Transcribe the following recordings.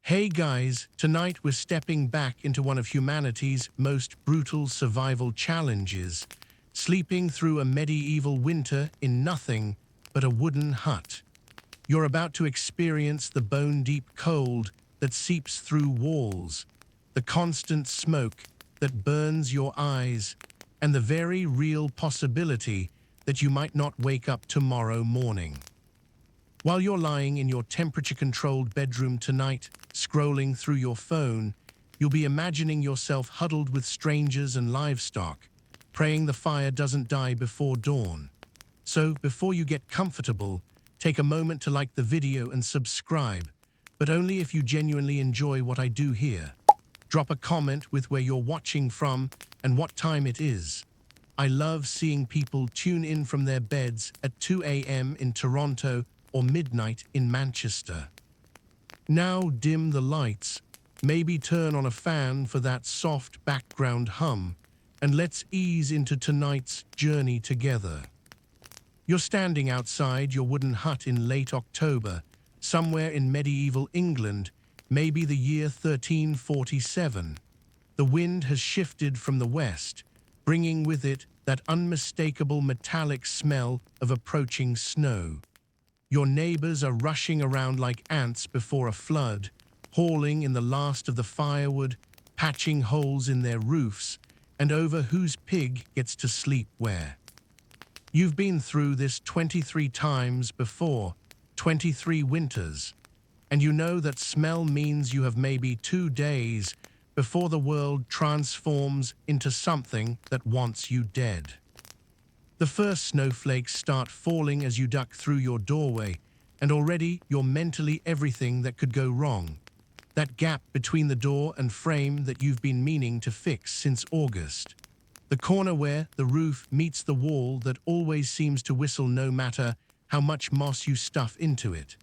Hey guys, tonight we're stepping back into one of humanity's most brutal survival challenges, sleeping through a medieval winter in nothing but a wooden hut. You're about to experience the bone-deep cold that seeps through walls, the constant smoke that burns your eyes, and the very real possibility that you might not wake up tomorrow morning. While you're lying in your temperature-controlled bedroom tonight, scrolling through your phone, you'll be imagining yourself huddled with strangers and livestock, praying the fire doesn't die before dawn. So, before you get comfortable, take a moment to like the video and subscribe, but only if you genuinely enjoy what I do here. Drop a comment with where you're watching from and what time it is. I love seeing people tune in from their beds at 2 a.m. in Toronto or midnight in Manchester. Now dim the lights, maybe turn on a fan for that soft background hum, and let's ease into tonight's journey together. You're standing outside your wooden hut in late October, somewhere in medieval England, maybe the year 1347. The wind has shifted from the west, bringing with it that unmistakable metallic smell of approaching snow. Your neighbors are rushing around like ants before a flood, hauling in the last of the firewood, patching holes in their roofs, and over whose pig gets to sleep where. You've been through this 23 times before, 23 winters, and you know that smell means you have maybe 2 days before the world transforms into something that wants you dead. The first snowflakes start falling as you duck through your doorway, and already you're mentally everything that could go wrong. That gap between the door and frame that you've been meaning to fix since August. The corner where the roof meets the wall that always seems to whistle no matter how much moss you stuff into it.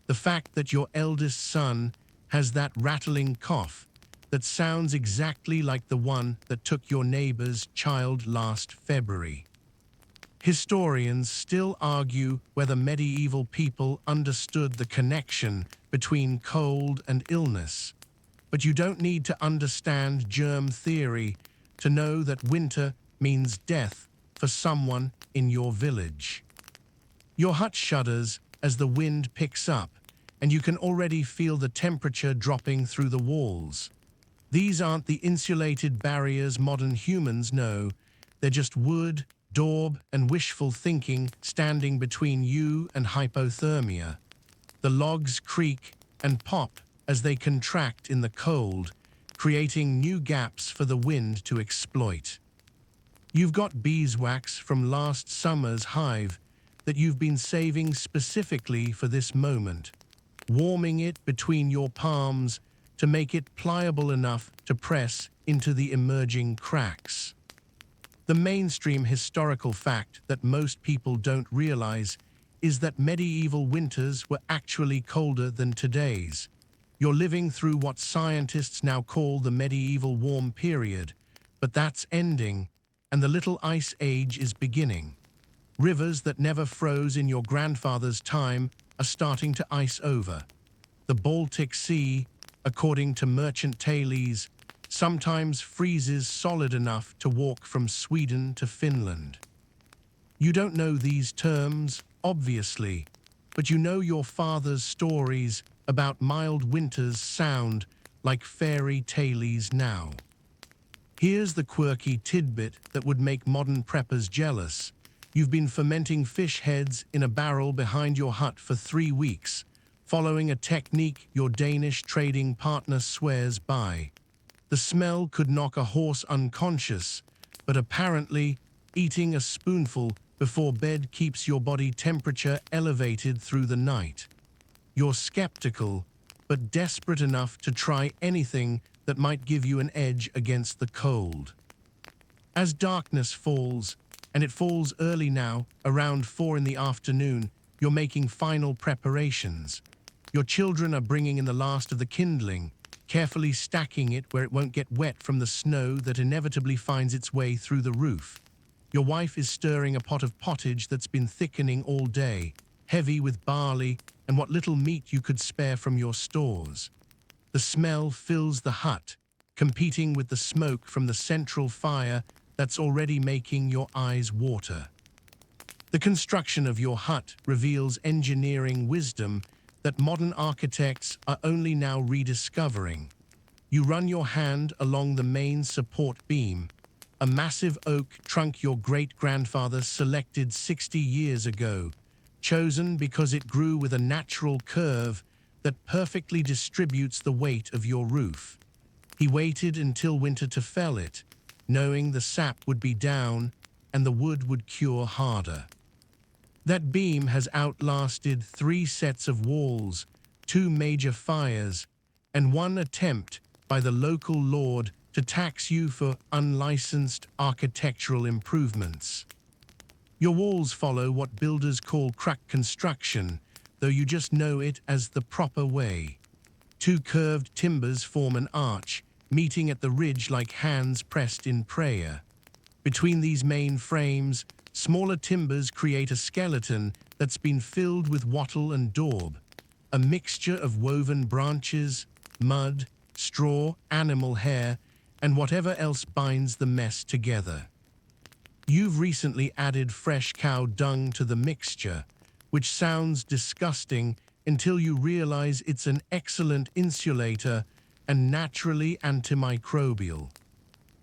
The fact that your eldest son has that rattling cough that sounds exactly like the one that took your neighbor's child last February. Historians still argue whether medieval people understood the connection between cold and illness. But you don't need to understand germ theory to know that winter means death for someone in your village. Your hut shudders as the wind picks up, and you can already feel the temperature dropping through the walls. These aren't the insulated barriers modern humans know. They're just wood, daub, and wishful thinking standing between you and hypothermia. The logs creak and pop as they contract in the cold, creating new gaps for the wind to exploit. You've got beeswax from last summer's hive that you've been saving specifically for this moment, warming it between your palms to make it pliable enough to press into the emerging cracks. The mainstream historical fact that most people don't realize is that medieval winters were actually colder than today's. You're living through what scientists now call the medieval warm period, but that's ending, and the little ice age is beginning. Rivers that never froze in your grandfather's time are starting to ice over. The Baltic Sea, according to Merchant Thales, sometimes freezes solid enough to walk from Sweden to Finland. You don't know these terms, obviously, but you know your father's stories about mild winters sound like fairy tales now. Here's the quirky tidbit that would make modern preppers jealous. You've been fermenting fish heads in a barrel behind your hut for 3 weeks, following a technique your Danish trading partner swears by. The smell could knock a horse unconscious, but apparently eating a spoonful before bed keeps your body temperature elevated through the night. You're skeptical, but desperate enough to try anything that might give you an edge against the cold. As darkness falls, and it falls early now, around 4 in the afternoon, you're making final preparations. Your children are bringing in the last of the kindling, carefully stacking it where it won't get wet from the snow that inevitably finds its way through the roof. Your wife is stirring a pot of pottage that's been thickening all day, heavy with barley and what little meat you could spare from your stores. The smell fills the hut, competing with the smoke from the central fire that's already making your eyes water. The construction of your hut reveals engineering wisdom that modern architects are only now rediscovering. You run your hand along the main support beam, a massive oak trunk your great-grandfather selected 60 years ago, chosen because it grew with a natural curve that perfectly distributes the weight of your roof. He waited until winter to fell it, knowing the sap would be down and the wood would cure harder. That beam has outlasted 3 sets of walls, 2 major fires, and 1 attempt by the local lord to tax you for unlicensed architectural improvements. Your walls follow what builders call crack construction, though you just know it as the proper way. 2 curved timbers form an arch, meeting at the ridge like hands pressed in prayer. Between these main frames, smaller timbers create a skeleton that's been filled with wattle and daub, a mixture of woven branches, mud, straw, animal hair, and whatever else binds the mess together. You've recently added fresh cow dung to the mixture, which sounds disgusting until you realize it's an excellent insulator and naturally antimicrobial.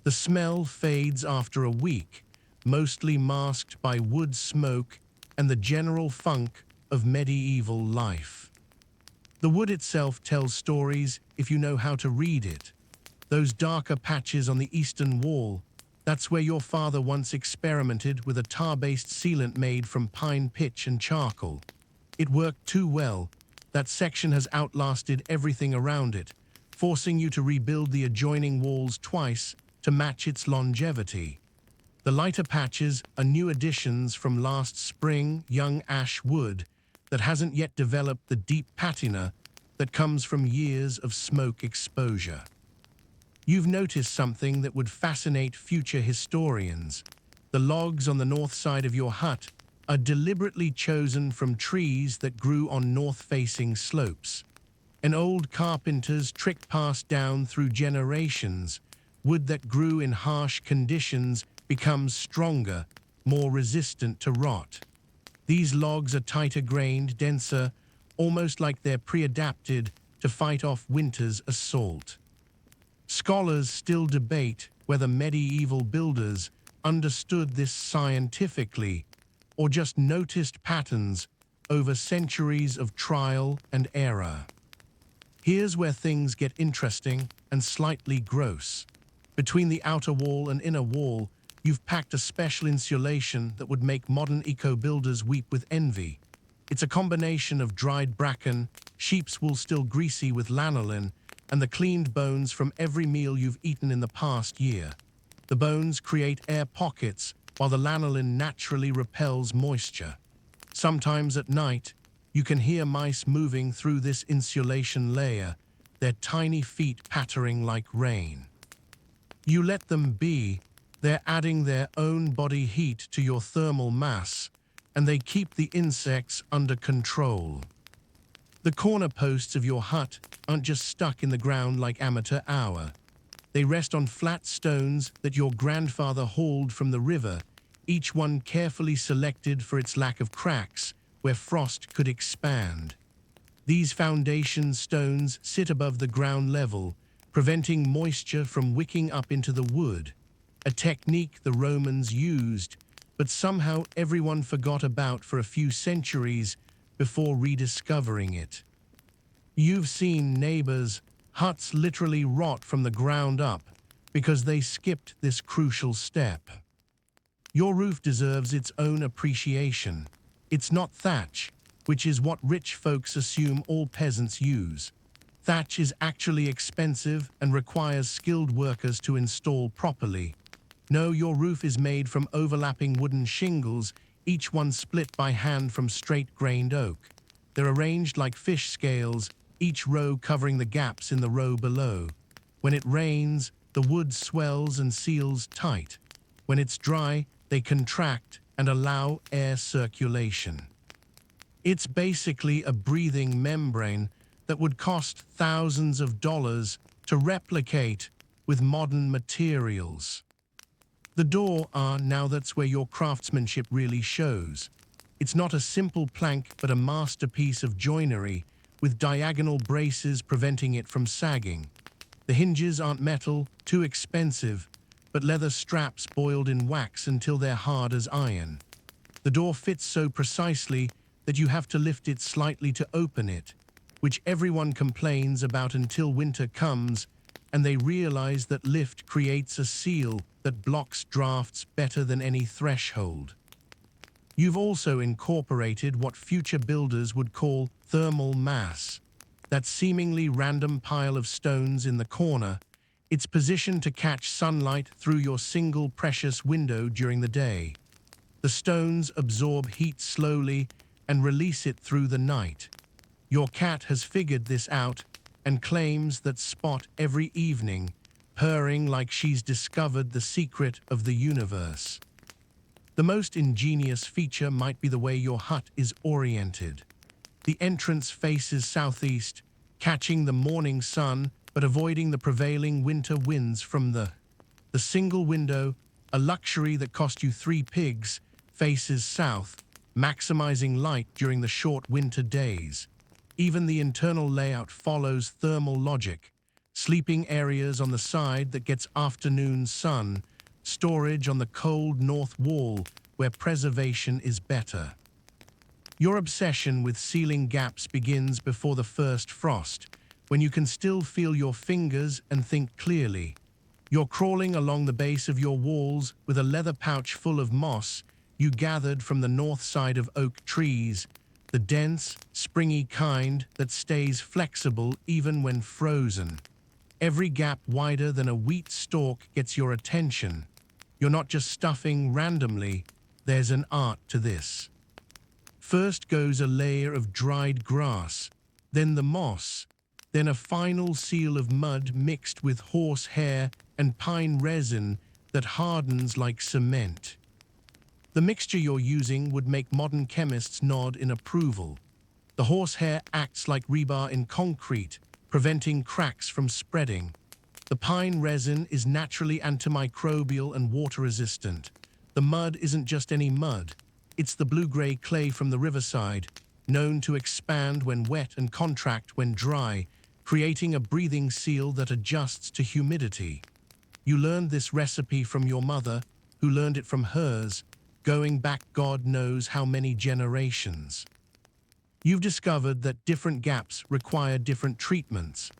The smell fades after a week, mostly masked by wood smoke and the general funk of medieval life. The wood itself tells stories if you know how to read it. Those darker patches on the eastern wall, that's where your father once experimented with a tar-based sealant made from pine pitch and charcoal. It worked too well. That section has outlasted everything around it, forcing you to rebuild the adjoining walls twice to match its longevity. The lighter patches are new additions from last spring, young ash wood that hasn't yet developed the deep patina that comes from years of smoke exposure. You've noticed something that would fascinate future historians. The logs on the north side of your hut are deliberately chosen from trees that grew on north-facing slopes. An old carpenter's trick passed down through generations. Wood that grew in harsh conditions becomes stronger, more resistant to rot. These logs are tighter grained, denser, almost like they're pre-adapted to fight off winter's assault. Scholars still debate whether medieval builders understood this scientifically or just noticed patterns over centuries of trial and error. Here's where things get interesting and slightly gross. Between the outer wall and inner wall, you've packed a special insulation that would make modern eco-builders weep with envy. It's a combination of dried bracken, sheep's wool still greasy with lanolin, and the cleaned bones from every meal you've eaten in the past year. The bones create air pockets, while the lanolin naturally repels moisture. Sometimes at night, you can hear mice moving through this insulation layer, their tiny feet pattering like rain. You let them be. They're adding their own body heat to your thermal mass, and they keep the insects under control. The corner posts of your hut aren't just stuck in the ground like amateur hour. They rest on flat stones that your grandfather hauled from the river, each one carefully selected for its lack of cracks where frost could expand. These foundation stones sit above the ground level, preventing moisture from wicking up into the wood, a technique the Romans used, but somehow everyone forgot about for a few centuries before rediscovering it. You've seen neighbors' huts literally rot from the ground up because they skipped this crucial step. Your roof deserves its own appreciation. It's not thatch, which is what rich folks assume all peasants use. Thatch is actually expensive and requires skilled workers to install properly. No, your roof is made from overlapping wooden shingles, each one split by hand from straight-grained oak. They're arranged like fish scales, each row covering the gaps in the row below. When it rains, the wood swells and seals tight. When it's dry, they contract and allow air circulation. It's basically a breathing membrane, that would cost thousands of dollars to replicate with modern materials. The door, now that's where your craftsmanship really shows. It's not a simple plank but a masterpiece of joinery with diagonal braces preventing it from sagging. The hinges aren't metal, too expensive, but leather straps boiled in wax until they're hard as iron. The door fits so precisely that you have to lift it slightly to open it, which everyone complains about until winter comes and they realize that lift creates a seal that blocks drafts better than any threshold. You've also incorporated what future builders would call thermal mass. That seemingly random pile of stones in the corner, it's positioned to catch sunlight through your single precious window during the day. The stones absorb heat slowly and release it through the night. Your cat has figured this out and claims that spot every evening, purring like she's discovered the secret of the universe. The most ingenious feature might be the way your hut is oriented. The entrance faces southeast, catching the morning sun but avoiding the prevailing winter winds from the single window, a luxury that cost you 3 pigs, faces south, maximizing light during the short winter days. Even the internal layout follows thermal logic. Sleeping areas on the side that gets afternoon sun, storage on the cold north wall where preservation is better. Your obsession with ceiling gaps begins before the first frost, when you can still feel your fingers and think clearly. You're crawling along the base of your walls with a leather pouch full of moss you gathered from the north side of oak trees, the dense, springy kind that stays flexible even when frozen. Every gap wider than a wheat stalk gets your attention. You're not just stuffing randomly, there's an art to this. First goes a layer of dried grass, then the moss, then a final seal of mud mixed with horsehair and pine resin that hardens like cement. The mixture you're using would make modern chemists nod in approval. The horsehair acts like rebar in concrete, preventing cracks from spreading. The pine resin is naturally antimicrobial and water-resistant. The mud isn't just any mud. It's the blue-gray clay from the riverside, known to expand when wet and contract when dry, creating a breathing seal that adjusts to humidity. You learned this recipe from your mother, who learned it from hers, going back God knows how many generations. You've discovered that different gaps require different treatments.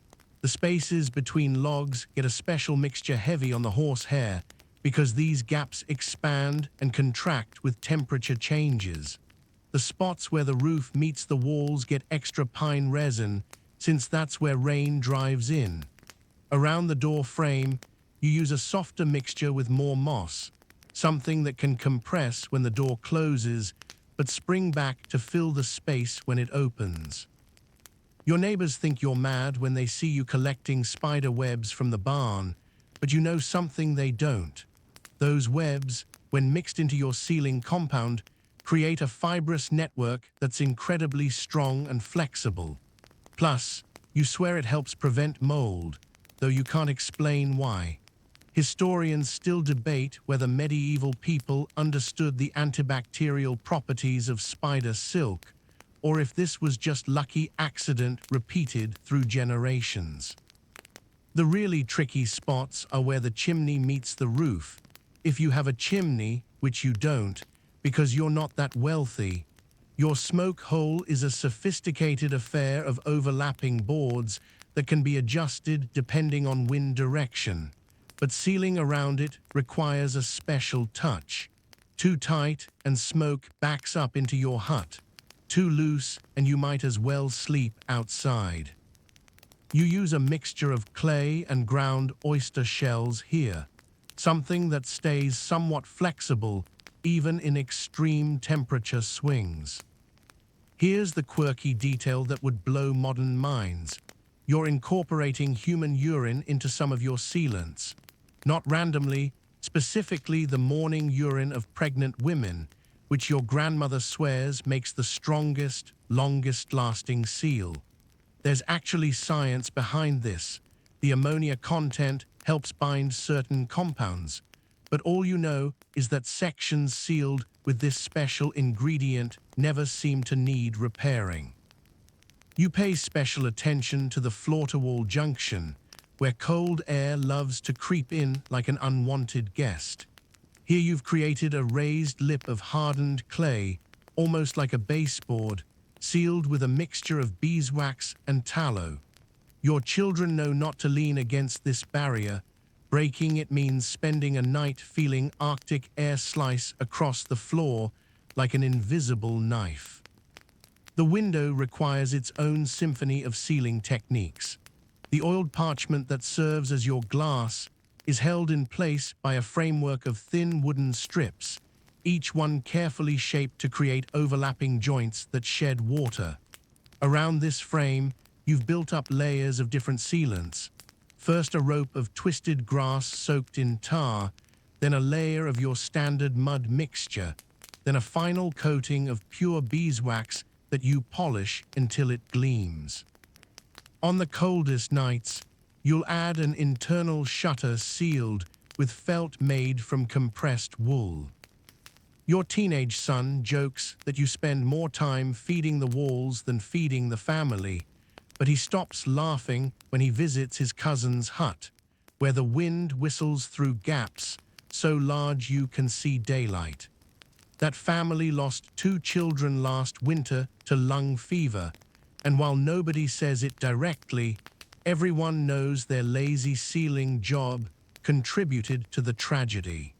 The spaces between logs get a special mixture heavy on the horsehair because these gaps expand and contract with temperature changes. The spots where the roof meets the walls get extra pine resin since that's where rain drives in. Around the door frame, you use a softer mixture with more moss, something that can compress when the door closes, but spring back to fill the space when it opens. Your neighbors think you're mad when they see you collecting spider webs from the barn, but you know something they don't. Those webs, when mixed into your ceiling compound, create a fibrous network that's incredibly strong and flexible. Plus, you swear it helps prevent mold, though you can't explain why. Historians still debate whether medieval people understood the antibacterial properties of spider silk, or if this was just lucky accident repeated through generations. The really tricky spots are where the chimney meets the roof. If you have a chimney, which you don't, because you're not that wealthy, your smoke hole is a sophisticated affair of overlapping boards that can be adjusted depending on wind direction. But sealing around it requires a special touch. Too tight and smoke backs up into your hut. Too loose and you might as well sleep outside. You use a mixture of clay and ground oyster shells here, something that stays somewhat flexible even in extreme temperature swings. Here's the quirky detail that would blow modern minds. You're incorporating human urine into some of your sealants. Not randomly, specifically the morning urine of pregnant women, which your grandmother swears makes the strongest, longest-lasting seal. There's actually science behind this. The ammonia content helps bind certain compounds, but all you know is that sections sealed with this special ingredient never seem to need repairing. You pay special attention to the floor-to-wall junction, where cold air loves to creep in like an unwanted guest. Here you've created a raised lip of hardened clay, almost like a baseboard, sealed with a mixture of beeswax and tallow. Your children know not to lean against this barrier. Breaking it means spending a night feeling Arctic air slice across the floor like an invisible knife. The window requires its own symphony of sealing techniques. The oiled parchment that serves as your glass is held in place by a framework of thin wooden strips, each one carefully shaped to create overlapping joints that shed water. Around this frame, you've built up layers of different sealants. First a rope of twisted grass soaked in tar, then a layer of your standard mud mixture, then a final coating of pure beeswax that you polish until it gleams. On the coldest nights, you'll add an internal shutter sealed with felt made from compressed wool. Your teenage son jokes that you spend more time feeding the walls than feeding the family, but he stops laughing when he visits his cousin's hut, where the wind whistles through gaps so large you can see daylight. That family lost 2 children last winter to lung fever, and while nobody says it directly, everyone knows their lazy sealing job contributed to the tragedy.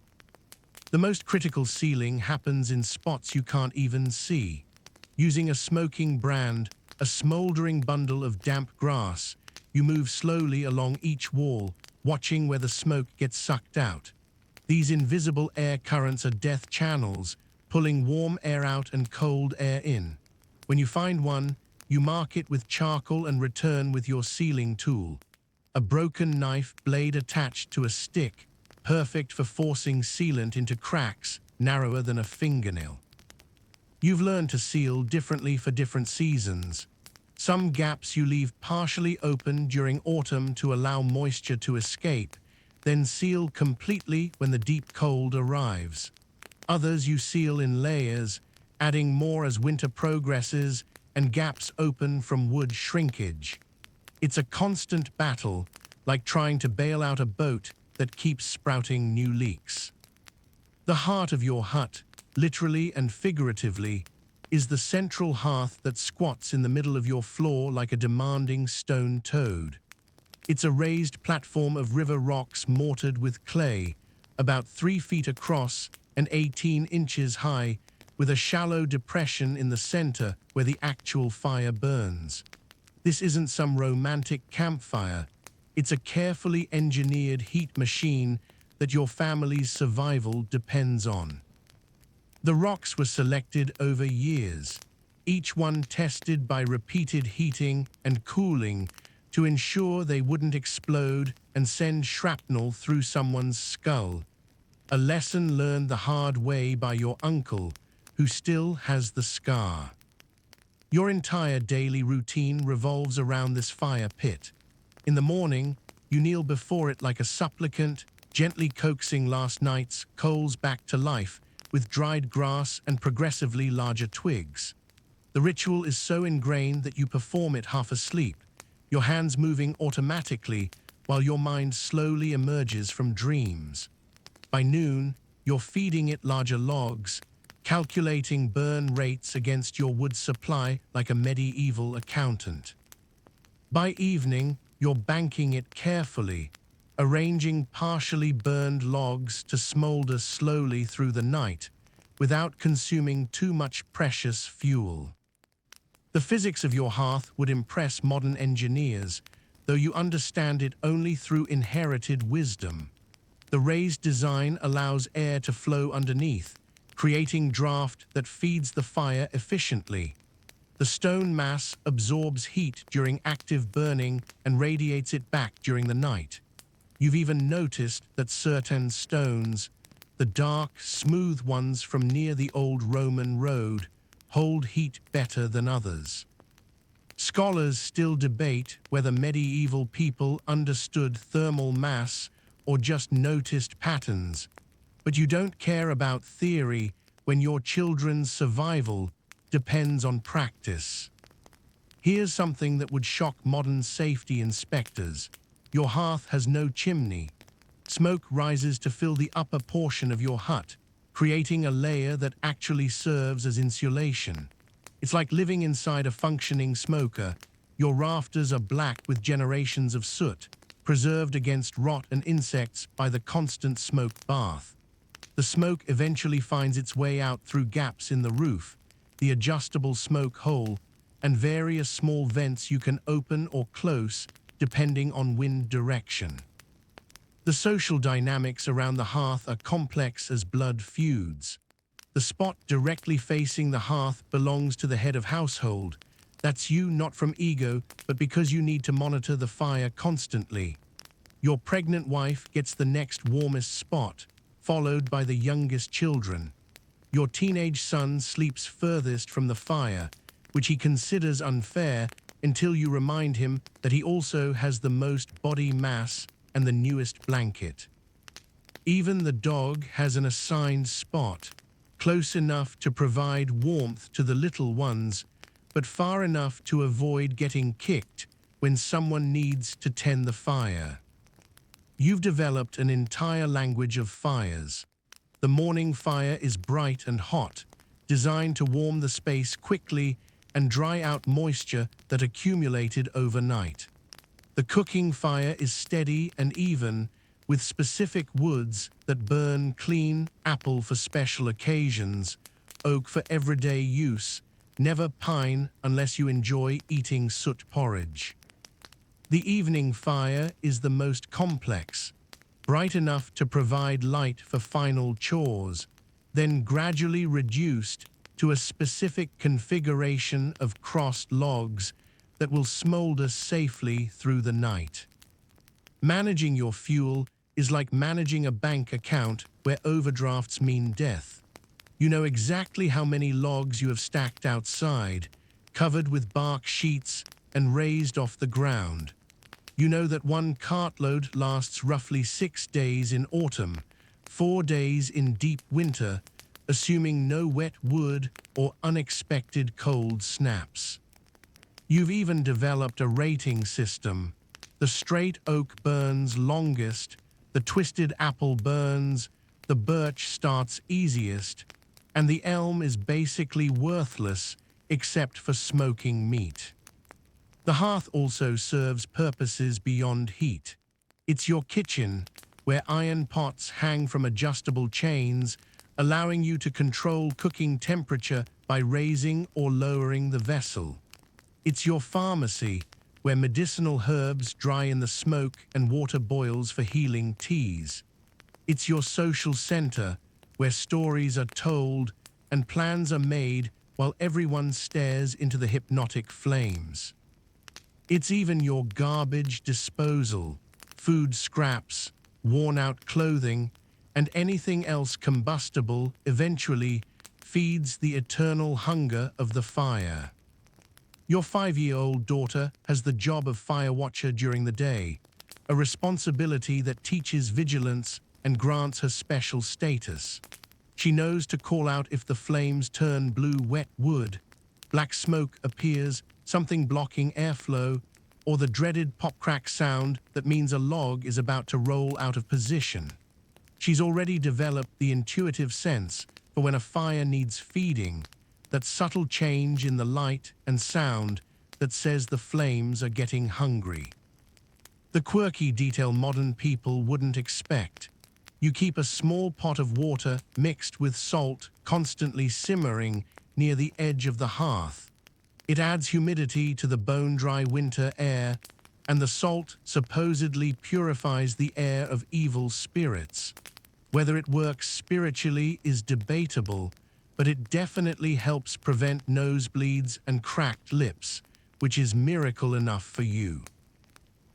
The most critical sealing happens in spots you can't even see. Using a smoking brand, a smoldering bundle of damp grass, you move slowly along each wall, watching where the smoke gets sucked out. These invisible air currents are death channels, pulling warm air out and cold air in. When you find one, you mark it with charcoal and return with your sealing tool. A broken knife blade attached to a stick, perfect for forcing sealant into cracks narrower than a fingernail. You've learned to seal differently for different seasons. Some gaps you leave partially open during autumn to allow moisture to escape, then seal completely when the deep cold arrives. Others you seal in layers, adding more as winter progresses and gaps open from wood shrinkage. It's a constant battle, like trying to bail out a boat that keeps sprouting new leaks. The heart of your hut, literally and figuratively, is the central hearth that squats in the middle of your floor like a demanding stone toad. It's a raised platform of river rocks mortared with clay, about 3 feet across and 18 inches high, with a shallow depression in the center where the actual fire burns. This isn't some romantic campfire. It's a carefully engineered heat machine that your family's survival depends on. The rocks were selected over years, each one tested by repeated heating and cooling to ensure they wouldn't explode and send shrapnel through someone's skull. A lesson learned the hard way by your uncle, who still has the scar. Your entire daily routine revolves around this fire pit. In the morning, you kneel before it like a supplicant, gently coaxing last night's coals back to life with dried grass and progressively larger twigs. The ritual is so ingrained that you perform it half asleep, your hands moving automatically while your mind slowly emerges from dreams. By noon, you're feeding it larger logs, calculating burn rates against your wood supply like a medieval accountant. By evening, you're banking it carefully, arranging partially burned logs to smolder slowly through the night without consuming too much precious fuel. The physics of your hearth would impress modern engineers, though you understand it only through inherited wisdom. The raised design allows air to flow underneath, creating draft that feeds the fire efficiently. The stone mass absorbs heat during active burning and radiates it back during the night. You've even noticed that certain stones, the dark, smooth ones from near the old Roman road, hold heat better than others. Scholars still debate whether medieval people understood thermal mass or just noticed patterns, but you don't care about theory when your children's survival depends on practice. Here's something that would shock modern safety inspectors. Your hearth has no chimney. Smoke rises to fill the upper portion of your hut, creating a layer that actually serves as insulation. It's like living inside a functioning smoker. Your rafters are black with generations of soot, preserved against rot and insects by the constant smoke bath. The smoke eventually finds its way out through gaps in the roof, the adjustable smoke hole, and various small vents you can open or close depending on wind direction. The social dynamics around the hearth are complex as blood feuds. The spot directly facing the hearth belongs to the head of household. That's you, not from ego, but because you need to monitor the fire constantly. Your pregnant wife gets the next warmest spot, followed by the youngest children. Your teenage son sleeps furthest from the fire, which he considers unfair until you remind him that he also has the most body mass and the newest blanket. Even the dog has an assigned spot, close enough to provide warmth to the little ones, but far enough to avoid getting kicked when someone needs to tend the fire. You've developed an entire language of fires. The morning fire is bright and hot, designed to warm the space quickly and dry out moisture that accumulated overnight. The cooking fire is steady and even, with specific woods that burn clean, apple for special occasions, oak for everyday use, never pine unless you enjoy eating soot porridge. The evening fire is the most complex, bright enough to provide light for final chores, then gradually reduced to a specific configuration of crossed logs that will smolder safely through the night. Managing your fuel is like managing a bank account where overdrafts mean death. You know exactly how many logs you have stacked outside, covered with bark sheets and raised off the ground. You know that one cartload lasts roughly 6 days in autumn, 4 days in deep winter, assuming no wet wood or unexpected cold snaps. You've even developed a rating system. The straight oak burns longest, the twisted apple burns, the birch starts easiest, and the elm is basically worthless except for smoking meat. The hearth also serves purposes beyond heat. It's your kitchen, where iron pots hang from adjustable chains, allowing you to control cooking temperature by raising or lowering the vessel. It's your pharmacy, where medicinal herbs dry in the smoke and water boils for healing teas. It's your social center, where stories are told and plans are made while everyone stares into the hypnotic flames. It's even your garbage disposal, food scraps, worn-out clothing, and anything else combustible eventually feeds the eternal hunger of the fire. Your 5-year-old daughter has the job of fire watcher during the day, a responsibility that teaches vigilance and grants her special status. She knows to call out if the flames turn blue wet wood, black smoke appears, something blocking airflow, or the dreaded pop-crack sound that means a log is about to roll out of position. She's already developed the intuitive sense for when a fire needs feeding, that subtle change in the light and sound that says the flames are getting hungry. The quirky detail modern people wouldn't expect. You keep a small pot of water mixed with salt constantly simmering near the edge of the hearth. It adds humidity to the bone-dry winter air, and the salt supposedly purifies the air of evil spirits. Whether it works spiritually is debatable, but it definitely helps prevent nosebleeds and cracked lips, which is miracle enough for you.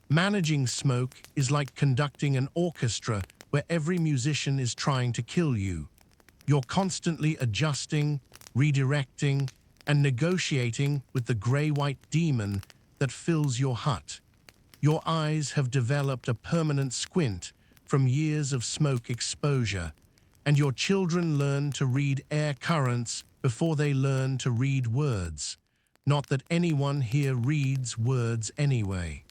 Managing smoke is like conducting an orchestra where every musician is trying to kill you. You're constantly adjusting, redirecting, and negotiating with the gray-white demon that fills your hut. Your eyes have developed a permanent squint from years of smoke exposure, and your children learn to read air currents before they learn to read words. Not that anyone here reads words anyway.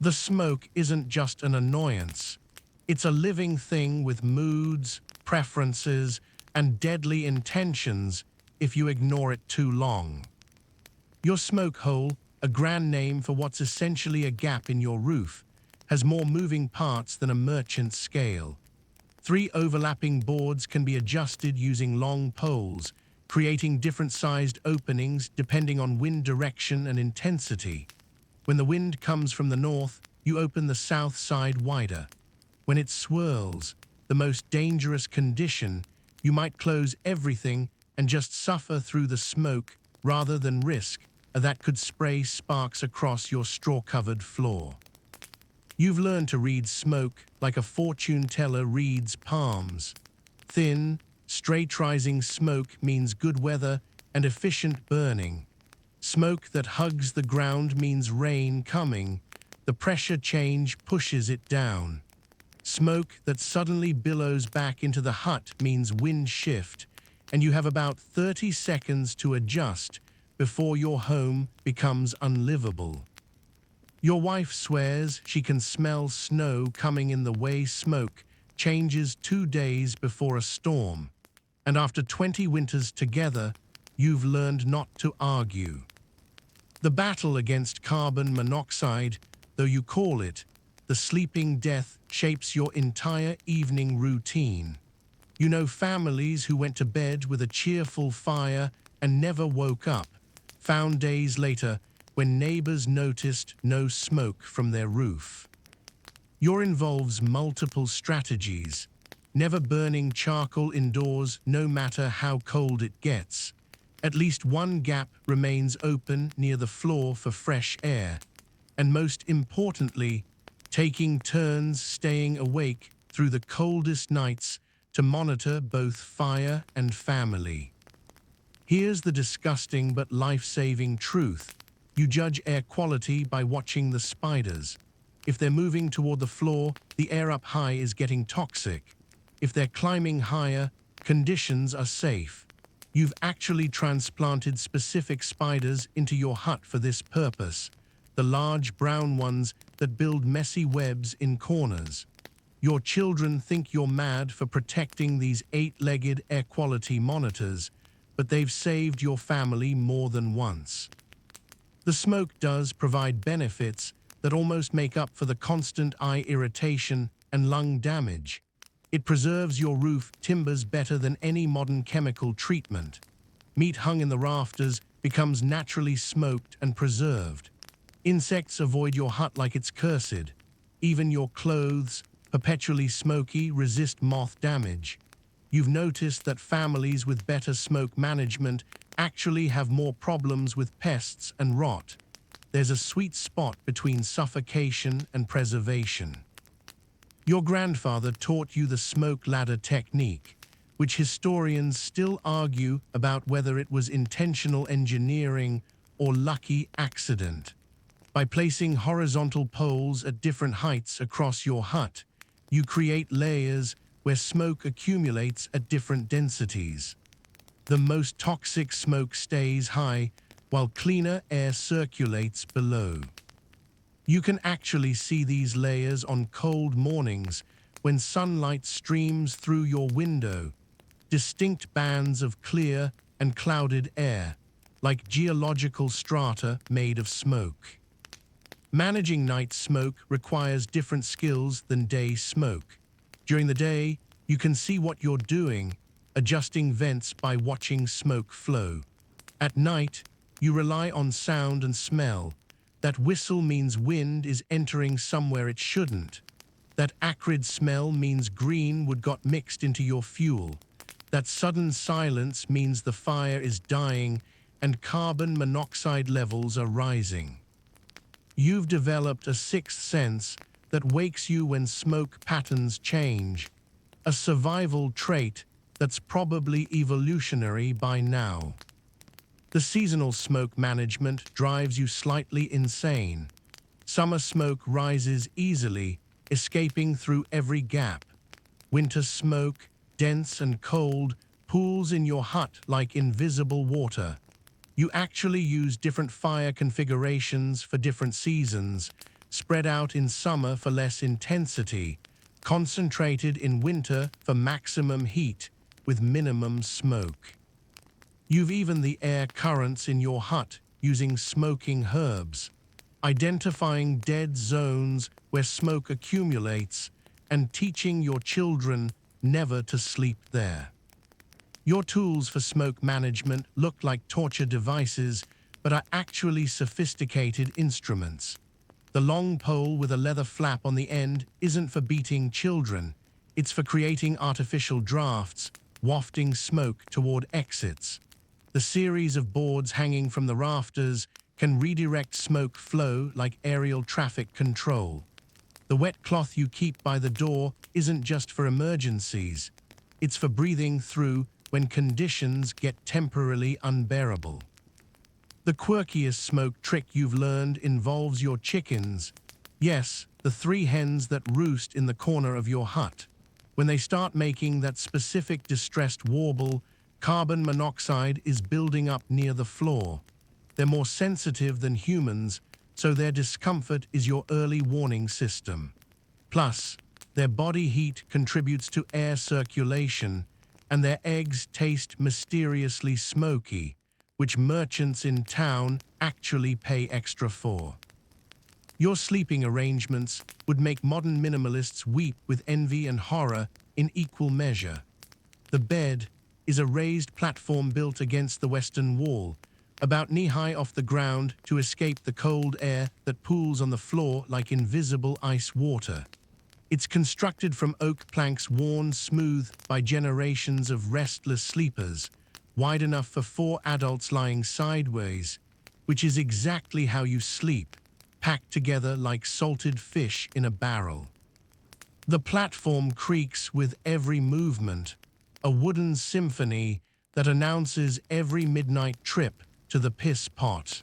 The smoke isn't just an annoyance. It's a living thing with moods, preferences, and deadly intentions if you ignore it too long. Your smoke hole, a grand name for what's essentially a gap in your roof, has more moving parts than a merchant's scale. 3 overlapping boards can be adjusted using long poles, creating different-sized openings depending on wind direction and intensity. When the wind comes from the north, you open the south side wider. When it swirls, the most dangerous condition, you might close everything and just suffer through the smoke rather than risk that could spray sparks across your straw-covered floor. You've learned to read smoke like a fortune teller reads palms. Thin, straight-rising smoke means good weather and efficient burning. Smoke that hugs the ground means rain coming. The pressure change pushes it down. Smoke that suddenly billows back into the hut means wind shift, and you have about 30 seconds to adjust before your home becomes unlivable. Your wife swears she can smell snow coming in the way smoke changes 2 days before a storm, and after 20 winters together, you've learned not to argue. The battle against carbon monoxide, though you call it, the sleeping death shapes your entire evening routine. You know families who went to bed with a cheerful fire and never woke up, found days later when neighbors noticed no smoke from their roof. Yours involves multiple strategies, never burning charcoal indoors no matter how cold it gets. At least one gap remains open near the floor for fresh air, and most importantly, taking turns staying awake through the coldest nights to monitor both fire and family. Here's the disgusting but life-saving truth. You judge air quality by watching the spiders. If they're moving toward the floor, the air up high is getting toxic. If they're climbing higher, conditions are safe. You've actually transplanted specific spiders into your hut for this purpose, the large brown ones that build messy webs in corners. Your children think you're mad for protecting these 8-legged air quality monitors, but they've saved your family more than once. The smoke does provide benefits that almost make up for the constant eye irritation and lung damage. It preserves your roof timbers better than any modern chemical treatment. Meat hung in the rafters becomes naturally smoked and preserved. Insects avoid your hut like it's cursed. Even your clothes, perpetually smoky, resist moth damage. You've noticed that families with better smoke management actually have more problems with pests and rot. There's a sweet spot between suffocation and preservation. Your grandfather taught you the smoke ladder technique, which historians still argue about whether it was intentional engineering or lucky accident. By placing horizontal poles at different heights across your hut, you create layers where smoke accumulates at different densities. The most toxic smoke stays high, while cleaner air circulates below. You can actually see these layers on cold mornings when sunlight streams through your window, distinct bands of clear and clouded air, like geological strata made of smoke. Managing night smoke requires different skills than day smoke. During the day, you can see what you're doing, adjusting vents by watching smoke flow. At night, you rely on sound and smell. That whistle means wind is entering somewhere it shouldn't. That acrid smell means green wood got mixed into your fuel. That sudden silence means the fire is dying and carbon monoxide levels are rising. You've developed a sixth sense that wakes you when smoke patterns change, a survival trait that's probably evolutionary by now. The seasonal smoke management drives you slightly insane. Summer smoke rises easily, escaping through every gap. Winter smoke, dense and cold, pools in your hut like invisible water. You actually use different fire configurations for different seasons, spread out in summer for less intensity, concentrated in winter for maximum heat with minimum smoke. You've even the air currents in your hut using smoking herbs, identifying dead zones where smoke accumulates and teaching your children never to sleep there. Your tools for smoke management look like torture devices, but are actually sophisticated instruments. The long pole with a leather flap on the end isn't for beating children. It's for creating artificial drafts, wafting smoke toward exits. The series of boards hanging from the rafters can redirect smoke flow like aerial traffic control. The wet cloth you keep by the door isn't just for emergencies. It's for breathing through when conditions get temporarily unbearable. The quirkiest smoke trick you've learned involves your chickens. Yes, the 3 hens that roost in the corner of your hut. When they start making that specific distressed warble, carbon monoxide is building up near the floor. They're more sensitive than humans, so their discomfort is your early warning system. Plus, their body heat contributes to air circulation, and their eggs taste mysteriously smoky, which merchants in town actually pay extra for. Your sleeping arrangements would make modern minimalists weep with envy and horror in equal measure. The bed is a raised platform built against the western wall, about knee-high off the ground to escape the cold air that pools on the floor like invisible ice water. It's constructed from oak planks worn smooth by generations of restless sleepers, wide enough for 4 adults lying sideways, which is exactly how you sleep, packed together like salted fish in a barrel. The platform creaks with every movement, a wooden symphony that announces every midnight trip to the piss pot.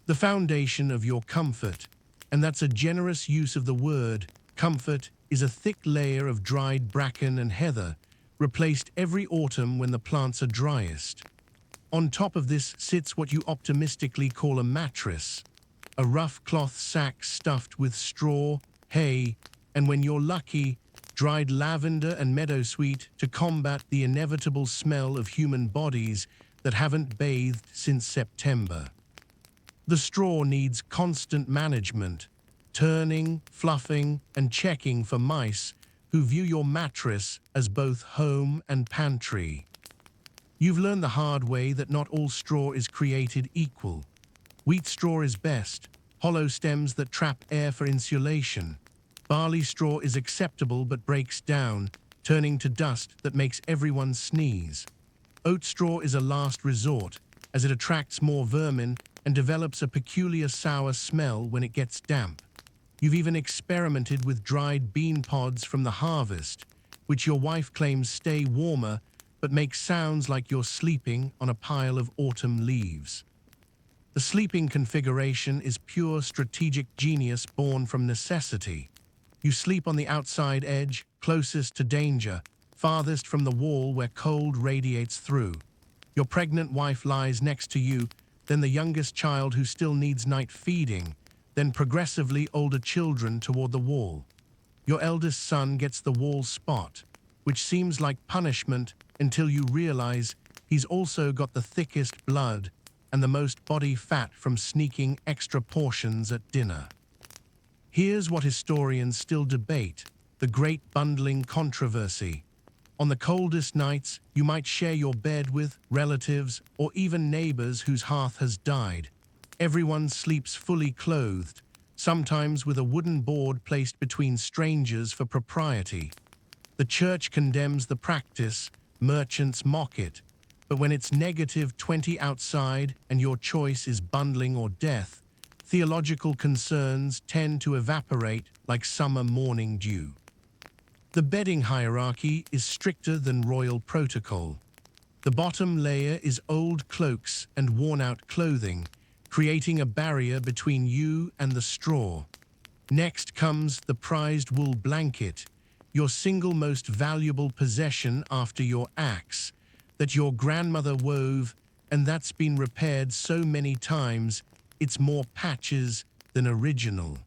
The foundation of your comfort, and that's a generous use of the word, comfort, is a thick layer of dried bracken and heather, replaced every autumn when the plants are driest. On top of this sits what you optimistically call a mattress, a rough cloth sack stuffed with straw, hay, and when you're lucky, dried lavender and meadowsweet to combat the inevitable smell of human bodies that haven't bathed since September. The straw needs constant management, turning, fluffing, and checking for mice who view your mattress as both home and pantry. You've learned the hard way that not all straw is created equal. Wheat straw is best, hollow stems that trap air for insulation. Barley straw is acceptable but breaks down, turning to dust that makes everyone sneeze. Oat straw is a last resort, as it attracts more vermin and develops a peculiar sour smell when it gets damp. You've even experimented with dried bean pods from the harvest, which your wife claims stay warmer but make sounds like you're sleeping on a pile of autumn leaves. The sleeping configuration is pure strategic genius born from necessity. You sleep on the outside edge, closest to danger, farthest from the wall where cold radiates through. Your pregnant wife lies next to you, then the youngest child who still needs night feeding, then progressively older children toward the wall. Your eldest son gets the wall spot, which seems like punishment until you realize he's also got the thickest blood and the most body fat from sneaking extra portions at dinner. Here's what historians still debate, the great bundling controversy. On the coldest nights, you might share your bed with relatives or even neighbors whose hearth has died. Everyone sleeps fully clothed, sometimes with a wooden board placed between strangers for propriety. The church condemns the practice, merchants mock it, but when it's -20 outside and your choice is bundling or death, theological concerns tend to evaporate like summer morning dew. The bedding hierarchy is stricter than royal protocol. The bottom layer is old cloaks and worn-out clothing, creating a barrier between you and the straw. Next comes the prized wool blanket, your single most valuable possession after your axe, that your grandmother wove, and that's been repaired so many times, it's more patches than original.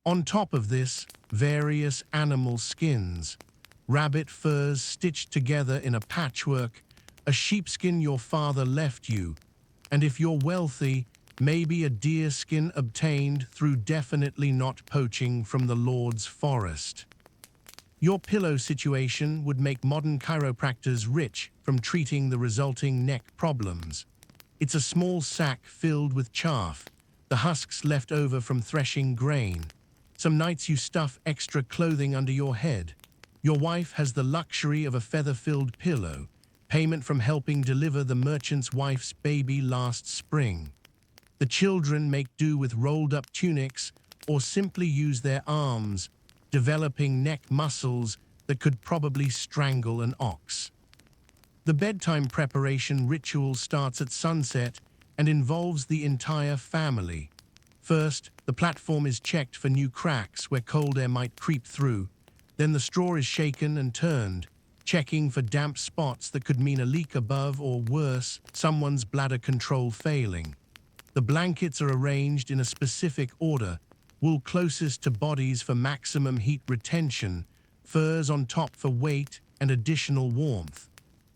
On top of this, various animal skins, rabbit furs stitched together in a patchwork, a sheepskin your father left you, and if you're wealthy, maybe a deer skin obtained through definitely not poaching from the Lord's forest. Your pillow situation would make modern chiropractors rich from treating the resulting neck problems. It's a small sack filled with chaff, the husks left over from threshing grain. Some nights you stuff extra clothing under your head. Your wife has the luxury of a feather-filled pillow, payment from helping deliver the merchant's wife's baby last spring. The children make do with rolled-up tunics or simply use their arms, developing neck muscles that could probably strangle an ox. The bedtime preparation ritual starts at sunset and involves the entire family. First, the platform is checked for new cracks where cold air might creep through. Then the straw is shaken and turned, checking for damp spots that could mean a leak above or worse, someone's bladder control failing. The blankets are arranged in a specific order, wool closest to bodies for maximum heat retention, furs on top for weight and additional warmth.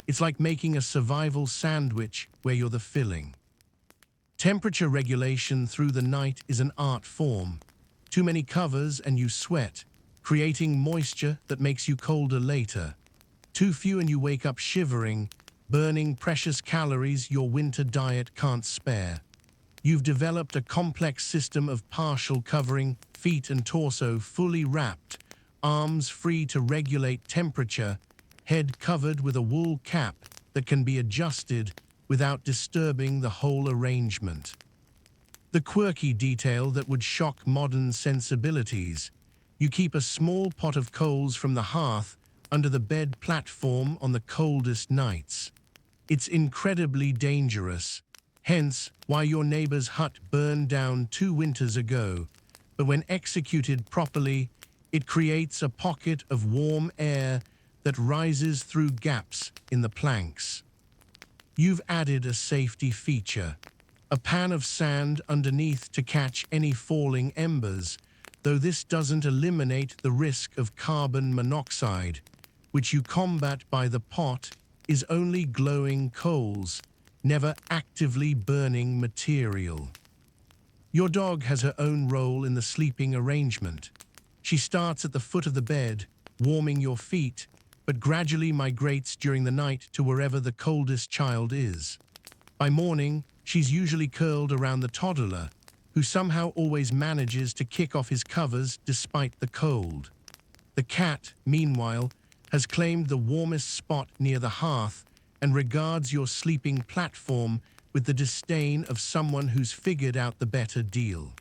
It's like making a survival sandwich where you're the filling. Temperature regulation through the night is an art form. Too many covers and you sweat, creating moisture that makes you colder later. Too few and you wake up shivering, burning precious calories your winter diet can't spare. You've developed a complex system of partial covering, feet and torso fully wrapped, arms free to regulate temperature, head covered with a wool cap that can be adjusted without disturbing the whole arrangement. The quirky detail that would shock modern sensibilities. You keep a small pot of coals from the hearth under the bed platform on the coldest nights. It's incredibly dangerous, hence why your neighbor's hut burned down 2 winters ago, but when executed properly, it creates a pocket of warm air that rises through gaps in the planks. You've added a safety feature, a pan of sand underneath to catch any falling embers, though this doesn't eliminate the risk of carbon monoxide, which you combat by the pot is only glowing coals, never actively burning material. Your dog has her own role in the sleeping arrangement. She starts at the foot of the bed, warming your feet, but gradually migrates during the night to wherever the coldest child is. By morning, she's usually curled around the toddler, who somehow always manages to kick off his covers despite the cold. The cat, meanwhile, has claimed the warmest spot near the hearth and regards your sleeping platform with the disdain of someone who's figured out the better deal.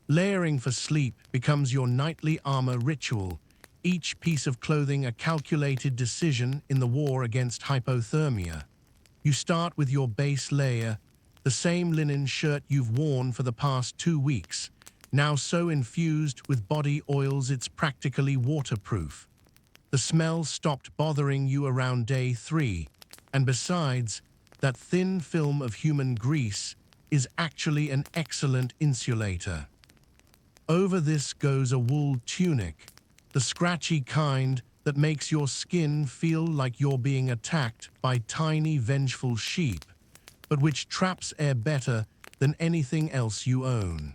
Layering for sleep becomes your nightly armor ritual, each piece of clothing a calculated decision in the war against hypothermia. You start with your base layer, the same linen shirt you've worn for the past 2 weeks, now so infused with body oils it's practically waterproof. The smell stopped bothering you around day 3, and besides, that thin film of human grease is actually an excellent insulator. Over this goes a wool tunic, the scratchy kind that makes your skin feel like you're being attacked by tiny vengeful sheep, but which traps air better than anything else you own.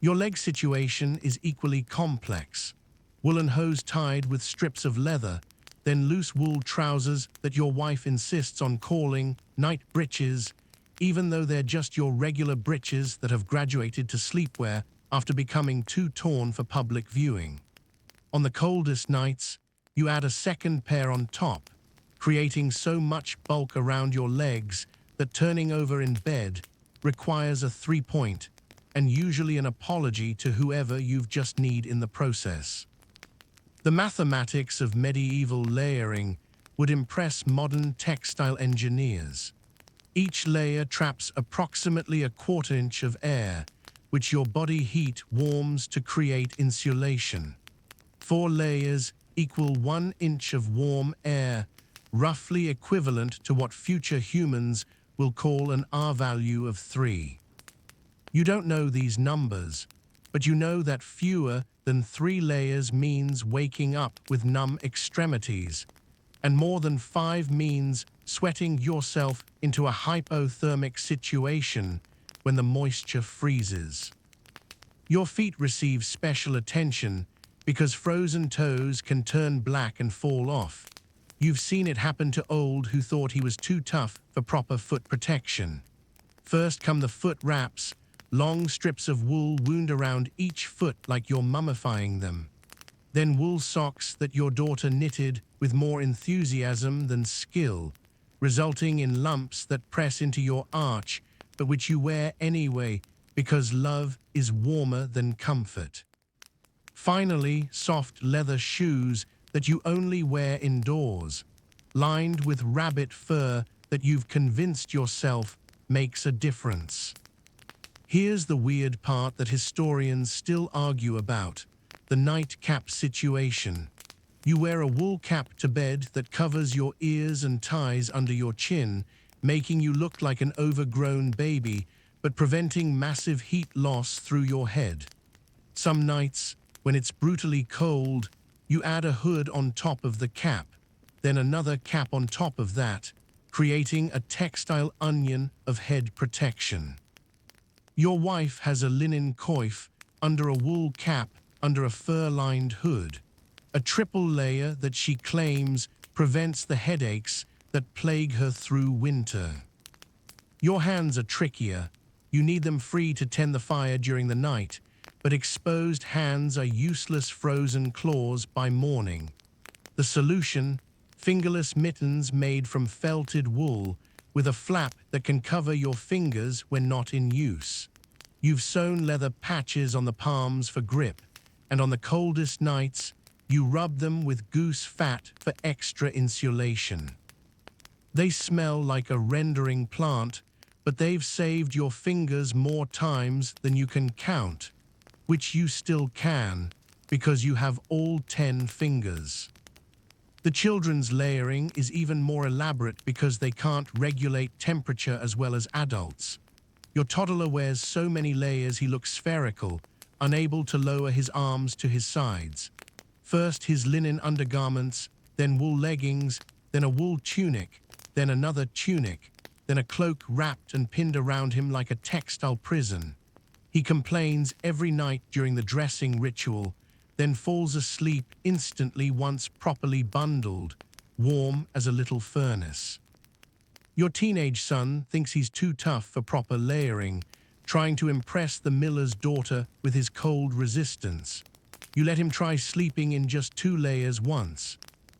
Your leg situation is equally complex. Woolen hose tied with strips of leather, then loose wool trousers that your wife insists on calling night breeches, even though they're just your regular breeches that have graduated to sleepwear after becoming too torn for public viewing. On the coldest nights, you add a second pair on top, creating so much bulk around your legs that turning over in bed requires a 3-point and usually an apology to whoever you've just kneed in the process. The mathematics of medieval layering would impress modern textile engineers. Each layer traps approximately a quarter-inch of air, which your body heat warms to create insulation. 4 layers equal 1 inch of warm air, roughly equivalent to what future humans will call an R-value of 3. You don't know these numbers, but you know that fewer than 3 layers means waking up with numb extremities, and more than 5 means sweating yourself into a hypothermic situation when the moisture freezes. Your feet receive special attention because frozen toes can turn black and fall off. You've seen it happen to Old, who thought he was too tough for proper foot protection. First come the foot wraps, long strips of wool wound around each foot like you're mummifying them. Then wool socks that your daughter knitted with more enthusiasm than skill, resulting in lumps that press into your arch, but which you wear anyway because love is warmer than comfort. Finally, soft leather shoes that you only wear indoors, lined with rabbit fur that you've convinced yourself makes a difference. Here's the weird part that historians still argue about: the nightcap situation. You wear a wool cap to bed that covers your ears and ties under your chin, making you look like an overgrown baby, but preventing massive heat loss through your head. Some nights, when it's brutally cold, you add a hood on top of the cap, then another cap on top of that, creating a textile onion of head protection. Your wife has a linen coif under a wool cap under a fur-lined hood, a triple layer that she claims prevents the headaches that plague her through winter. Your hands are trickier. You need them free to tend the fire during the night, but exposed hands are useless frozen claws by morning. The solution: fingerless mittens made from felted wool with a flap that can cover your fingers when not in use. You've sewn leather patches on the palms for grip, and on the coldest nights, you rub them with goose fat for extra insulation. They smell like a rendering plant, but they've saved your fingers more times than you can count, which you still can, because you have all 10 fingers. The children's layering is even more elaborate because they can't regulate temperature as well as adults. Your toddler wears so many layers he looks spherical, unable to lower his arms to his sides. First his linen undergarments, then wool leggings, then a wool tunic, then another tunic, then a cloak wrapped and pinned around him like a textile prison. He complains every night during the dressing ritual, then falls asleep instantly once properly bundled, warm as a little furnace. Your teenage son thinks he's too tough for proper layering, trying to impress the miller's daughter with his cold resistance. You let him try sleeping in just 2 layers once.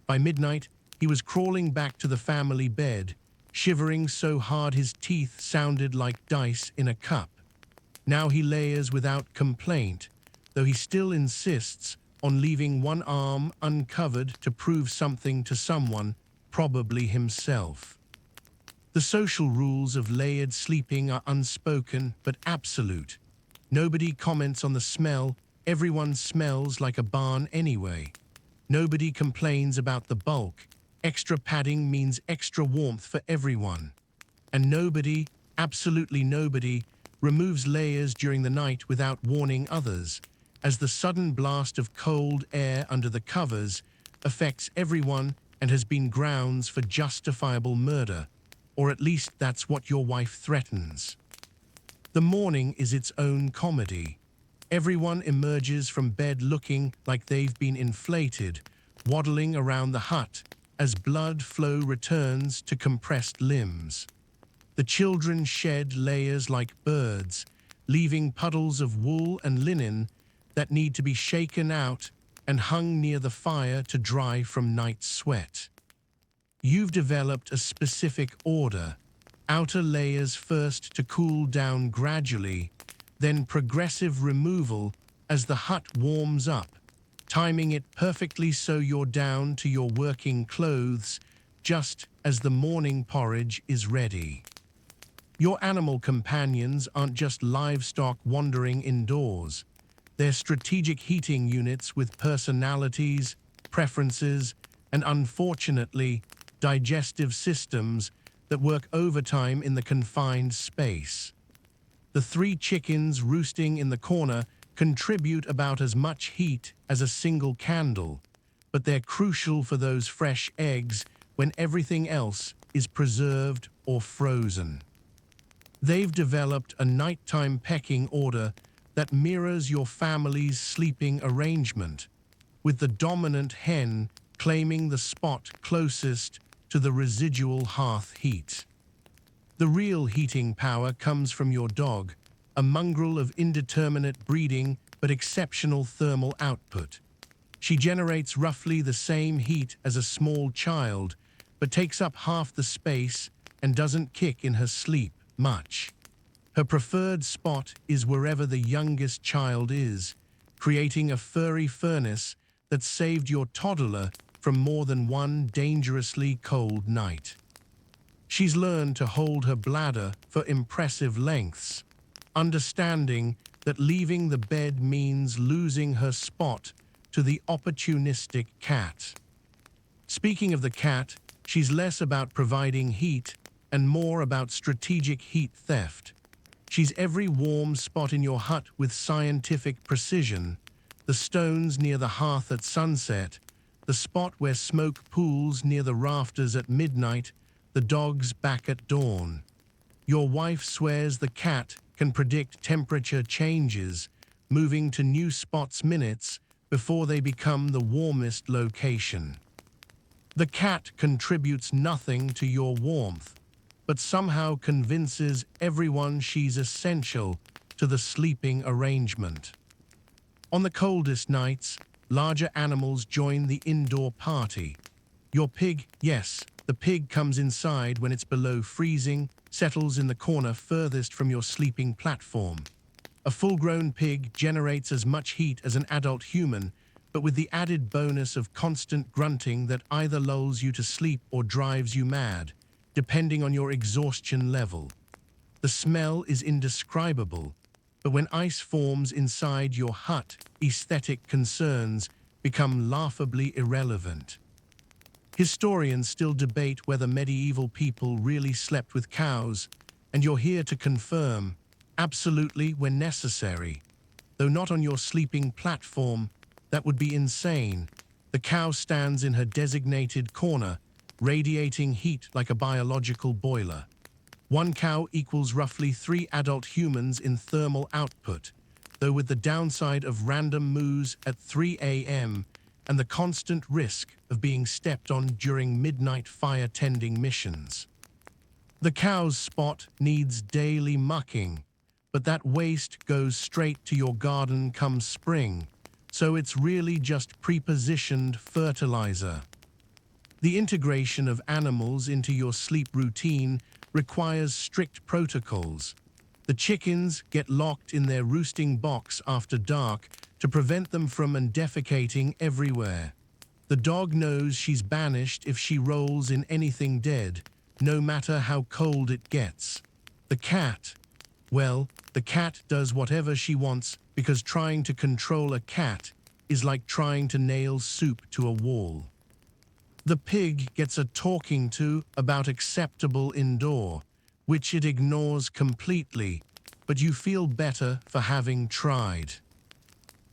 By midnight, he was crawling back to the family bed, shivering so hard his teeth sounded like dice in a cup. Now he layers without complaint, though he still insists on leaving one arm uncovered to prove something to someone, probably himself. The social rules of layered sleeping are unspoken but absolute. Nobody comments on the smell. Everyone smells like a barn anyway. Nobody complains about the bulk. Extra padding means extra warmth for everyone. And nobody, absolutely nobody, removes layers during the night without warning others, as the sudden blast of cold air under the covers affects everyone and has been grounds for justifiable murder, or at least that's what your wife threatens. The morning is its own comedy. Everyone emerges from bed looking like they've been inflated, waddling around the hut as blood flow returns to compressed limbs. The children shed layers like birds, leaving puddles of wool and linen that need to be shaken out and hung near the fire to dry from night sweat. You've developed a specific order: outer layers first to cool down gradually, then progressive removal as the hut warms up, timing it perfectly so you're down to your working clothes just as the morning porridge is ready. Your animal companions aren't just livestock wandering indoors. They're strategic heating units with personalities, preferences, and unfortunately, digestive systems that work overtime in the confined space. The 3 chickens roosting in the corner contribute about as much heat as a single candle, but they're crucial for those fresh eggs when everything else is preserved or frozen. They've developed a nighttime pecking order that mirrors your family's sleeping arrangement, with the dominant hen claiming the spot closest to the residual hearth heat. The real heating power comes from your dog, a mongrel of indeterminate breeding but exceptional thermal output. She generates roughly the same heat as a small child, but takes up half the space and doesn't kick in her sleep much. Her preferred spot is wherever the youngest child is, creating a furry furnace that saved your toddler from more than one dangerously cold night. She's learned to hold her bladder for impressive lengths, understanding that leaving the bed means losing her spot to the opportunistic cat. Speaking of the cat, she's less about providing heat and more about strategic heat theft. She's every warm spot in your hut with scientific precision, the stones near the hearth at sunset, the spot where smoke pools near the rafters at midnight, the dog's back at dawn. Your wife swears the cat can predict temperature changes, moving to new spots minutes before they become the warmest location. The cat contributes nothing to your warmth, but somehow convinces everyone she's essential to the sleeping arrangement. On the coldest nights, larger animals join the indoor party. Your pig, yes, the pig comes inside when it's below freezing, settles in the corner furthest from your sleeping platform. A full-grown pig generates as much heat as an adult human, but with the added bonus of constant grunting that either lulls you to sleep or drives you mad, depending on your exhaustion level. The smell is indescribable, but when ice forms inside your hut, aesthetic concerns become laughably irrelevant. Historians still debate whether medieval people really slept with cows, and you're here to confirm, absolutely when necessary. Though not on your sleeping platform, that would be insane. The cow stands in her designated corner, radiating heat like a biological boiler. 1 cow equals roughly 3 adult humans in thermal output, though with the downside of random moos at 3 a.m. and the constant risk of being stepped on during midnight fire-tending missions. The cow's spot needs daily mucking, but that waste goes straight to your garden come spring, so it's really just pre-positioned fertilizer. The integration of animals into your sleep routine requires strict protocols. The chickens get locked in their roosting box after dark to prevent them from defecating everywhere. The dog knows she's banished if she rolls in anything dead, no matter how cold it gets. The cat, well, the cat does whatever she wants because trying to control a cat is like trying to nail soup to a wall. The pig gets a talking to about acceptable indoor, which it ignores completely, but you feel better for having tried.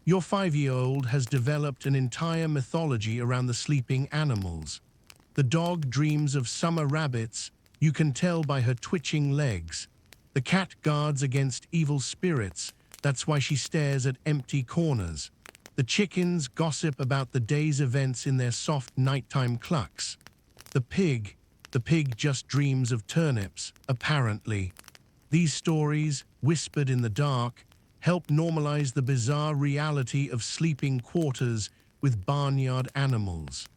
Your 5-year-old has developed an entire mythology around the sleeping animals. The dog dreams of summer rabbits, you can tell by her twitching legs. The cat guards against evil spirits, that's why she stares at empty corners. The chickens gossip about the day's events in their soft nighttime clucks. The pig just dreams of turnips, apparently. These stories, whispered in the dark, help normalize the bizarre reality of sleeping quarters with barnyard animals.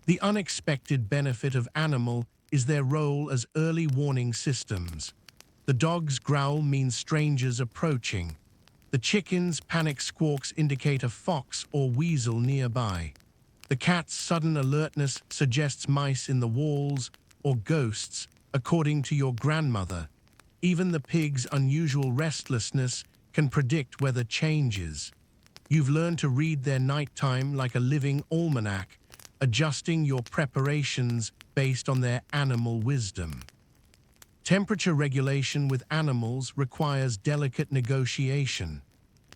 The unexpected benefit of animal is their role as early warning systems. The dog's growl means strangers approaching. The chicken's panic squawks indicate a fox or weasel nearby. The cat's sudden alertness suggests mice in the walls or ghosts, according to your grandmother. Even the pig's unusual restlessness can predict weather changes. You've learned to read their nighttime like a living almanac, adjusting your preparations based on their animal wisdom. Temperature regulation with animals requires delicate negotiation.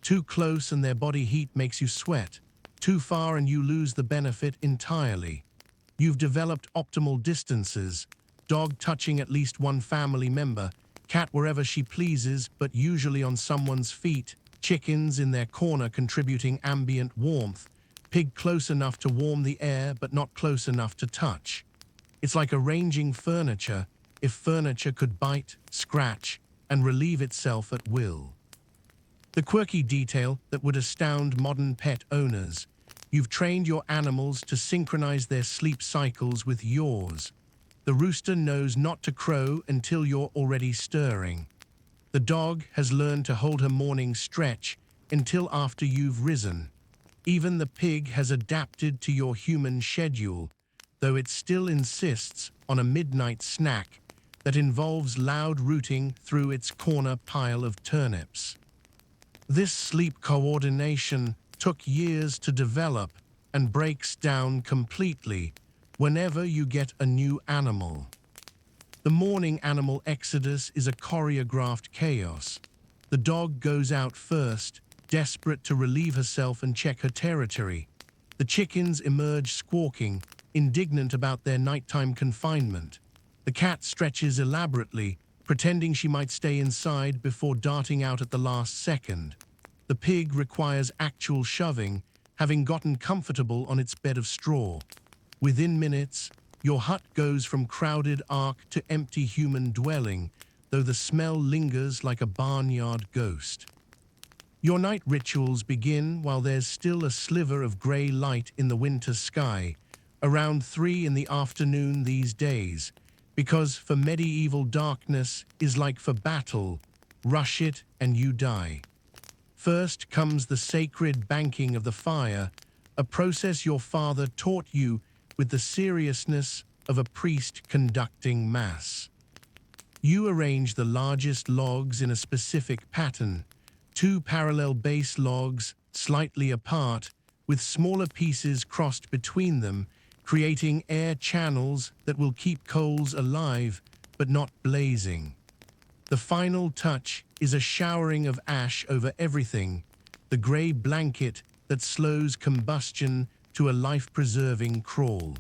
Too close and their body heat makes you sweat. Too far and you lose the benefit entirely. You've developed optimal distances, dog touching at least one family member, cat wherever she pleases but usually on someone's feet, chickens in their corner contributing ambient warmth, pig close enough to warm the air but not close enough to touch. It's like arranging furniture, if furniture could bite, scratch, and relieve itself at will. The quirky detail that would astound modern pet owners. You've trained your animals to synchronize their sleep cycles with yours. The rooster knows not to crow until you're already stirring. The dog has learned to hold her morning stretch until after you've risen. Even the pig has adapted to your human schedule, though it still insists on a midnight snack that involves loud rooting through its corner pile of turnips. This sleep coordination took years to develop and breaks down completely whenever you get a new animal. The morning animal exodus is a choreographed chaos. The dog goes out first, desperate to relieve herself and check her territory. The chickens emerge squawking, indignant about their nighttime confinement. The cat stretches elaborately, pretending she might stay inside before darting out at the last second. The pig requires actual shoving, having gotten comfortable on its bed of straw. Within minutes, your hut goes from crowded ark to empty human dwelling, though the smell lingers like a barnyard ghost. Your night rituals begin while there's still a sliver of grey light in the winter sky, around 3 in the afternoon these days, because for medieval darkness is like for battle, rush it and you die. First comes the sacred banking of the fire, a process your father taught you with the seriousness of a priest conducting mass. You arrange the largest logs in a specific pattern, 2 parallel base logs slightly apart, with smaller pieces crossed between them, creating air channels that will keep coals alive but not blazing. The final touch is a showering of ash over everything, the grey blanket that slows combustion to a life-preserving crawl.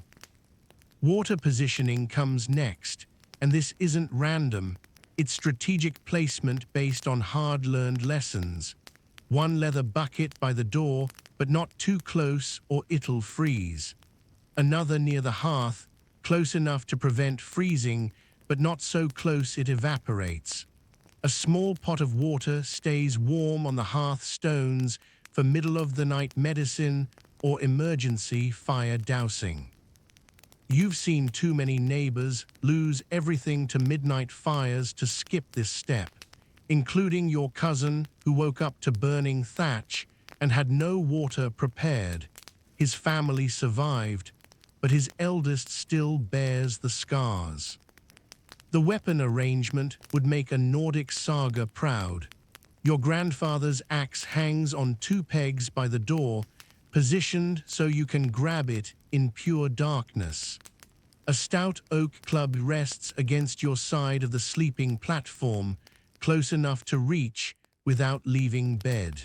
Water positioning comes next, and this isn't random, it's strategic placement based on hard-learned lessons. 1 leather bucket by the door, but not too close or it'll freeze. Another near the hearth, close enough to prevent freezing, but not so close it evaporates. A small pot of water stays warm on the hearth stones for middle-of-the-night medicine or emergency fire dousing. You've seen too many neighbors lose everything to midnight fires to skip this step, including your cousin who woke up to burning thatch and had no water prepared. His family survived, but his eldest still bears the scars. The weapon arrangement would make a Nordic saga proud. Your grandfather's axe hangs on 2 pegs by the door, positioned so you can grab it in pure darkness. A stout oak club rests against your side of the sleeping platform, close enough to reach without leaving bed.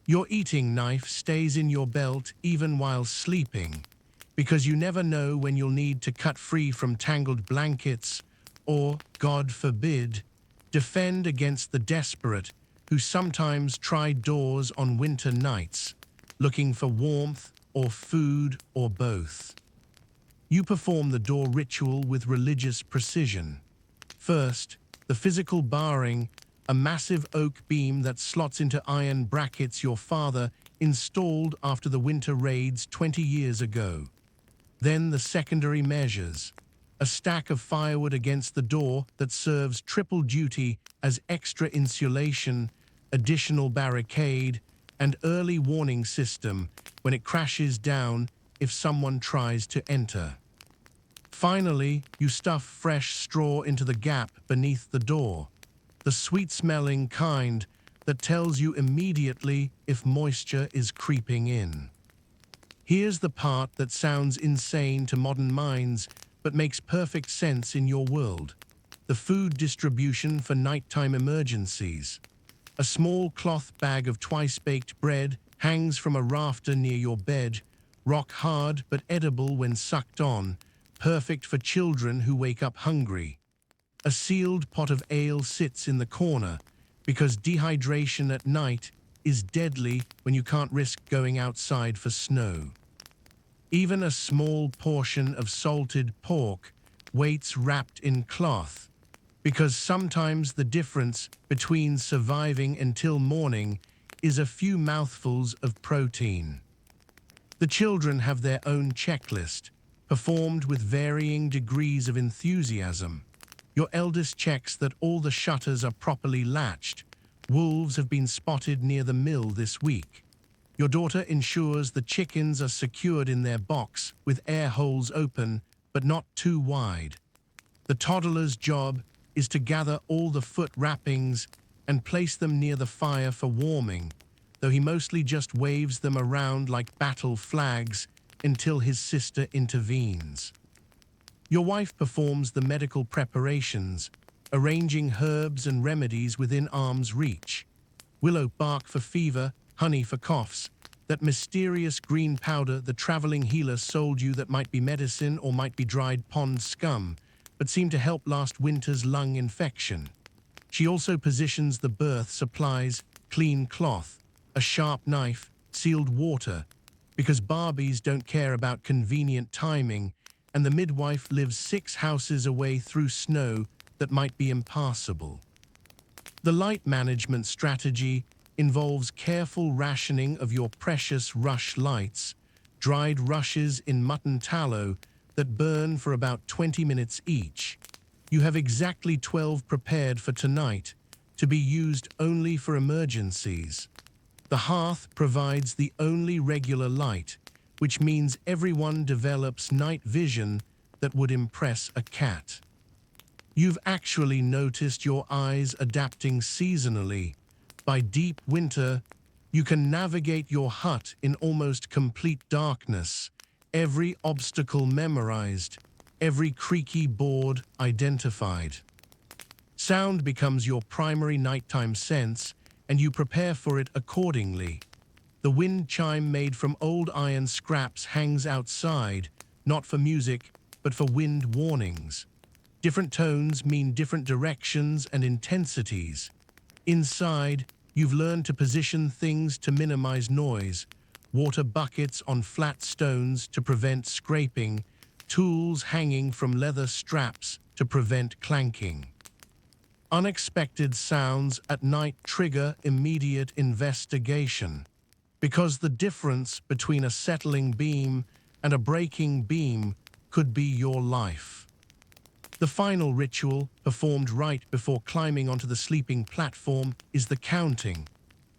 Your eating knife stays in your belt even while sleeping, because you never know when you'll need to cut free from tangled blankets or, God forbid, defend against the desperate who sometimes try doors on winter nights, looking for warmth or food or both. You perform the door ritual with religious precision. First, the physical barring, a massive oak beam that slots into iron brackets your father installed after the winter raids 20 years ago. Then the secondary measures, a stack of firewood against the door that serves triple duty as extra insulation, additional barricade, and early warning system when it crashes down if someone tries to enter. Finally, you stuff fresh straw into the gap beneath the door, the sweet-smelling kind that tells you immediately if moisture is creeping in. Here's the part that sounds insane to modern minds but makes perfect sense in your world: the food distribution for nighttime emergencies. A small cloth bag of twice-baked bread hangs from a rafter near your bed, rock hard but edible when sucked on, perfect for children who wake up hungry. A sealed pot of ale sits in the corner, because dehydration at night is deadly when you can't risk going outside for snow. Even a small portion of salted pork waits wrapped in cloth, because sometimes the difference between surviving until morning is a few mouthfuls of protein. The children have their own checklist, performed with varying degrees of enthusiasm. Your eldest checks that all the shutters are properly latched. Wolves have been spotted near the mill this week. Your daughter ensures the chickens are secured in their box with air holes open, but not too wide. The toddler's job is to gather all the foot wrappings and place them near the fire for warming, though he mostly just waves them around like battle flags until his sister intervenes. Your wife performs the medical preparations, arranging herbs and remedies within arm's reach. Willow bark for fever, honey for coughs, that mysterious green powder the traveling healer sold you that might be medicine or might be dried pond scum, but seemed to help last winter's lung infection. She also positions the birth supplies, clean cloth, a sharp knife, sealed water, because Barbies don't care about convenient timing, and the midwife lives 6 houses away through snow that might be impassable. The light management strategy involves careful rationing of your precious rush lights, dried rushes in mutton tallow that burn for about 20 minutes each. You have exactly 12 prepared for tonight, to be used only for emergencies. The hearth provides the only regular light, which means everyone develops night vision that would impress a cat. You've actually noticed your eyes adapting seasonally. By deep winter, you can navigate your hut in almost complete darkness, every obstacle memorized, every creaky board identified. Sound becomes your primary nighttime sense, and you prepare for it accordingly. The wind chime made from old iron scraps hangs outside, not for music, but for wind warnings. Different tones mean different directions and intensities. Inside, you've learned to position things to minimize noise, water buckets on flat stones to prevent scraping, tools hanging from leather straps to prevent clanking. Unexpected sounds at night trigger immediate investigation, because the difference between a settling beam and a breaking beam could be your life. The final ritual, performed right before climbing onto the sleeping platform, is the counting.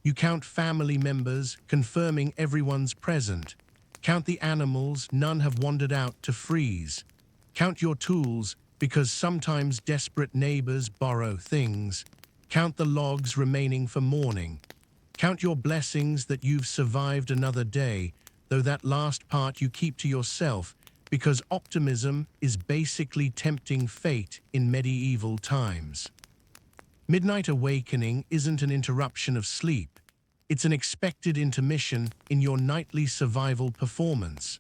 You count family members, confirming everyone's present. Count the animals, none have wandered out to freeze. Count your tools, because sometimes desperate neighbors borrow things. Count the logs remaining for morning. Count your blessings that you've survived another day, though that last part you keep to yourself, because optimism is basically tempting fate in medieval times. Midnight awakening isn't an interruption of sleep. It's an expected intermission in your nightly survival performance.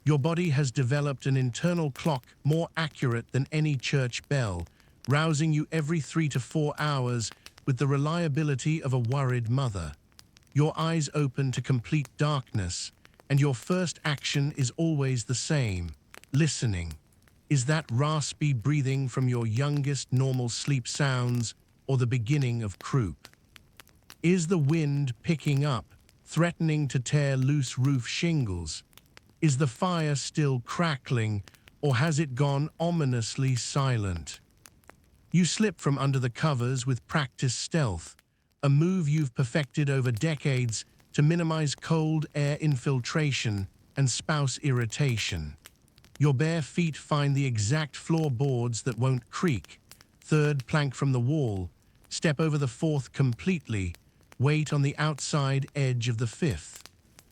Your body has developed an internal clock more accurate than any church bell, rousing you every 3 to 4 hours with the reliability of a worried mother. Your eyes open to complete darkness, and your first action is always the same: listening. Is that raspy breathing from your youngest normal sleep sounds, or the beginning of croup? Is the wind picking up, threatening to tear loose roof shingles? Is the fire still crackling, or has it gone ominously silent? You slip from under the covers with practiced stealth, a move you've perfected over decades to minimize cold air infiltration and spouse irritation. Your bare feet find the exact floorboards that won't creak. Third plank from the wall. Step over the fourth completely. Wait on the outside edge of the fifth.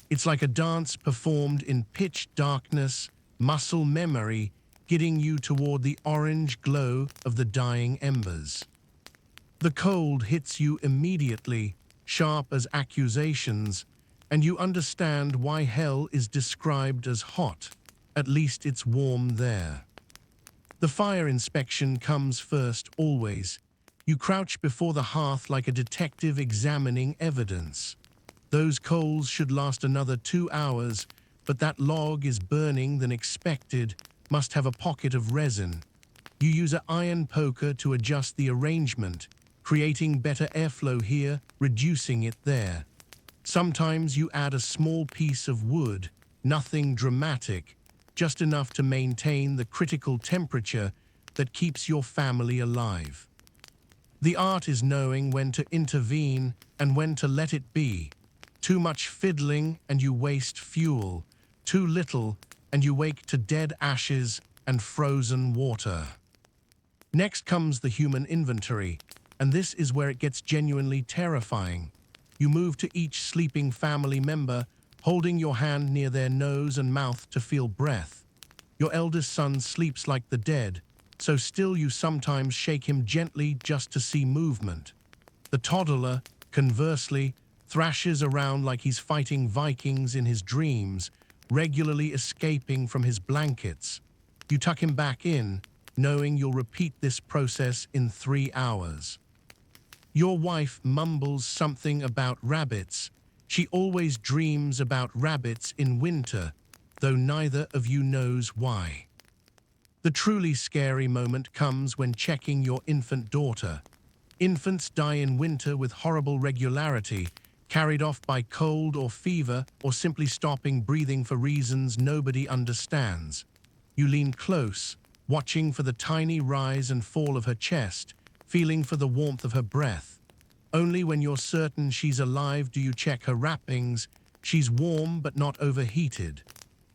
It's like a dance performed in pitch darkness, muscle memory, getting you toward the orange glow of the dying embers. The cold hits you immediately, sharp as accusations, and you understand why hell is described as hot. At least it's warm there. The fire inspection comes first, always. You crouch before the hearth like a detective examining evidence. Those coals should last another 2 hours, but that log is burning than expected, must have a pocket of resin. You use an iron poker to adjust the arrangement, creating better airflow here, reducing it there. Sometimes you add a small piece of wood, nothing dramatic, just enough to maintain the critical temperature that keeps your family alive. The art is knowing when to intervene and when to let it be. Too much fiddling and you waste fuel. Too little and you wake to dead ashes and frozen water. Next comes the human inventory, and this is where it gets genuinely terrifying. You move to each sleeping family member, holding your hand near their nose and mouth to feel breath. Your eldest son sleeps like the dead, so still you sometimes shake him gently just to see movement. The toddler, conversely, thrashes around like he's fighting Vikings in his dreams, regularly escaping from his blankets. You tuck him back in, knowing you'll repeat this process in 3 hours. Your wife mumbles something about rabbits. She always dreams about rabbits in winter, though neither of you knows why. The truly scary moment comes when checking your infant daughter. Infants die in winter with horrible regularity, carried off by cold or fever, or simply stopping breathing for reasons nobody understands. You lean close, watching for the tiny rise and fall of her chest, feeling for the warmth of her breath. Only when you're certain she's alive do you check her wrappings. She's warm but not overheated.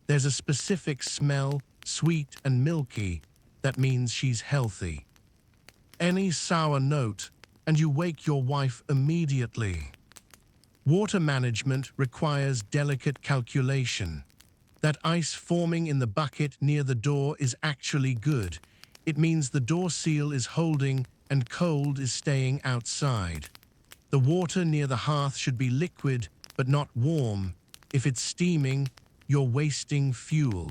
There's a specific smell, sweet and milky, that means she's healthy. Any sour note, and you wake your wife immediately. Water management requires delicate calculation. That ice forming in the bucket near the door is actually good. It means the door seal is holding and cold is staying outside. The water near the hearth should be liquid but not warm. If it's steaming, you're wasting fuel.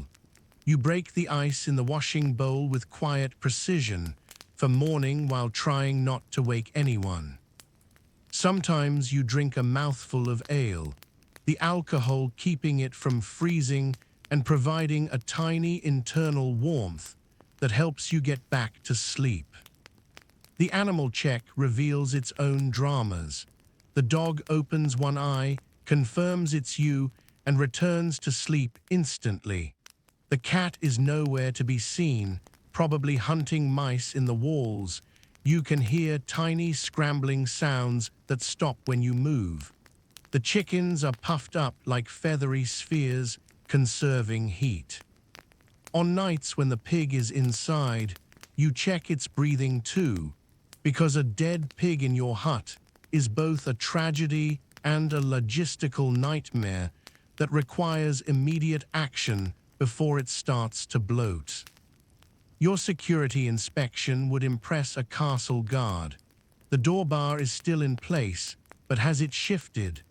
You break the ice in the washing bowl with quiet precision, for mourning while trying not to wake anyone. Sometimes you drink a mouthful of ale, the alcohol keeping it from freezing and providing a tiny internal warmth that helps you get back to sleep. The animal check reveals its own dramas. The dog opens one eye, confirms it's you, and returns to sleep instantly. The cat is nowhere to be seen, probably hunting mice in the walls. You can hear tiny scrambling sounds that stop when you move. The chickens are puffed up like feathery spheres, conserving heat. On nights when the pig is inside, you check its breathing too, because a dead pig in your hut is both a tragedy and a logistical nightmare that requires immediate action before it starts to bloat. Your security inspection would impress a castle guard. The door bar is still in place, but has it shifted?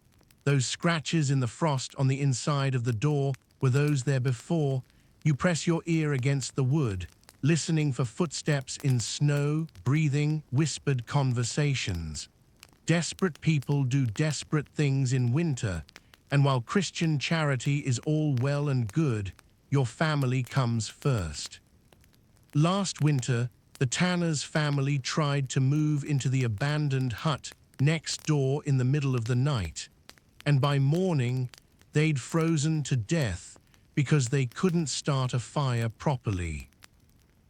Those scratches in the frost on the inside of the door, were those there before? You press your ear against the wood, listening for footsteps in snow, breathing, whispered conversations. Desperate people do desperate things in winter, and while Christian charity is all well and good, your family comes first. Last winter, the Tanner's family tried to move into the abandoned hut next door in the middle of the night, and by morning, they'd frozen to death because they couldn't start a fire properly.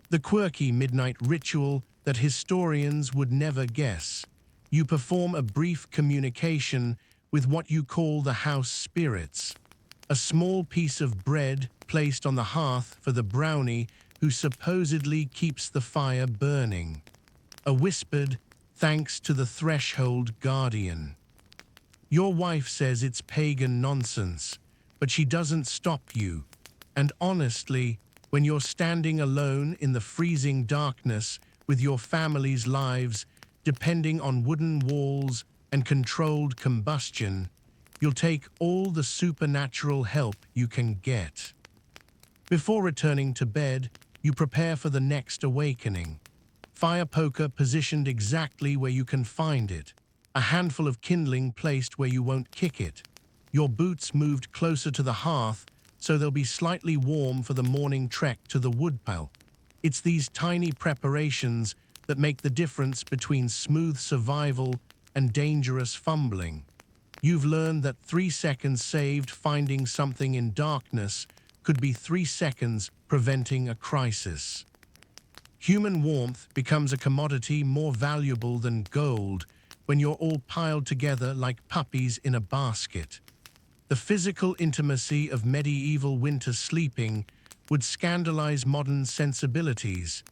The quirky midnight ritual that historians would never guess. You perform a brief communication with what you call the house spirits. A small piece of bread placed on the hearth for the brownie who supposedly keeps the fire burning. A whispered, "Thanks to the threshold guardian." Your wife says it's pagan nonsense, but she doesn't stop you. And honestly, when you're standing alone in the freezing darkness with your family's lives depending on wooden walls and controlled combustion, you'll take all the supernatural help you can get. Before returning to bed, you prepare for the next awakening. Fire poker positioned exactly where you can find it. A handful of kindling placed where you won't kick it. Your boots moved closer to the hearth so they'll be slightly warm for the morning trek to the woodpile. It's these tiny preparations that make the difference between smooth survival and dangerous fumbling. You've learned that 3 seconds saved finding something in darkness could be 3 seconds preventing a crisis. Human warmth becomes a commodity more valuable than gold when you're all piled together like puppies in a basket. The physical intimacy of medieval winter sleeping would scandalize modern sensibilities.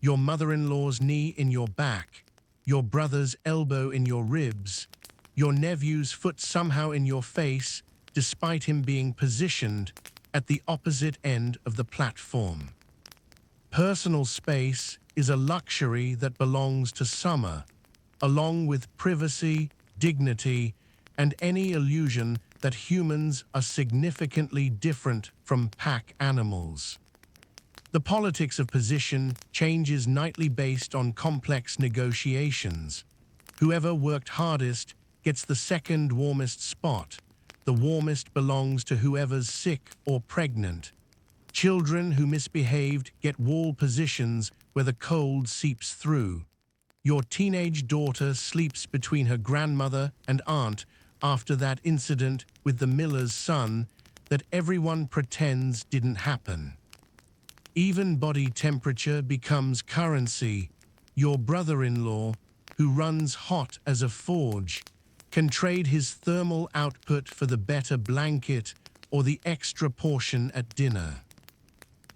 Your mother-in-law's knee in your back, your brother's elbow in your ribs, your nephew's foot somehow in your face, despite him being positioned at the opposite end of the platform. Personal space is a luxury that belongs to summer, along with privacy, dignity, and any illusion that humans are significantly different from pack animals. The politics of position changes nightly based on complex negotiations. Whoever worked hardest gets the second warmest spot. The warmest belongs to whoever's sick or pregnant. Children who misbehaved get wall positions where the cold seeps through. Your teenage daughter sleeps between her grandmother and aunt after that incident with the miller's son that everyone pretends didn't happen. Even body temperature becomes currency. Your brother-in-law, who runs hot as a forge, can trade his thermal output for the better blanket or the extra portion at dinner.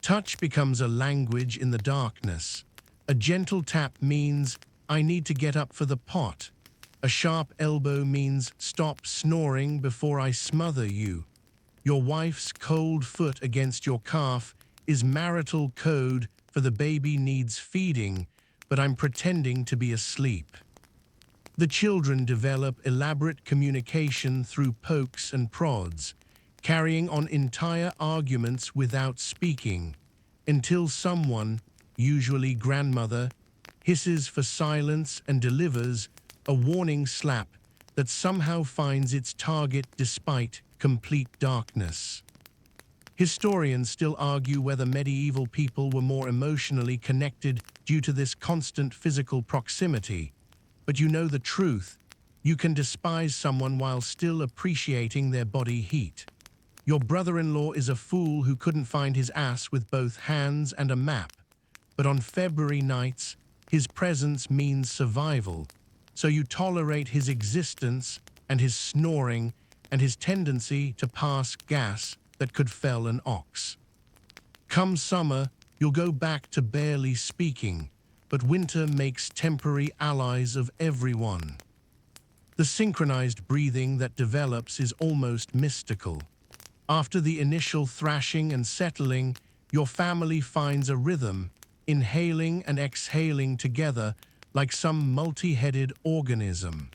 Touch becomes a language in the darkness. A gentle tap means, "I need to get up for the pot." A sharp elbow means, "Stop snoring before I smother you." Your wife's cold foot against your calf is marital code for the baby needs feeding, but I'm pretending to be asleep. The children develop elaborate communication through pokes and prods, carrying on entire arguments without speaking, until someone, usually grandmother, hisses for silence and delivers a warning slap that somehow finds its target despite complete darkness. Historians still argue whether medieval people were more emotionally connected due to this constant physical proximity. But you know the truth. You can despise someone while still appreciating their body heat. Your brother-in-law is a fool who couldn't find his ass with both hands and a map. But on February nights, his presence means survival. So you tolerate his existence and his snoring and his tendency to pass gas that could fell an ox. Come summer, you'll go back to barely speaking, but winter makes temporary allies of everyone. The synchronized breathing that develops is almost mystical. After the initial thrashing and settling, your family finds a rhythm, inhaling and exhaling together like some multi-headed organism.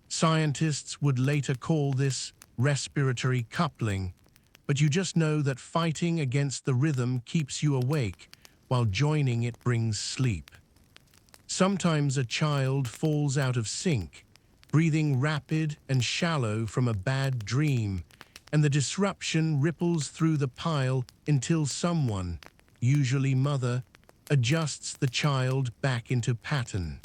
Scientists would later call this respiratory coupling, but you just know that fighting against the rhythm keeps you awake, while joining it brings sleep. Sometimes a child falls out of sync, breathing rapid and shallow from a bad dream, and the disruption ripples through the pile until someone, usually mother, adjusts the child back into pattern.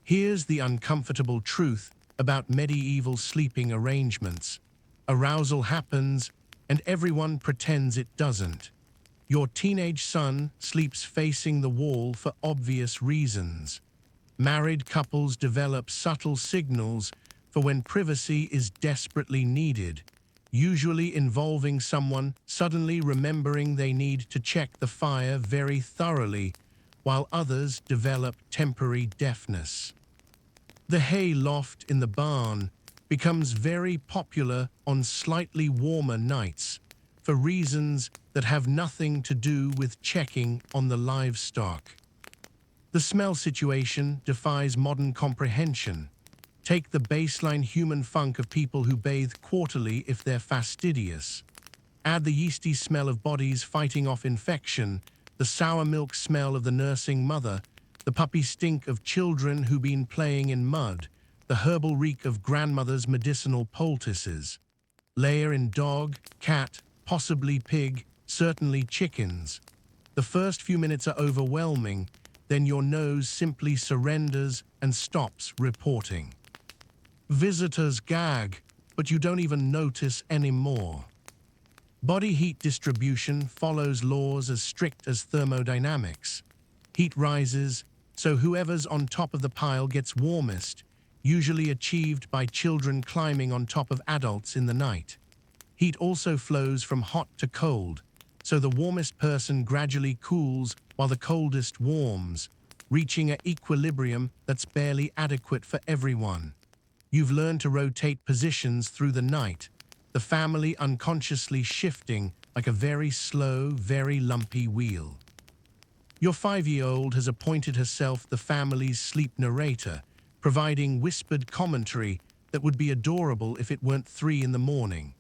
Here's the uncomfortable truth about medieval sleeping arrangements. Arousal happens, and everyone pretends it doesn't. Your teenage son sleeps facing the wall for obvious reasons. Married couples develop subtle signals for when privacy is desperately needed. usually involving someone suddenly remembering they need to check the fire very thoroughly, while others develop temporary deafness. The hay loft in the barn becomes very popular on slightly warmer nights for reasons that have nothing to do with checking on the livestock. The smell situation defies modern comprehension. Take the baseline human funk of people who bathe quarterly if they're fastidious. Add the yeasty smell of bodies fighting off infection, the sour milk smell of the nursing mother, the puppy stink of children who've been playing in mud, the herbal reek of grandmother's medicinal poultices. Layer in dog, cat, possibly pig, certainly chickens. The first few minutes are overwhelming, then your nose simply surrenders and stops reporting. Visitors gag, but you don't even notice anymore. Body heat distribution follows laws as strict as thermodynamics. Heat rises, so whoever's on top of the pile gets warmest, usually achieved by children climbing on top of adults in the night. Heat also flows from hot to cold, so the warmest person gradually cools while the coldest warms, reaching an equilibrium that's barely adequate for everyone. You've learned to rotate positions through the night, the family unconsciously shifting like a very slow, very lumpy wheel. Your 5-year-old has appointed herself the family's sleep narrator, providing whispered commentary that would be adorable if it weren't 3 in the morning.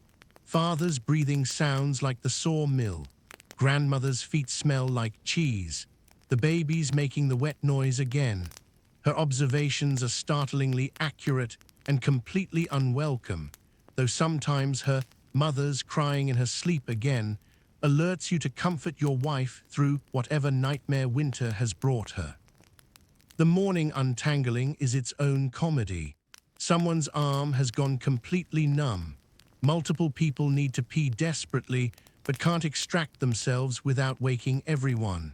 Father's breathing sounds like the sawmill. Grandmother's feet smell like cheese. The baby's making the wet noise again. Her observations are startlingly accurate and completely unwelcome, though sometimes her mother's crying in her sleep again alerts you to comfort your wife through whatever nightmare winter has brought her. The morning untangling is its own comedy. Someone's arm has gone completely numb. Multiple people need to pee desperately but can't extract themselves without waking everyone.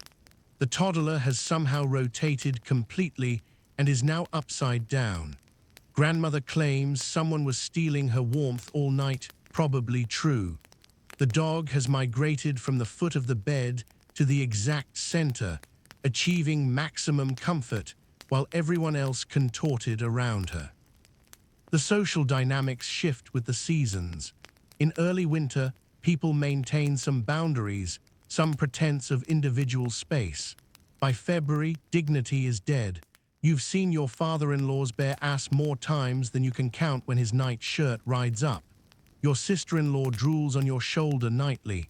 The toddler has somehow rotated completely and is now upside down. Grandmother claims someone was stealing her warmth all night, probably true. The dog has migrated from the foot of the bed to the exact center, achieving maximum comfort while everyone else contorted around her. The social dynamics shift with the seasons. In early winter, people maintain some boundaries, some pretense of individual space. By February, dignity is dead. You've seen your father-in-law's bare ass more times than you can count when his night shirt rides up. Your sister-in-law drools on your shoulder nightly.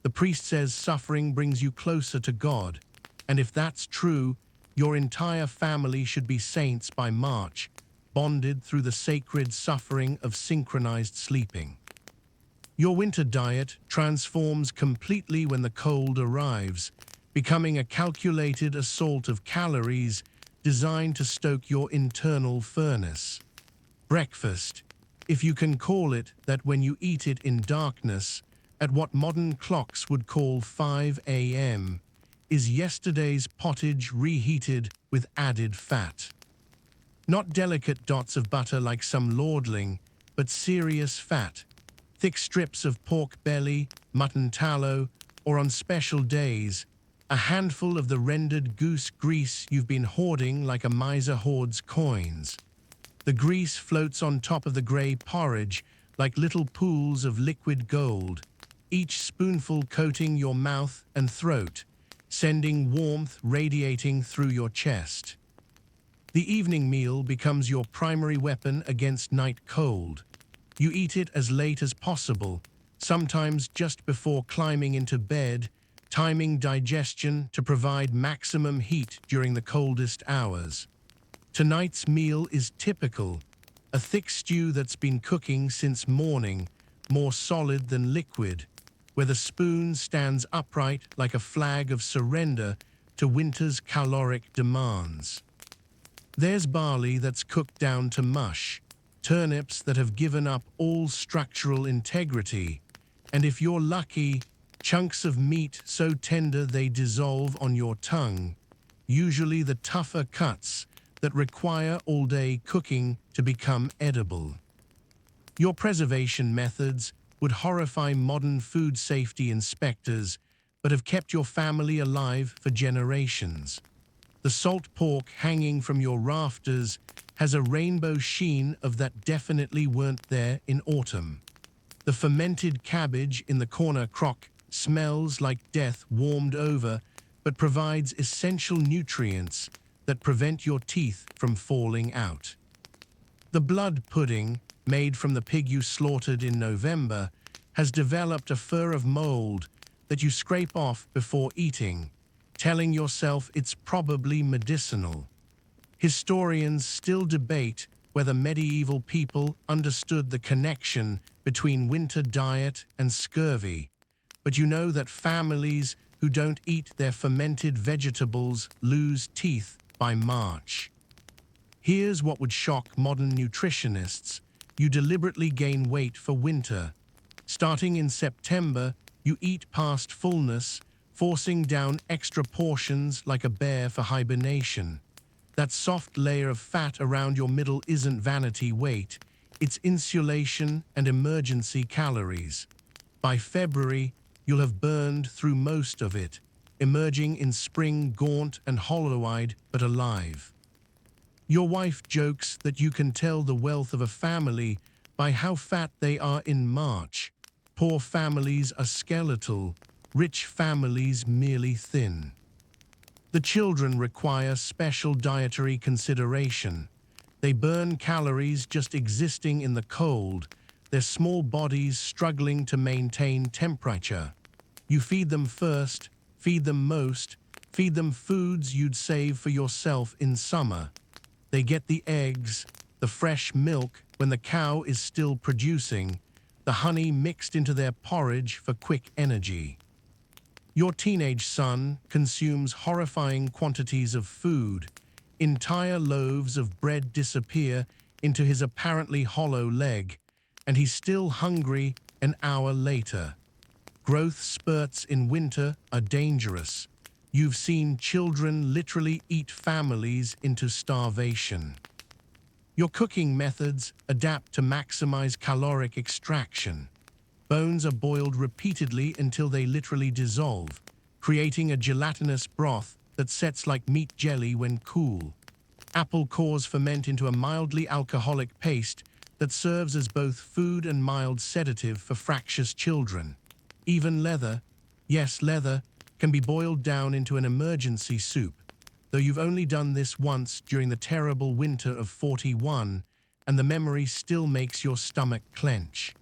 The priest says suffering brings you closer to God. And if that's true, your entire family should be saints by March, bonded through the sacred suffering of synchronized sleeping. Your winter diet transforms completely when the cold arrives, becoming a calculated assault of calories designed to stoke your internal furnace. Breakfast, if you can call it that when you eat it in darkness, at what modern clocks would call 5 a.m., is yesterday's pottage reheated with added fat. Not delicate dots of butter like some lordling, but serious fat, thick strips of pork belly, mutton tallow, or on special days, a handful of the rendered goose grease you've been hoarding like a miser hoards coins. The grease floats on top of the grey porridge like little pools of liquid gold, each spoonful coating your mouth and throat, sending warmth radiating through your chest. The evening meal becomes your primary weapon against night cold. You eat it as late as possible, sometimes just before climbing into bed, timing digestion to provide maximum heat during the coldest hours. Tonight's meal is typical, a thick stew that's been cooking since morning, more solid than liquid, where the spoon stands upright like a flag of surrender to winter's caloric demands. There's barley that's cooked down to mush, turnips that have given up all structural integrity, and if you're lucky, chunks of meat so tender they dissolve on your tongue, usually the tougher cuts that require all-day cooking to become edible. Your preservation methods would horrify modern food safety inspectors, but have kept your family alive for generations. The salt pork hanging from your rafters has a rainbow sheen of that definitely weren't there in autumn. The fermented cabbage in the corner crock smells like death warmed over, but provides essential nutrients that prevent your teeth from falling out. The blood pudding, made from the pig you slaughtered in November, has developed a fur of mold that you scrape off before eating, telling yourself it's probably medicinal. Historians still debate whether medieval people understood the connection between winter diet and scurvy, but you know that families who don't eat their fermented vegetables lose teeth by March. Here's what would shock modern nutritionists. You deliberately gain weight for winter. Starting in September, you eat past fullness, forcing down extra portions like a bear for hibernation. That soft layer of fat around your middle isn't vanity weight, it's insulation and emergency calories. By February, you'll have burned through most of it, emerging in spring gaunt and hollow-eyed but alive. Your wife jokes that you can tell the wealth of a family by how fat they are in March. Poor families are skeletal, rich families merely thin. The children require special dietary consideration. They burn calories just existing in the cold, their small bodies struggling to maintain temperature. You feed them first, feed them most, feed them foods you'd save for yourself in summer. They get the eggs, the fresh milk when the cow is still producing, the honey mixed into their porridge for quick energy. Your teenage son consumes horrifying quantities of food. Entire loaves of bread disappear into his apparently hollow leg, and he's still hungry an hour later. Growth spurts in winter are dangerous. You've seen children literally eat families into starvation. Your cooking methods adapt to maximize caloric extraction. Bones are boiled repeatedly until they literally dissolve, creating a gelatinous broth that sets like meat jelly when cool. Apple cores ferment into a mildly alcoholic paste that serves as both food and mild sedative for fractious children. Even leather, yes, leather, can be boiled down into an emergency soup, though you've only done this once during the terrible winter of 41, and the memory still makes your stomach clench.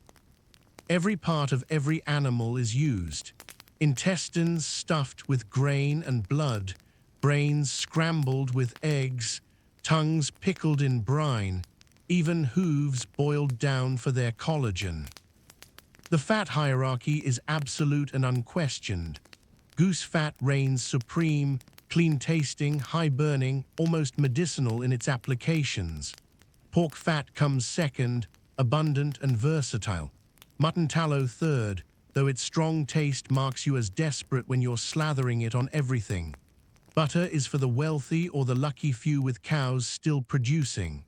Every part of every animal is used. Intestines stuffed with grain and blood, brains scrambled with eggs, tongues pickled in brine, even hooves boiled down for their collagen. The fat hierarchy is absolute and unquestioned. Goose fat reigns supreme, clean-tasting, high-burning, almost medicinal in its applications. Pork fat comes second, abundant and versatile. Mutton tallow third, though its strong taste marks you as desperate when you're slathering it on everything. Butter is for the wealthy or the lucky few with cows still producing.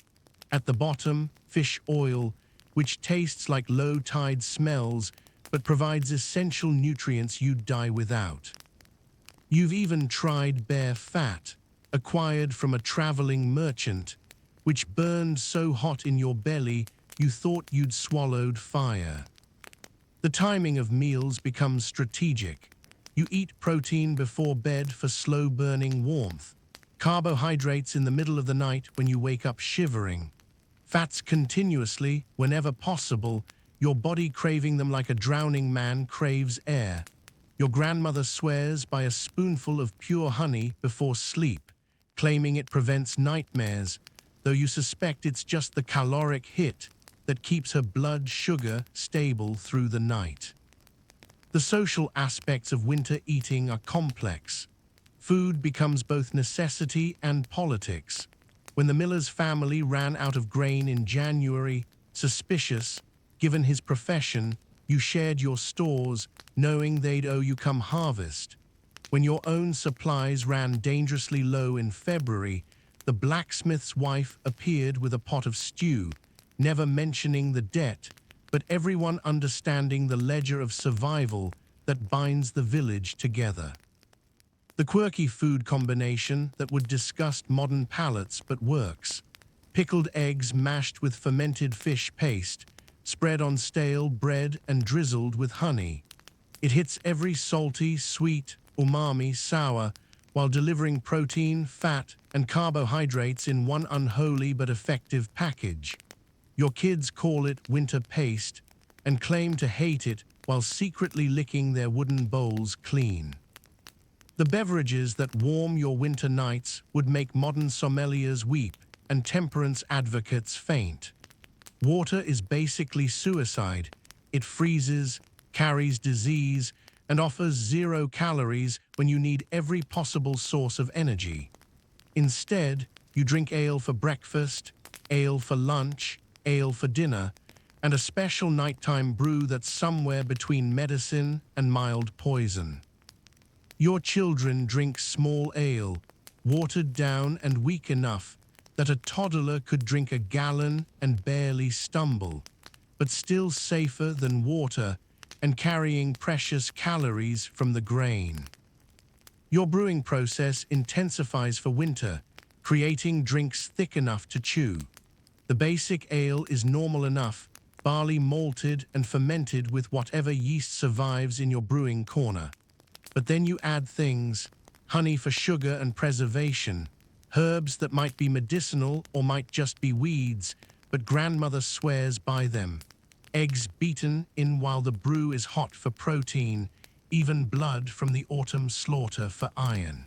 At the bottom, fish oil, which tastes like low-tide smells, but provides essential nutrients you'd die without. You've even tried bear fat, acquired from a traveling merchant, which burned so hot in your belly you thought you'd swallowed fire. The timing of meals becomes strategic. You eat protein before bed for slow-burning warmth, carbohydrates in the middle of the night when you wake up shivering, fats continuously whenever possible, your body craving them like a drowning man craves air. Your grandmother swears by a spoonful of pure honey before sleep, claiming it prevents nightmares, though you suspect it's just the caloric hit that keeps her blood sugar stable through the night. The social aspects of winter eating are complex. Food becomes both necessity and politics. When the miller's family ran out of grain in January, suspicious, given his profession, you shared your stores, knowing they'd owe you come harvest. When your own supplies ran dangerously low in February, the blacksmith's wife appeared with a pot of stew, never mentioning the debt, but everyone understanding the ledger of survival that binds the village together. The quirky food combination that would disgust modern palates but works. Pickled eggs mashed with fermented fish paste, spread on stale bread and drizzled with honey. It hits every salty, sweet, umami, sour, while delivering protein, fat, and carbohydrates in one unholy but effective package. Your kids call it winter paste and claim to hate it while secretly licking their wooden bowls clean. The beverages that warm your winter nights would make modern sommeliers weep and temperance advocates faint. Water is basically suicide. It freezes, carries disease, and offers 0 calories when you need every possible source of energy. Instead, you drink ale for breakfast, ale for lunch, ale for dinner, and a special nighttime brew that's somewhere between medicine and mild poison. Your children drink small ale, watered down and weak enough that a toddler could drink a gallon and barely stumble, but still safer than water and carrying precious calories from the grain. Your brewing process intensifies for winter, creating drinks thick enough to chew. The basic ale is normal enough, barley malted and fermented with whatever yeast survives in your brewing corner. But then you add things, honey for sugar and preservation, herbs that might be medicinal or might just be weeds, but grandmother swears by them. Eggs beaten in while the brew is hot for protein, even blood from the autumn slaughter for iron.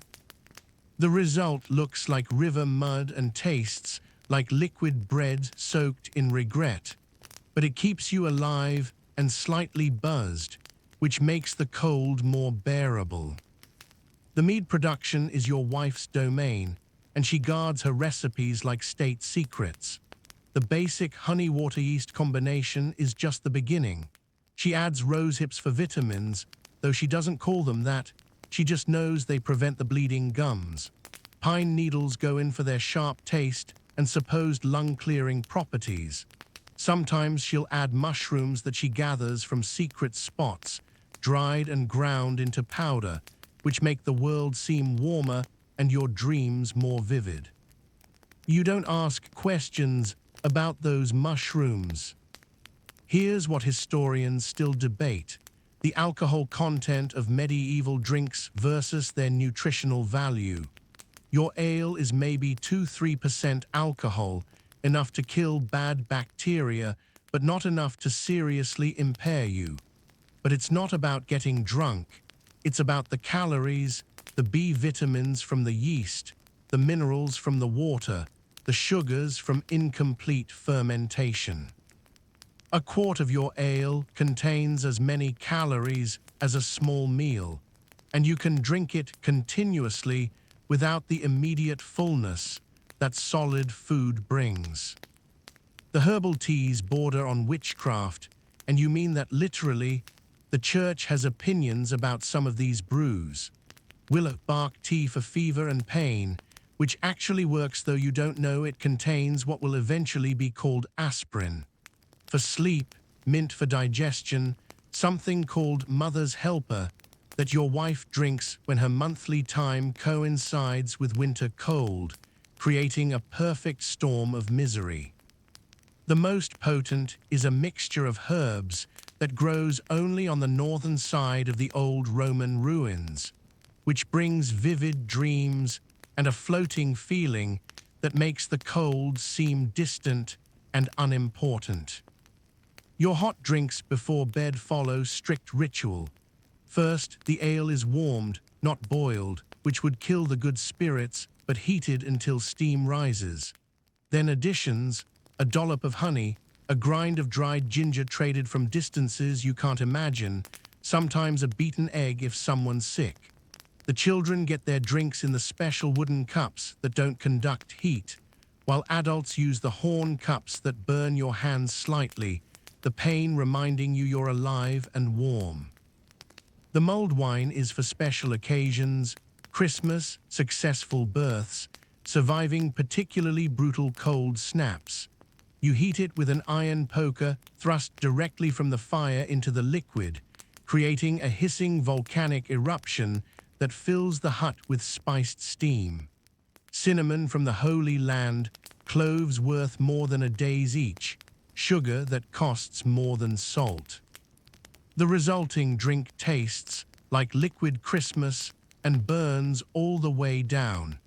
The result looks like river mud and tastes like liquid bread soaked in regret, but it keeps you alive and slightly buzzed, which makes the cold more bearable. The mead production is your wife's domain, and she guards her recipes like state secrets. The basic honey-water-yeast combination is just the beginning. She adds rose hips for vitamins, though she doesn't call them that. She just knows they prevent the bleeding gums. Pine needles go in for their sharp taste and supposed lung-clearing properties. Sometimes she'll add mushrooms that she gathers from secret spots, dried and ground into powder, which make the world seem warmer and your dreams more vivid. You don't ask questions about those mushrooms. Here's what historians still debate: the alcohol content of medieval drinks versus their nutritional value. Your ale is maybe 2–3% alcohol, enough to kill bad bacteria, but not enough to seriously impair you. But it's not about getting drunk. It's about the calories, the B vitamins from the yeast, the minerals from the water, the sugars from incomplete fermentation. A quart of your ale contains as many calories as a small meal, and you can drink it continuously without the immediate fullness that solid food brings. The herbal teas border on witchcraft, and you mean that literally. The church has opinions about some of these brews. Willow bark tea for fever and pain, which actually works though you don't know it contains what will eventually be called aspirin. For sleep, mint for digestion, something called Mother's Helper that your wife drinks when her monthly time coincides with winter cold, creating a perfect storm of misery. The most potent is a mixture of herbs that grows only on the northern side of the old Roman ruins, which brings vivid dreams and a floating feeling that makes the cold seem distant and unimportant. Your hot drinks before bed follow strict ritual. First, the ale is warmed, not boiled, which would kill the good spirits, but heated until steam rises. Then additions, a dollop of honey, a grind of dried ginger traded from distances you can't imagine, sometimes a beaten egg if someone's sick. The children get their drinks in the special wooden cups that don't conduct heat, while adults use the horn cups that burn your hands slightly, the pain reminding you you're alive and warm. The mulled wine is for special occasions, Christmas, successful births, surviving particularly brutal cold snaps. You heat it with an iron poker thrust directly from the fire into the liquid, creating a hissing volcanic eruption that fills the hut with spiced steam. Cinnamon from the Holy Land, cloves worth more than a day's each, sugar that costs more than salt. The resulting drink tastes like liquid Christmas and burns all the way down,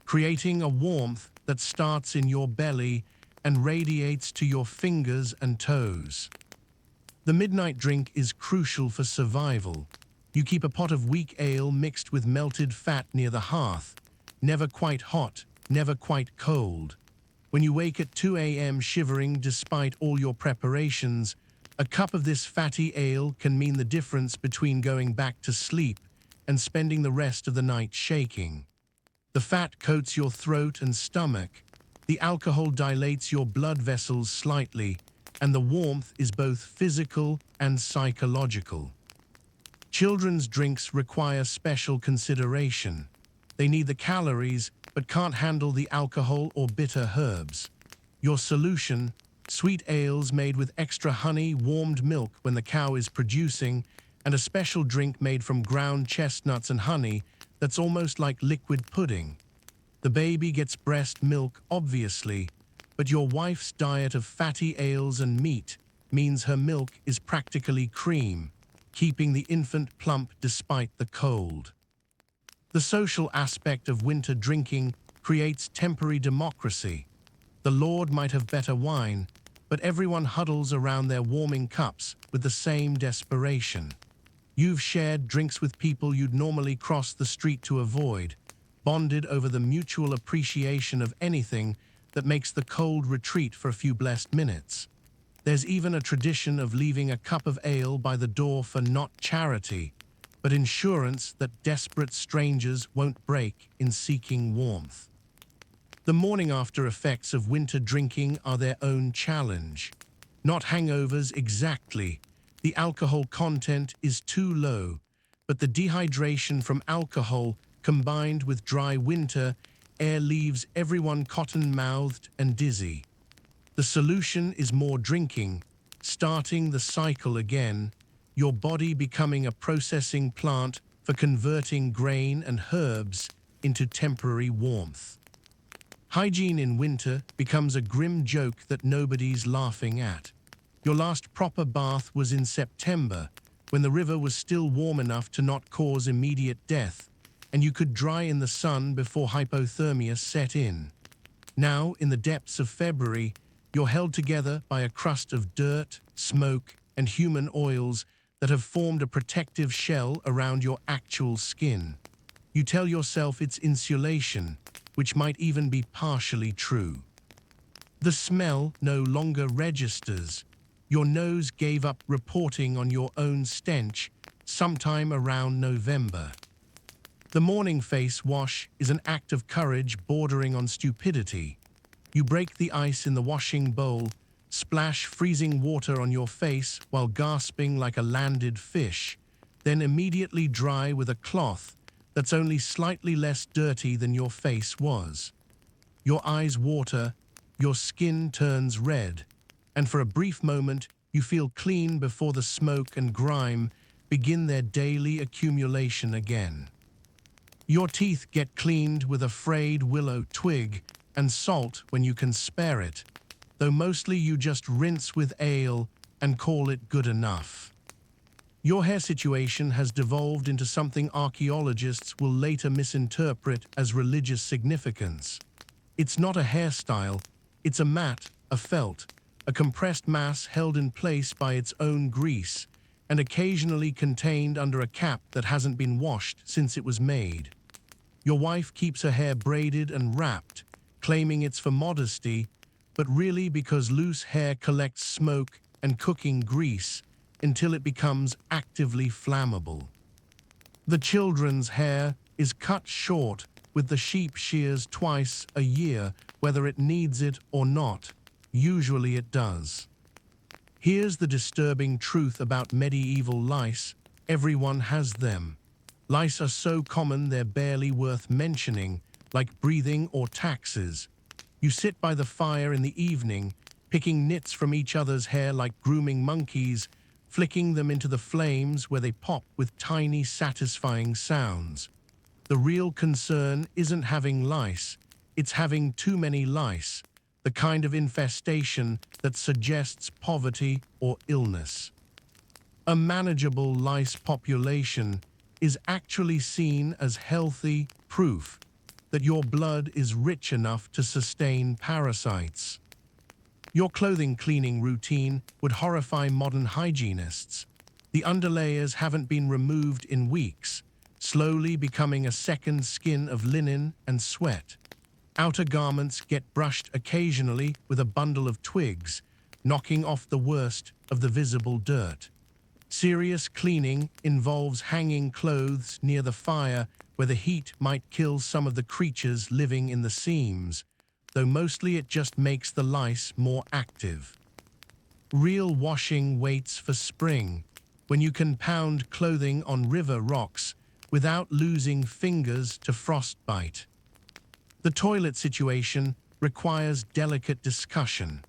creating a warmth that starts in your belly and radiates to your fingers and toes. The midnight drink is crucial for survival. You keep a pot of weak ale mixed with melted fat near the hearth, never quite hot, never quite cold. When you wake at 2 a.m. shivering despite all your preparations, a cup of this fatty ale can mean the difference between going back to sleep and spending the rest of the night shaking. The fat coats your throat and stomach, the alcohol dilates your blood vessels slightly, and the warmth is both physical and psychological. Children's drinks require special consideration. They need the calories, but can't handle the alcohol or bitter herbs. Your solution: sweet ales made with extra honey, warmed milk when the cow is producing, and a special drink made from ground chestnuts and honey that's almost like liquid pudding. The baby gets breast milk, obviously, but your wife's diet of fatty ales and meat means her milk is practically cream, keeping the infant plump despite the cold. The social aspect of winter drinking creates temporary democracy. The Lord might have better wine, but everyone huddles around their warming cups with the same desperation. You've shared drinks with people you'd normally cross the street to avoid, bonded over the mutual appreciation of anything that makes the cold retreat for a few blessed minutes. There's even a tradition of leaving a cup of ale by the door for not charity, but insurance that desperate strangers won't break in seeking warmth. The morning after effects of winter drinking are their own challenge. Not hangovers exactly. The alcohol content is too low, but the dehydration from alcohol combined with dry winter air leaves everyone cotton-mouthed and dizzy. The solution is more drinking, starting the cycle again, your body becoming a processing plant for converting grain and herbs into temporary warmth. Hygiene in winter becomes a grim joke that nobody's laughing at. Your last proper bath was in September, when the river was still warm enough to not cause immediate death, and you could dry in the sun before hypothermia set in. Now, in the depths of February, you're held together by a crust of dirt, smoke, and human oils that have formed a protective shell around your actual skin. You tell yourself it's insulation, which might even be partially true. The smell no longer registers. Your nose gave up reporting on your own stench sometime around November. The morning face wash is an act of courage bordering on stupidity. You break the ice in the washing bowl, splash freezing water on your face while gasping like a landed fish, then immediately dry with a cloth that's only slightly less dirty than your face was. Your eyes water, your skin turns red, and for a brief moment you feel clean before the smoke and grime begin their daily accumulation again. Your teeth get cleaned with a frayed willow twig and salt when you can spare it, though mostly you just rinse with ale and call it good enough. Your hair situation has devolved into something archaeologists will later misinterpret as religious significance. It's not a hairstyle, it's a mat, a felt, a compressed mass held in place by its own grease, and occasionally contained under a cap that hasn't been washed since it was made. Your wife keeps her hair braided and wrapped, claiming it's for modesty, but really because loose hair collects smoke and cooking grease until it becomes actively flammable. The children's hair is cut short with the sheep shears twice a year, whether it needs it or not. Usually it does. Here's the disturbing truth about medieval lice: everyone has them. Lice are so common they're barely worth mentioning, like breathing or taxes. You sit by the fire in the evening, picking nits from each other's hair like grooming monkeys, flicking them into the flames where they pop with tiny, satisfying sounds. The real concern isn't having lice, it's having too many lice, the kind of infestation that suggests poverty or illness. A manageable lice population is actually seen as healthy proof that your blood is rich enough to sustain parasites. Your clothing cleaning routine would horrify modern hygienists. The underlayers haven't been removed in weeks, slowly becoming a second skin of linen and sweat. Outer garments get brushed occasionally with a bundle of twigs, knocking off the worst of the visible dirt. Serious cleaning involves hanging clothes near the fire where the heat might kill some of the creatures living in the seams, though mostly it just makes the lice more active. Real washing waits for spring, when you can pound clothing on river rocks without losing fingers to frostbite. The toilet situation requires delicate discussion.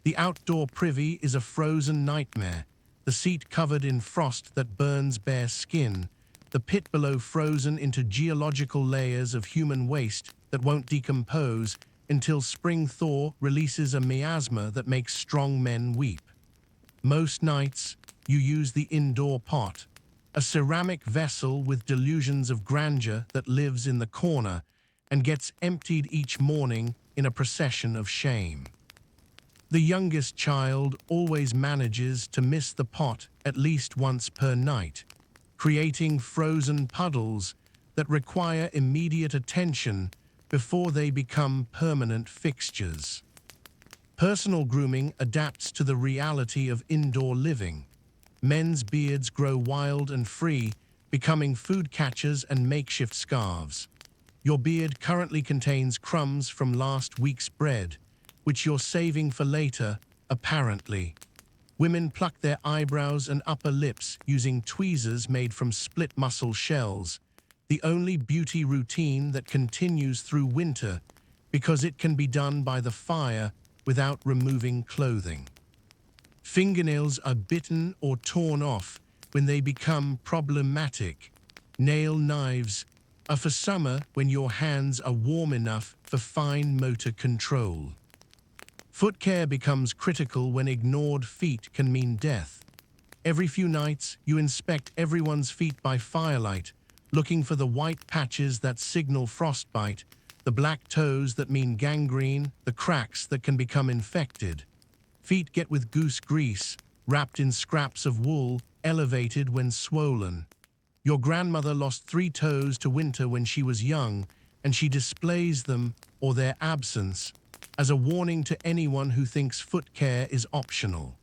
The outdoor privy is a frozen nightmare, the seat covered in frost that burns bare skin, the pit below frozen into geological layers of human waste that won't decompose until spring thaw releases a miasma that makes strong men weep. Most nights, you use the indoor pot, a ceramic vessel with delusions of grandeur that lives in the corner and gets emptied each morning in a procession of shame. The youngest child always manages to miss the pot at least once per night, creating frozen puddles that require immediate attention before they become permanent fixtures. Personal grooming adapts to the reality of indoor living. Men's beards grow wild and free, becoming food catchers and makeshift scarves. Your beard currently contains crumbs from last week's bread, which you're saving for later, apparently. Women pluck their eyebrows and upper lips using tweezers made from split mussel shells, the only beauty routine that continues through winter because it can be done by the fire without removing clothing. Fingernails are bitten or torn off when they become problematic. Nail knives are for summer when your hands are warm enough for fine motor control. Foot care becomes critical when ignored feet can mean death. Every few nights, you inspect everyone's feet by firelight, looking for the white patches that signal frostbite, the black toes that mean gangrene, the cracks that can become infected. Feet get with goose grease, wrapped in scraps of wool, elevated when swollen. Your grandmother lost 3 toes to winter when she was young, and she displays them, or their absence, as a warning to anyone who thinks foot care is optional.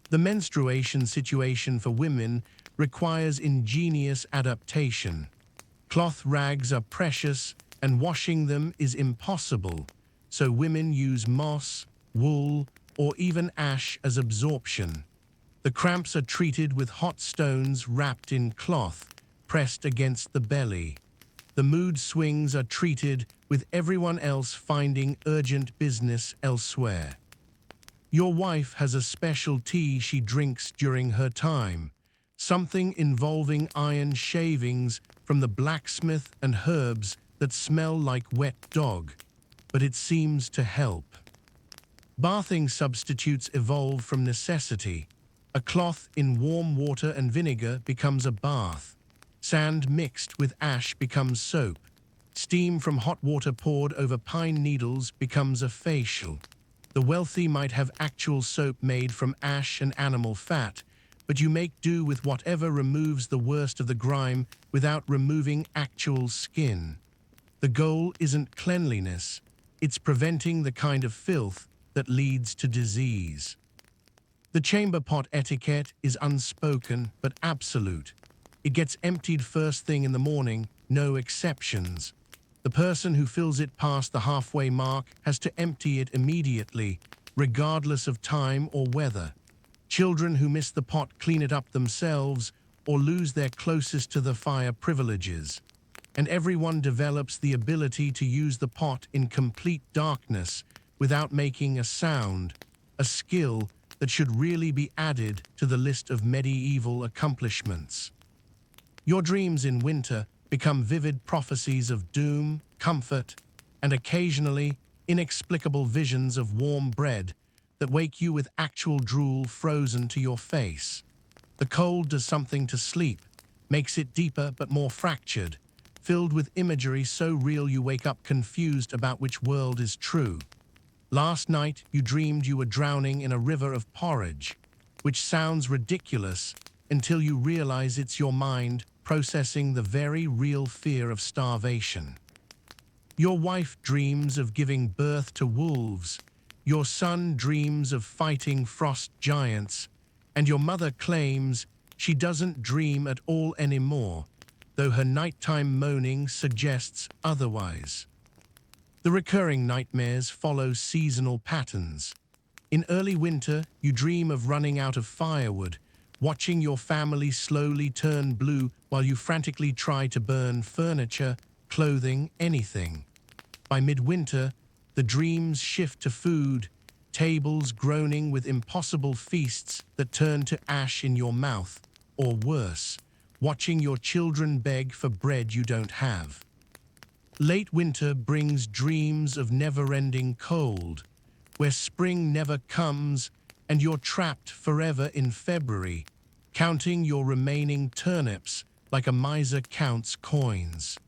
The menstruation situation for women requires ingenious adaptation. Cloth rags are precious, and washing them is impossible, so women use moss, wool, or even ash as absorption. The cramps are treated with hot stones wrapped in cloth, pressed against the belly. The mood swings are treated with everyone else finding urgent business elsewhere. Your wife has a special tea she drinks during her time, something involving iron shavings from the blacksmith and herbs that smell like wet dog, but it seems to help. Bathing substitutes evolve from necessity. A cloth in warm water and vinegar becomes a bath. Sand mixed with ash becomes soap. Steam from hot water poured over pine needles becomes a facial. The wealthy might have actual soap made from ash and animal fat, but you make do with whatever removes the worst of the grime without removing actual skin. The goal isn't cleanliness, it's preventing the kind of filth that leads to disease. The chamber pot etiquette is unspoken but absolute. It gets emptied first thing in the morning, no exceptions. The person who fills it past the halfway mark has to empty it immediately, regardless of time or weather. Children who miss the pot clean it up themselves or lose their closest to the fire privileges. And everyone develops the ability to use the pot in complete darkness without making a sound, a skill that should really be added to the list of medieval accomplishments. Your dreams in winter become vivid prophecies of doom, comfort, and occasionally inexplicable visions of warm bread that wake you with actual drool frozen to your face. The cold does something to sleep, makes it deeper but more fractured, filled with imagery so real you wake up confused about which world is true. Last night you dreamed you were drowning in a river of porridge, which sounds ridiculous until you realize it's your mind processing the very real fear of starvation. Your wife dreams of giving birth to wolves, your son dreams of fighting frost giants, and your mother claims she doesn't dream at all anymore, though her nighttime moaning suggests otherwise. The recurring nightmares follow seasonal patterns. In early winter, you dream of running out of firewood, watching your family slowly turn blue while you frantically try to burn furniture, clothing, anything. By midwinter, the dreams shift to food, tables groaning with impossible feasts that turn to ash in your mouth, or worse, watching your children beg for bread you don't have. Late winter brings dreams of never-ending cold, where spring never comes and you're trapped forever in February, counting your remaining turnips like a miser counts coins.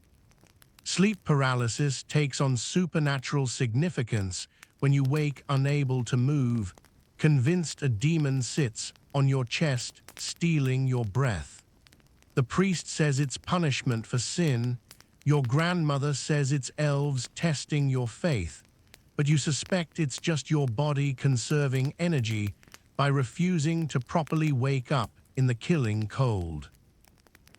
Sleep paralysis takes on supernatural significance when you wake unable to move, convinced a demon sits on your chest, stealing your breath. The priest says it's punishment for sin, your grandmother says it's elves testing your faith, but you suspect it's just your body conserving energy by refusing to properly wake up in the killing cold.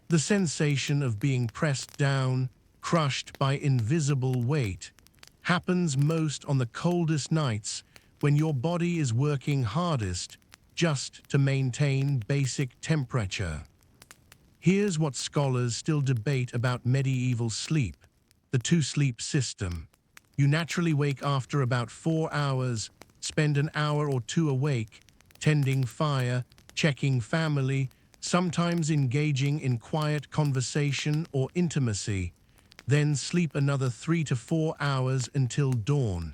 The sensation of being pressed down, crushed by invisible weight, happens most on the coldest nights when your body is working hardest just to maintain basic temperature. Here's what scholars still debate about medieval sleep, the two-sleep system. You naturally wake after about 4 hours, spend an hour or two awake, tending fire, checking family, sometimes engaging in quiet conversation or intimacy, then sleep another 3 to 4 hours until dawn.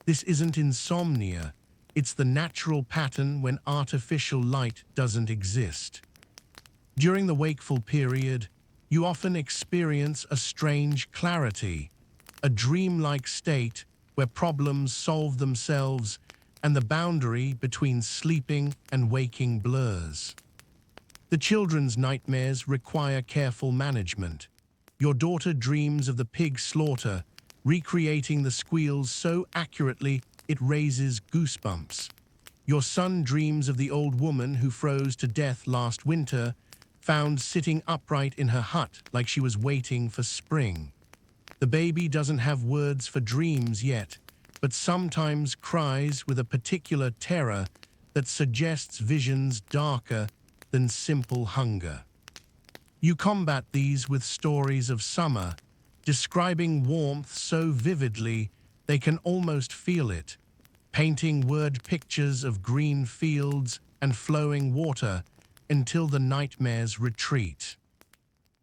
This isn't insomnia, it's the natural pattern when artificial light doesn't exist. During the wakeful period, you often experience a strange clarity, a dreamlike state where problems solve themselves and the boundary between sleeping and waking blurs. The children's nightmares require careful management. Your daughter dreams of the pig slaughter, recreating the squeals so accurately it raises goosebumps. Your son dreams of the old woman who froze to death last winter, found sitting upright in her hut like she was waiting for spring. The baby doesn't have words for dreams yet, but sometimes cries with a particular terror that suggests visions darker than simple hunger. You combat these with stories of summer, describing warmth so vividly they can almost feel it, painting word pictures of green fields and flowing water until the nightmares retreat.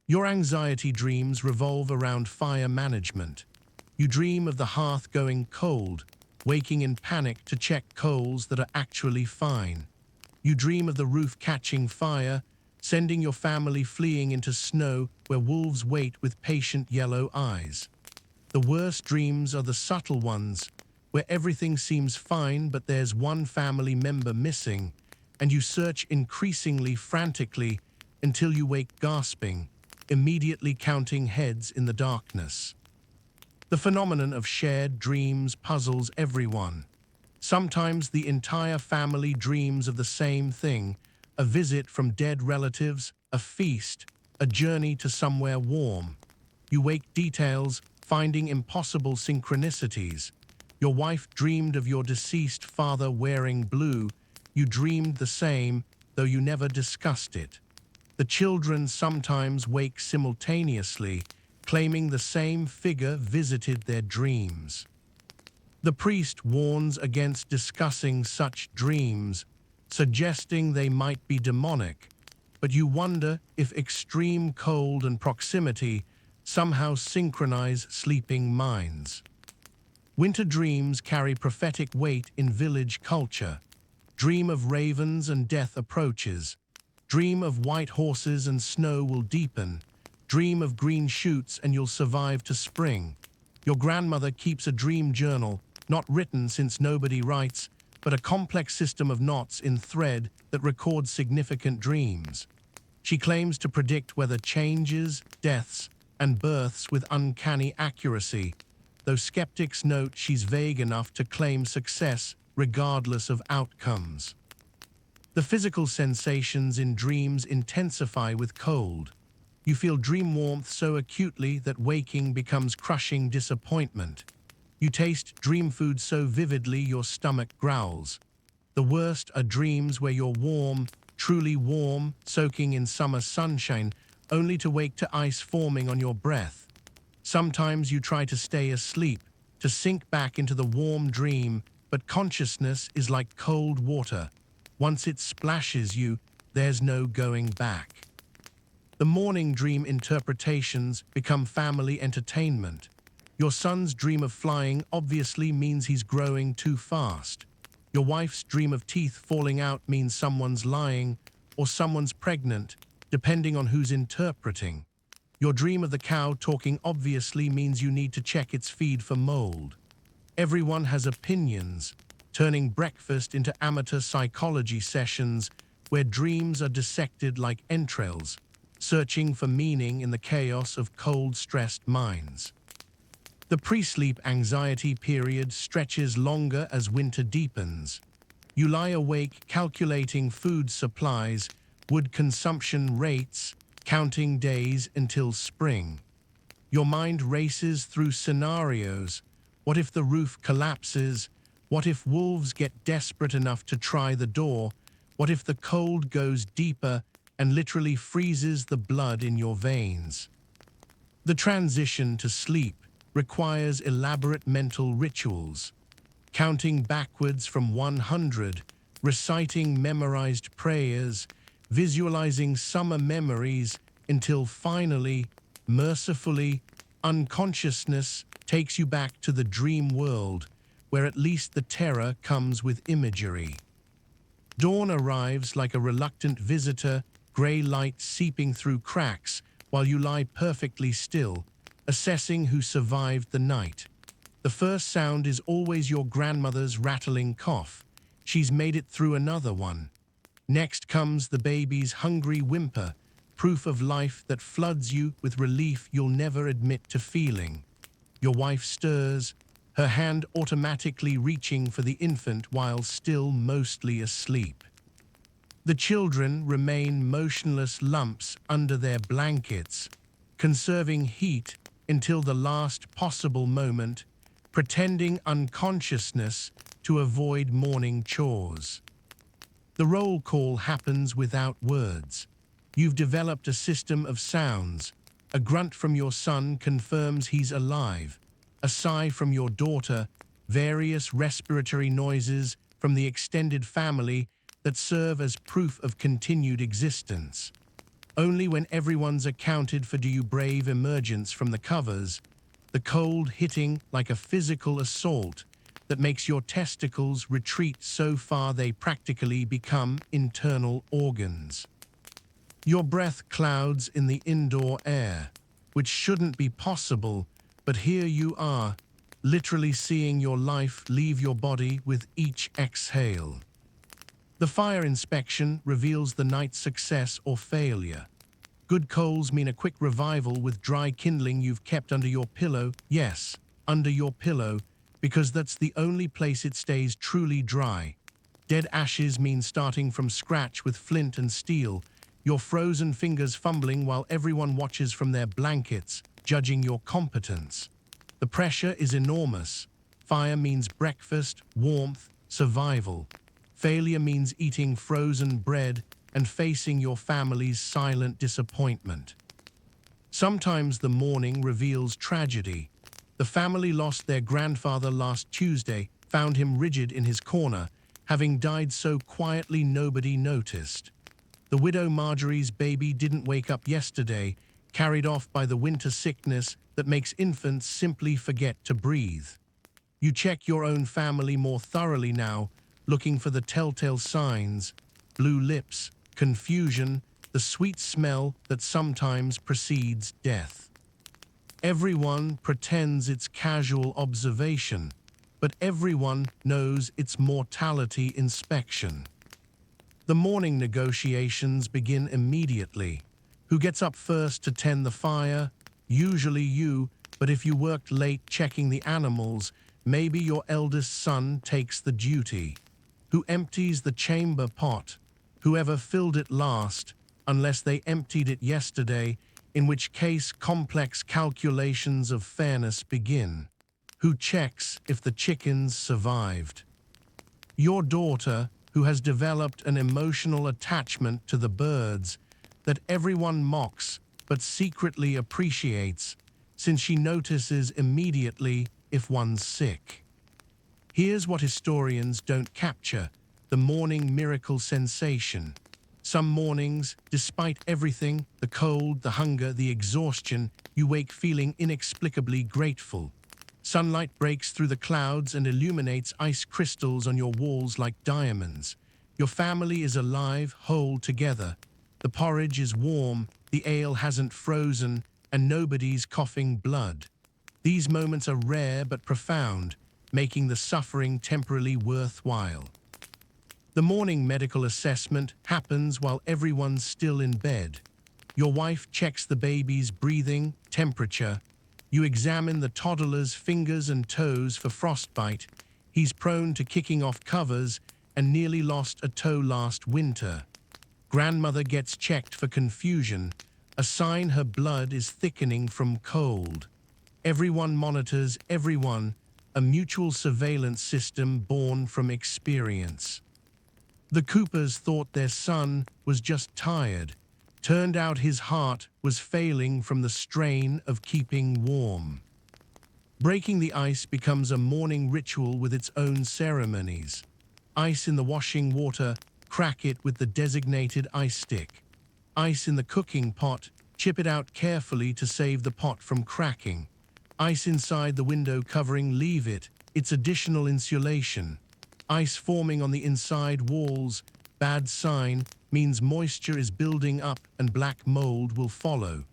Your anxiety dreams revolve around fire management. You dream of the hearth going cold, waking in panic to check coals that are actually fine. You dream of the roof catching fire, sending your family fleeing into snow where wolves wait with patient yellow eyes. The worst dreams are the subtle ones, where everything seems fine but there's one family member missing, and you search increasingly frantically until you wake gasping, immediately counting heads in the darkness. The phenomenon of shared dreams puzzles everyone. Sometimes the entire family dreams of the same thing, a visit from dead relatives, a feast, a journey to somewhere warm. You wake details, finding impossible synchronicities. Your wife dreamed of your deceased father wearing blue. You dreamed the same, though you never discussed it. The children sometimes wake simultaneously, claiming the same figure visited their dreams. The priest warns against discussing such dreams, suggesting they might be demonic, but you wonder if extreme cold and proximity somehow synchronize sleeping minds. Winter dreams carry prophetic weight in village culture. Dream of ravens and death approaches. Dream of white horses and snow will deepen. Dream of green shoots and you'll survive to spring. Your grandmother keeps a dream journal, not written since nobody writes, but a complex system of knots in thread that records significant dreams. She claims to predict weather changes, deaths, and births with uncanny accuracy, though skeptics note she's vague enough to claim success regardless of outcomes. The physical sensations in dreams intensify with cold. You feel dream warmth so acutely that waking becomes crushing disappointment. You taste dream food so vividly your stomach growls. The worst are dreams where you're warm, truly warm, soaking in summer sunshine, only to wake to ice forming on your breath. Sometimes you try to stay asleep, to sink back into the warm dream, but consciousness is like cold water. Once it splashes you, there's no going back. The morning dream interpretations become family entertainment. Your son's dream of flying obviously means he's growing too fast. Your wife's dream of teeth falling out means someone's lying or someone's pregnant, depending on who's interpreting. Your dream of the cow talking obviously means you need to check its feed for mold. Everyone has opinions, turning breakfast into amateur psychology sessions where dreams are dissected like entrails, searching for meaning in the chaos of cold, stressed minds. The pre-sleep anxiety period stretches longer as winter deepens. You lie awake calculating food supplies, wood consumption rates, counting days until spring. Your mind races through scenarios. What if the roof collapses? What if wolves get desperate enough to try the door? What if the cold goes deeper and literally freezes the blood in your veins? The transition to sleep requires elaborate mental rituals, counting backwards from 100, reciting memorized prayers, visualizing summer memories until finally, mercifully, unconsciousness takes you back to the dream world, where at least the terror comes with imagery. Dawn arrives like a reluctant visitor, gray light seeping through cracks while you lie perfectly still, assessing who survived the night. The first sound is always your grandmother's rattling cough. She's made it through another one. Next comes the baby's hungry whimper, proof of life that floods you with relief you'll never admit to feeling. Your wife stirs, her hand automatically reaching for the infant while still mostly asleep. The children remain motionless lumps under their blankets, conserving heat until the last possible moment, pretending unconsciousness to avoid morning chores. The roll call happens without words. You've developed a system of sounds. A grunt from your son confirms he's alive. A sigh from your daughter, various respiratory noises from the extended family that serve as proof of continued existence. Only when everyone's accounted for do you brave emergence from the covers, the cold hitting like a physical assault that makes your testicles retreat so far they practically become internal organs. Your breath clouds in the indoor air, which shouldn't be possible, but here you are, literally seeing your life leave your body with each exhale. The fire inspection reveals the night's success or failure. Good coals mean a quick revival with dry kindling you've kept under your pillow. Yes, under your pillow, because that's the only place it stays truly dry. Dead ashes mean starting from scratch with flint and steel, your frozen fingers fumbling while everyone watches from their blankets, judging your competence. The pressure is enormous. Fire means breakfast, warmth, survival. Failure means eating frozen bread and facing your family's silent disappointment. Sometimes the morning reveals tragedy. The family lost their grandfather last Tuesday, found him rigid in his corner, having died so quietly nobody noticed. The widow Marjorie's baby didn't wake up yesterday, carried off by the winter sickness that makes infants simply forget to breathe. You check your own family more thoroughly now, looking for the telltale signs: blue lips, confusion, the sweet smell that sometimes precedes death. Everyone pretends it's casual observation, but everyone knows it's mortality inspection. The morning negotiations begin immediately. Who gets up first to tend the fire? Usually you, but if you worked late checking the animals, maybe your eldest son takes the duty. Who empties the chamber pot? Whoever filled it last, unless they emptied it yesterday, in which case complex calculations of fairness begin. Who checks if the chickens survived? Your daughter, who has developed an emotional attachment to the birds that everyone mocks but secretly appreciates, since she notices immediately if one's sick. Here's what historians don't capture: the morning miracle sensation. Some mornings, despite everything, the cold, the hunger, the exhaustion, you wake feeling inexplicably grateful. Sunlight breaks through the clouds and illuminates ice crystals on your walls like diamonds. Your family is alive, whole together. The porridge is warm, the ale hasn't frozen, and nobody's coughing blood. These moments are rare but profound, making the suffering temporarily worthwhile. The morning medical assessment happens while everyone's still in bed. Your wife checks the baby's breathing, temperature. You examine the toddler's fingers and toes for frostbite. He's prone to kicking off covers and nearly lost a toe last winter. Grandmother gets checked for confusion, a sign her blood is thickening from cold. Everyone monitors everyone, a mutual surveillance system born from experience. The Coopers thought their son was just tired. Turned out his heart was failing from the strain of keeping warm. Breaking the ice becomes a morning ritual with its own ceremonies. Ice in the washing water, crack it with the designated ice stick. Ice in the cooking pot, chip it out carefully to save the pot from cracking. Ice inside the window covering, leave it, it's additional insulation. Ice forming on the inside walls, bad sign, means moisture is building up and black mold will follow.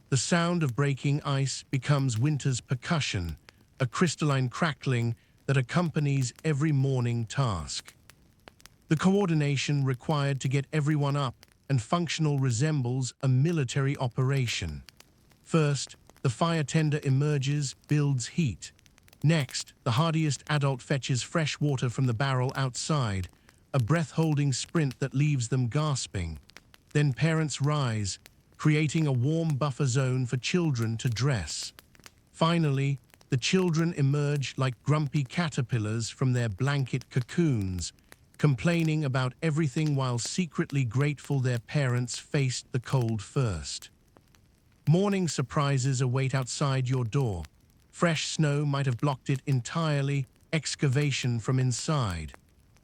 The sound of breaking ice becomes winter's percussion, a crystalline crackling that accompanies every morning task. The coordination required to get everyone up and functional resembles a military operation. First, the fire tender emerges, builds heat. Next, the hardiest adult fetches fresh water from the barrel outside, a breath-holding sprint that leaves them gasping. Then parents rise, creating a warm buffer zone for children to dress. Finally, the children emerge like grumpy caterpillars from their blanket cocoons, complaining about everything while secretly grateful their parents faced the cold first. Morning surprises await outside your door. Fresh snow might have blocked it entirely, excavation from inside.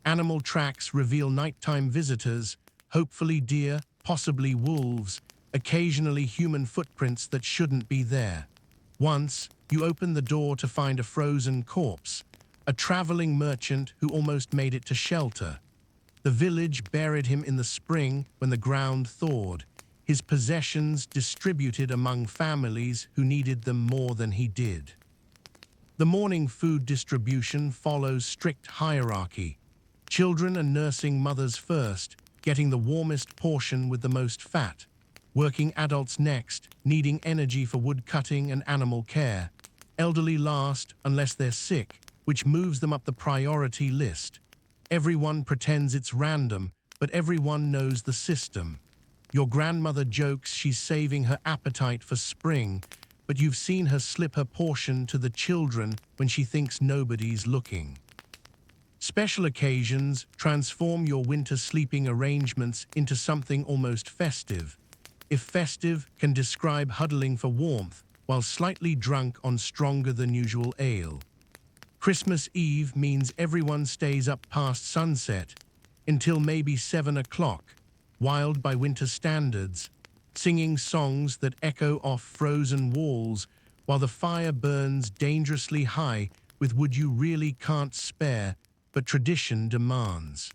Animal tracks reveal nighttime visitors, hopefully deer, possibly wolves, occasionally human footprints that shouldn't be there. Once, you open the door to find a frozen corpse, a traveling merchant who almost made it to shelter. The village buried him in the spring when the ground thawed, his possessions distributed among families who needed them more than he did. The morning food distribution follows strict hierarchy. Children and nursing mothers first, getting the warmest portion with the most fat. Working adults next, needing energy for wood cutting and animal care. Elderly last, unless they're sick, which moves them up the priority list. Everyone pretends it's random, but everyone knows the system. Your grandmother jokes she's saving her appetite for spring, but you've seen her slip her portion to the children when she thinks nobody's looking. Special occasions transform your winter sleeping arrangements into something almost festive. If festive can describe huddling for warmth, while slightly drunk on stronger than usual ale. Christmas Eve means everyone stays up past sunset, until maybe 7 o'clock, wild by winter standards, singing songs that echo off frozen walls while the fire burns dangerously high with wood you really can't spare, but tradition demands.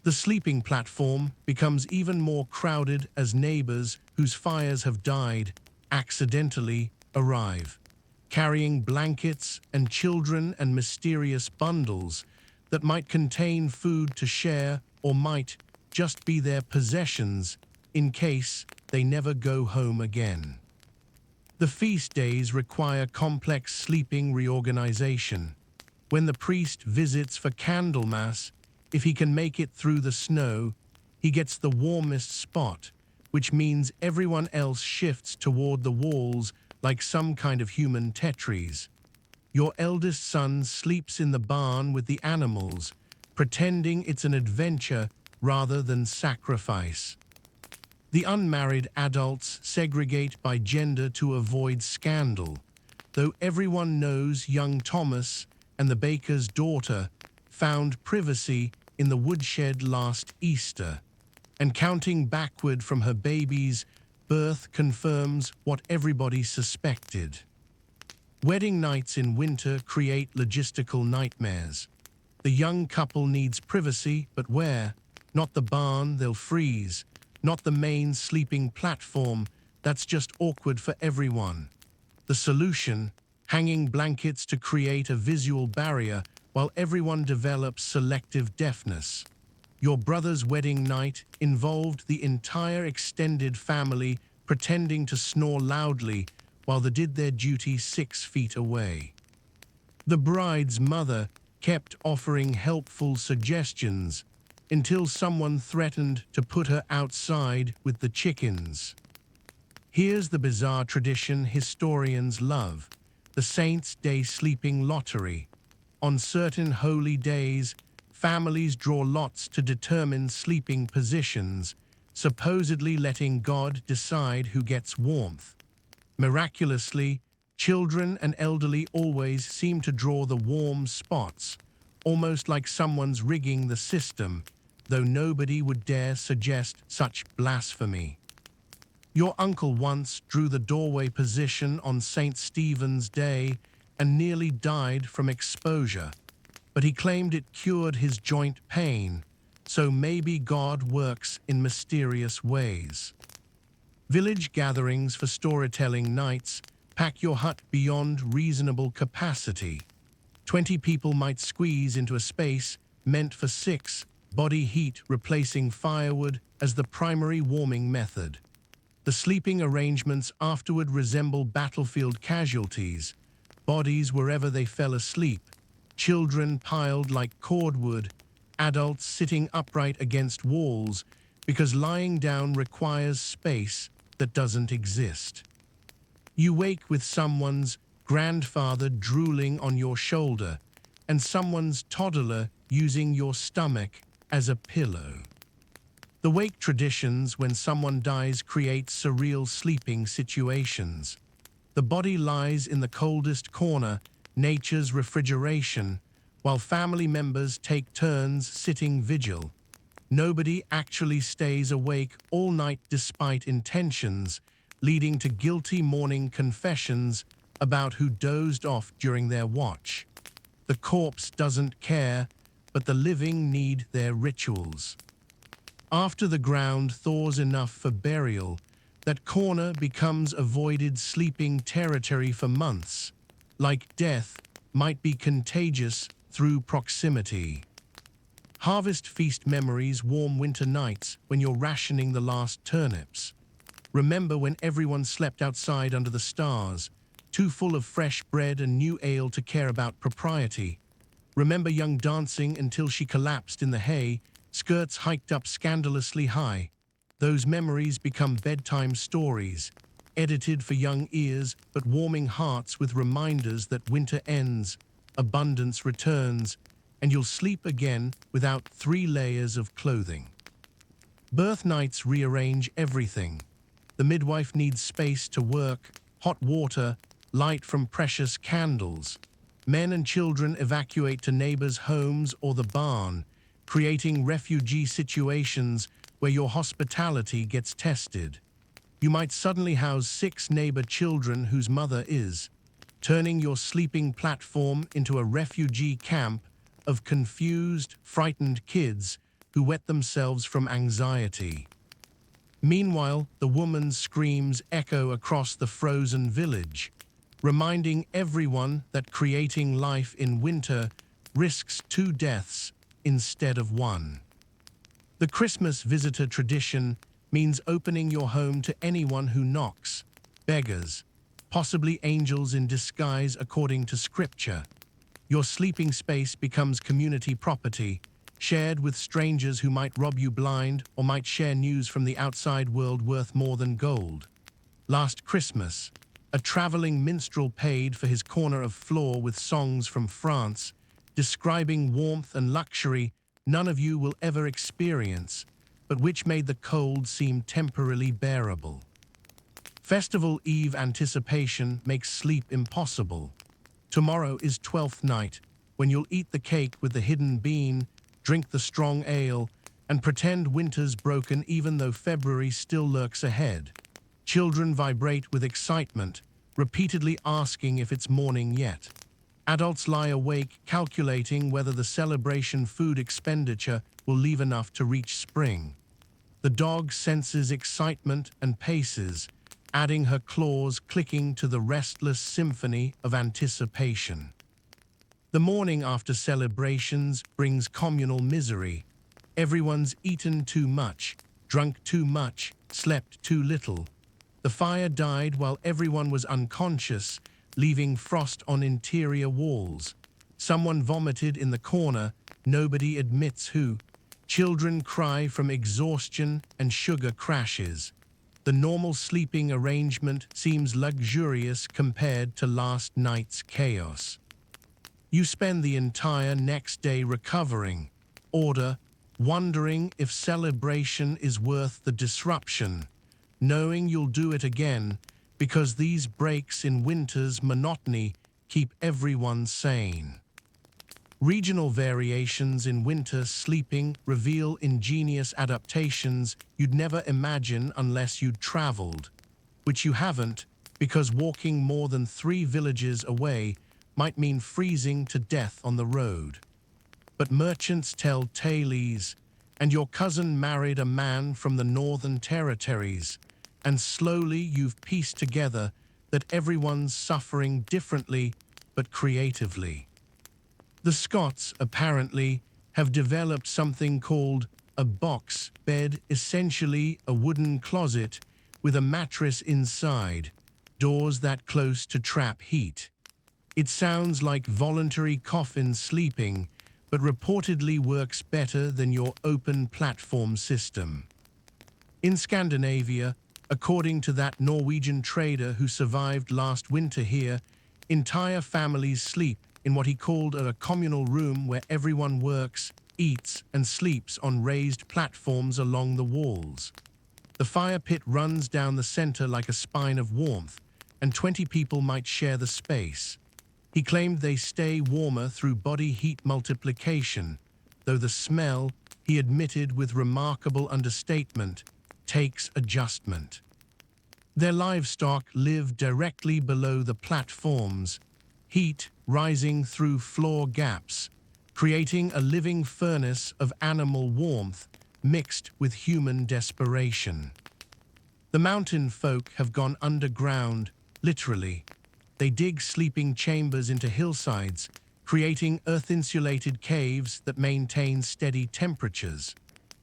The sleeping platform becomes even more crowded as neighbors whose fires have died accidentally arrive, carrying blankets and children and mysterious bundles that might contain food to share or might just be their possessions in case they never go home again. The feast days require complex sleeping reorganization. When the priest visits for Candlemas, if he can make it through the snow, he gets the warmest spot, which means everyone else shifts toward the walls like some kind of human Tetris. Your eldest son sleeps in the barn with the animals, pretending it's an adventure rather than sacrifice. The unmarried adults segregate by gender to avoid scandal, though everyone knows young Thomas and the baker's daughter found privacy in the woodshed last Easter, and counting backward from her baby's birth confirms what everybody suspected. Wedding nights in winter create logistical nightmares. The young couple needs privacy, but where? Not the barn, they'll freeze. Not the main sleeping platform, that's just awkward for everyone. The solution? Hanging blankets to create a visual barrier while everyone develops selective deafness. Your brother's wedding night involved the entire extended family pretending to snore loudly while they did their duty 6 feet away. The bride's mother kept offering helpful suggestions until someone threatened to put her outside with the chickens. Here's the bizarre tradition historians love: the Saints' Day sleeping lottery. On certain holy days, families draw lots to determine sleeping positions, supposedly letting God decide who gets warmth. Miraculously, children and elderly always seem to draw the warm spots, almost like someone's rigging the system, though nobody would dare suggest such blasphemy. Your uncle once drew the doorway position on St. Stephen's Day and nearly died from exposure, but he claimed it cured his joint pain, so maybe God works in mysterious ways. Village gatherings for storytelling nights pack your hut beyond reasonable capacity. 20 people might squeeze into a space meant for 6, body heat replacing firewood as the primary warming method. The sleeping arrangements afterward resemble battlefield casualties, bodies wherever they fell asleep, children piled like cordwood, adults sitting upright against walls because lying down requires space that doesn't exist. You wake with someone's grandfather drooling on your shoulder and someone's toddler using your stomach as a pillow. The wake traditions when someone dies create surreal sleeping situations. The body lies in the coldest corner, nature's refrigeration, while family members take turns sitting vigil. Nobody actually stays awake all night despite intentions, leading to guilty morning confessions about who dozed off during their watch. The corpse doesn't care, but the living need their rituals. After the ground thaws enough for burial, that corner becomes avoided sleeping territory for months. Like death, might be contagious through proximity. Harvest feast memories warm winter nights when you're rationing the last turnips. Remember when everyone slept outside under the stars, too full of fresh bread and new ale to care about propriety. Remember young dancing until she collapsed in the hay, skirts hiked up scandalously high. Those memories become bedtime stories, edited for young ears but warming hearts with reminders that winter ends, abundance returns, and you'll sleep again without 3 layers of clothing. Birth nights rearrange everything. The midwife needs space to work, hot water, light from precious candles. Men and children evacuate to neighbors' homes or the barn, creating refugee situations where your hospitality gets tested. You might suddenly house 6 neighbor children whose mother is, turning your sleeping platform into a refugee camp of confused, frightened kids who wet themselves from anxiety. Meanwhile, the woman's screams echo across the frozen village, reminding everyone that creating life in winter risks 2 deaths instead of 1. The Christmas visitor tradition means opening your home to anyone who knocks, beggars, possibly angels in disguise according to scripture. Your sleeping space becomes community property, shared with strangers who might rob you blind or might share news from the outside world worth more than gold. Last Christmas, a traveling minstrel paid for his corner of floor with songs from France, describing warmth and luxury none of you will ever experience, but which made the cold seem temporarily bearable. Festival Eve anticipation makes sleep impossible. Tomorrow is 12th night, when you'll eat the cake with the hidden bean, drink the strong ale, and pretend winter's broken even though February still lurks ahead. Children vibrate with excitement, repeatedly asking if it's morning yet. Adults lie awake calculating whether the celebration food expenditure will leave enough to reach spring. The dog senses excitement and paces, adding her claws clicking to the restless symphony of anticipation. The morning after celebrations brings communal misery. Everyone's eaten too much, drunk too much, slept too little. The fire died while everyone was unconscious, leaving frost on interior walls. Someone vomited in the corner, nobody admits who. Children cry from exhaustion and sugar crashes. The normal sleeping arrangement seems luxurious compared to last night's chaos. You spend the entire next day recovering, wondering if celebration is worth the disruption, knowing you'll do it again because these breaks in winter's monotony keep everyone sane. Regional variations in winter sleeping reveal ingenious adaptations you'd never imagine unless you'd traveled, which you haven't, because walking more than 3 villages away might mean freezing to death on the road. But merchants tell tales, and your cousin married a man from the Northern Territories, and slowly you've pieced together that everyone's suffering differently but creatively. The Scots, apparently, have developed something called a box bed, essentially a wooden closet with a mattress inside, doors that close to trap heat. It sounds like voluntary coffin sleeping, but reportedly works better than your open platform system. In Scandinavia, according to that Norwegian trader who survived last winter here, entire families sleep in what he called a communal room where everyone works, eats, and sleeps on raised platforms along the walls. The fire pit runs down the center like a spine of warmth, and 20 people might share the space. He claimed they stay warmer through body heat multiplication, though the smell, he admitted with remarkable understatement, takes adjustment. Their livestock live directly below the platforms, heat rising through floor gaps, creating a living furnace of animal warmth mixed with human desperation. The mountain folk have gone underground, literally. They dig sleeping chambers into hillsides, creating earth-insulated caves that maintain steady temperatures.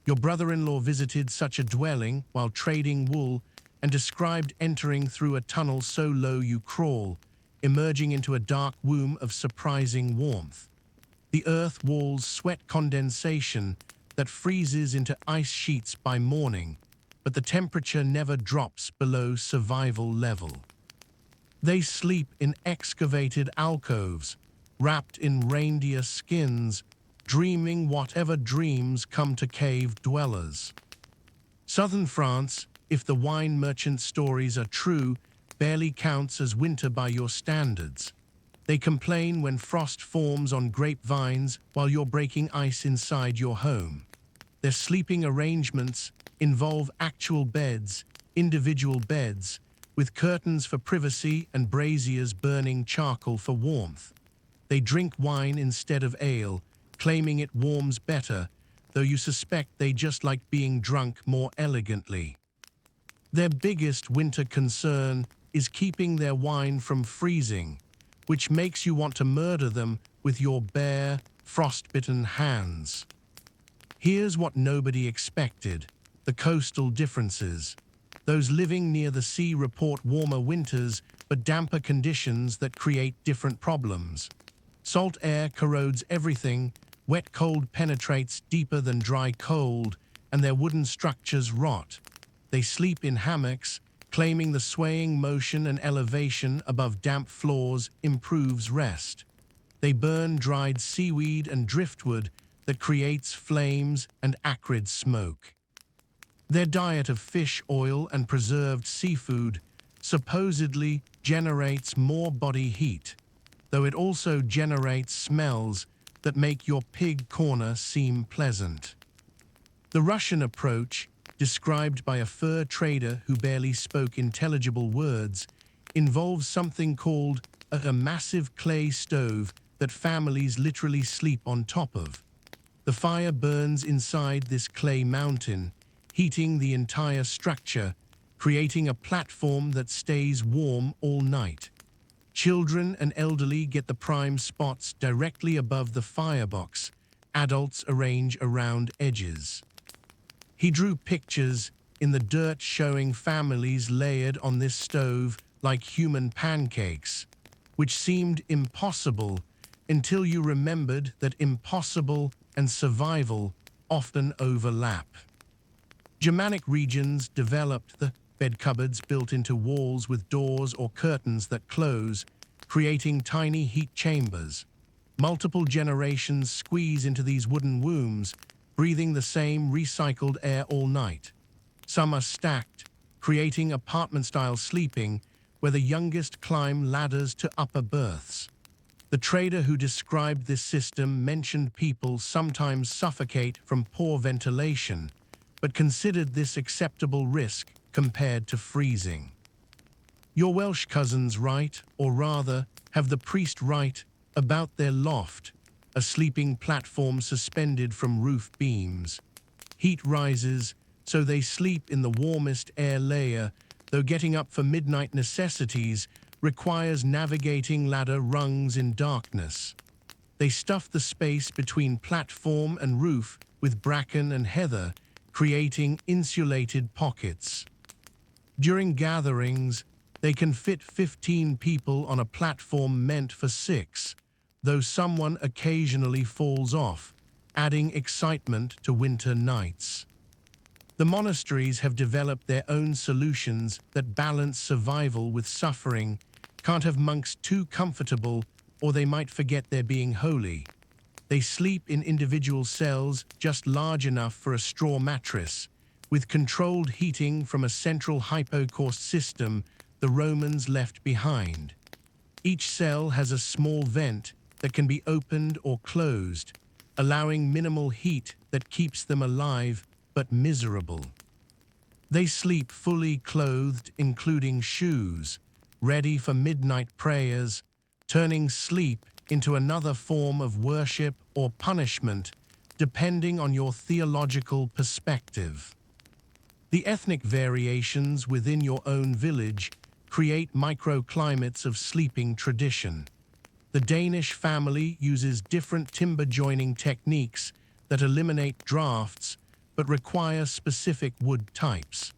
Your brother-in-law visited such a dwelling while trading wool and described entering through a tunnel so low you crawl, emerging into a dark womb of surprising warmth. The earth walls sweat condensation that freezes into ice sheets by morning, but the temperature never drops below survival level. They sleep in excavated alcoves, wrapped in reindeer skins, dreaming whatever dreams come to cave dwellers. Southern France, if the wine merchant stories are true, barely counts as winter by your standards. They complain when frost forms on grapevines while you're breaking ice inside your home. Their sleeping arrangements involve actual beds, individual beds, with curtains for privacy and braziers burning charcoal for warmth. They drink wine instead of ale, claiming it warms better, though you suspect they just like being drunk more elegantly. Their biggest winter concern is keeping their wine from freezing, which makes you want to murder them with your bare, frostbitten hands. Here's what nobody expected: the coastal differences. Those living near the sea report warmer winters but damper conditions that create different problems. Salt air corrodes everything, wet cold penetrates deeper than dry cold, and their wooden structures rot. They sleep in hammocks, claiming the swaying motion and elevation above damp floors improves rest. They burn dried seaweed and driftwood that creates flames and acrid smoke. Their diet of fish oil and preserved seafood supposedly generates more body heat, though it also generates smells that make your pig corner seem pleasant. The Russian approach, described by a fur trader who barely spoke intelligible words, involves something called a massive clay stove that families literally sleep on top of. The fire burns inside this clay mountain, heating the entire structure, creating a platform that stays warm all night. Children and elderly get the prime spots directly above the firebox. Adults arrange around edges. He drew pictures in the dirt showing families layered on this stove like human pancakes, which seemed impossible until you remembered that impossible and survival often overlap. Germanic regions developed the bed cupboards built into walls with doors or curtains that close, creating tiny heat chambers. Multiple generations squeeze into these wooden wombs, breathing the same recycled air all night. Some are stacked, creating apartment-style sleeping, where the youngest climb ladders to upper berths. The trader who described this system mentioned people sometimes suffocate from poor ventilation, but considered this acceptable risk compared to freezing. Your Welsh cousins write, or rather, have the priest write, about their loft, a sleeping platform suspended from roof beams. Heat rises, so they sleep in the warmest air layer, though getting up for midnight necessities requires navigating ladder rungs in darkness. They stuff the space between platform and roof with bracken and heather, creating insulated pockets. During gatherings, they can fit 15 people on a platform meant for 6, though someone occasionally falls off, adding excitement to winter nights. The monasteries have developed their own solutions that balance survival with suffering. Can't have monks too comfortable, or they might forget they're being holy. They sleep in individual cells just large enough for a straw mattress, with controlled heating from a central hypocaust system the Romans left behind. Each cell has a small vent that can be opened or closed, allowing minimal heat that keeps them alive but miserable. They sleep fully clothed, including shoes, ready for midnight prayers, turning sleep into another form of worship or punishment, depending on your theological perspective. The ethnic variations within your own village create microclimates of sleeping tradition. The Danish family uses different timber joining techniques that eliminate drafts but require specific wood types.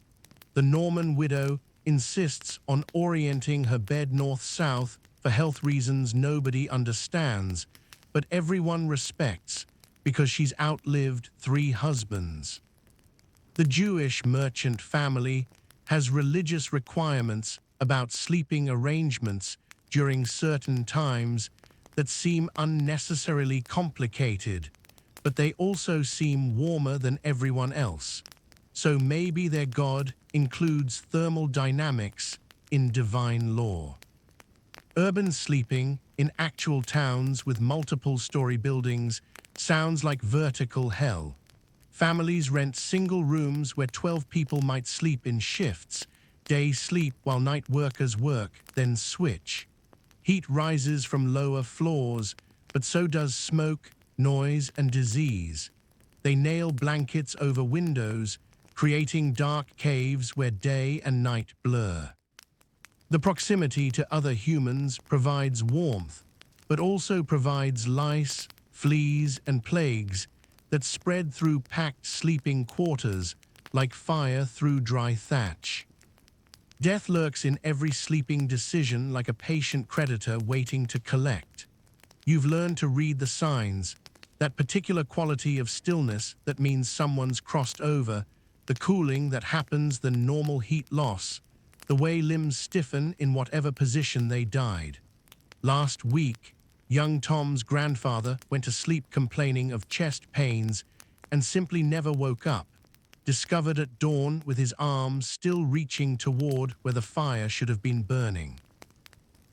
The Norman widow insists on orienting her bed north-south for health reasons nobody understands, but everyone respects because she's outlived 3 husbands. The Jewish merchant family has religious requirements about sleeping arrangements during certain times that seem unnecessarily complicated, but they also seem warmer than everyone else. So maybe their god includes thermal dynamics in divine law. Urban sleeping, in actual towns with multiple-story buildings, sounds like vertical hell. Families rent single rooms where 12 people might sleep in shifts, day sleep while night workers work, then switch. Heat rises from lower floors, but so does smoke, noise, and disease. They nail blankets over windows, creating dark caves where day and night blur. The proximity to other humans provides warmth, but also provides lice, fleas, and plagues that spread through packed sleeping quarters like fire through dry thatch. Death lurks in every sleeping decision like a patient creditor waiting to collect. You've learned to read the signs, that particular quality of stillness that means someone's crossed over, the cooling that happens, the normal heat loss, the way limbs stiffen in whatever position they died. Last week, young Tom's grandfather went to sleep complaining of chest pains and simply never woke up, discovered at dawn with his arms still reaching toward where the fire should have been burning.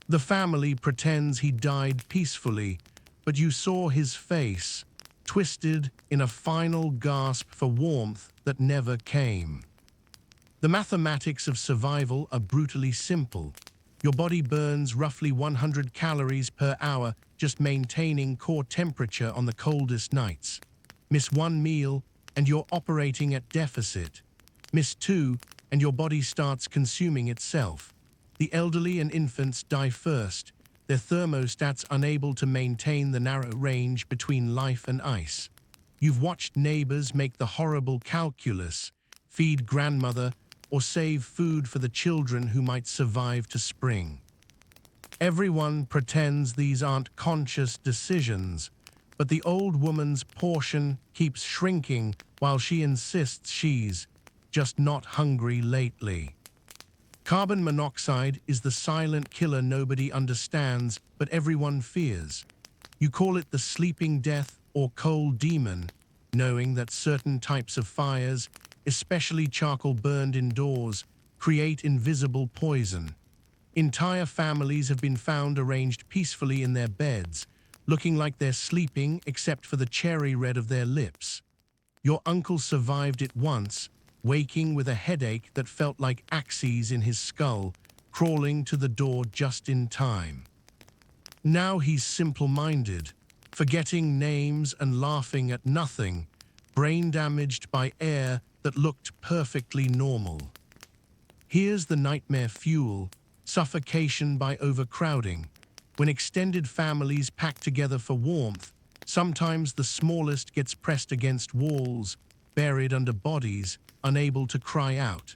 The family pretends he died peacefully, but you saw his face, twisted in a final gasp for warmth that never came. The mathematics of survival are brutally simple. Your body burns roughly 100 calories per hour just maintaining core temperature on the coldest nights. Miss one meal, and you're operating at deficit. Miss two, and your body starts consuming itself. The elderly and infants die first, their thermostats unable to maintain the narrow range between life and ice. You've watched neighbors make the horrible calculus, feed grandmother, or save food for the children who might survive to spring. Everyone pretends these aren't conscious decisions, but the old woman's portion keeps shrinking while she insists she's just not hungry lately. Carbon monoxide is the silent killer nobody understands, but everyone fears. You call it the sleeping death or coal demon, knowing that certain types of fires, especially charcoal burned indoors, create invisible poison. Entire families have been found arranged peacefully in their beds, looking like they're sleeping except for the cherry red of their lips. Your uncle survived it once, waking with a headache that felt like axes in his skull, crawling to the door just in time. Now he's simple-minded, forgetting names and laughing at nothing, brain damaged by air that looked perfectly normal. Here's the nightmare fuel, suffocation by overcrowding. When extended families pack together for warmth, sometimes the smallest gets pressed against walls, buried under bodies, unable to cry out.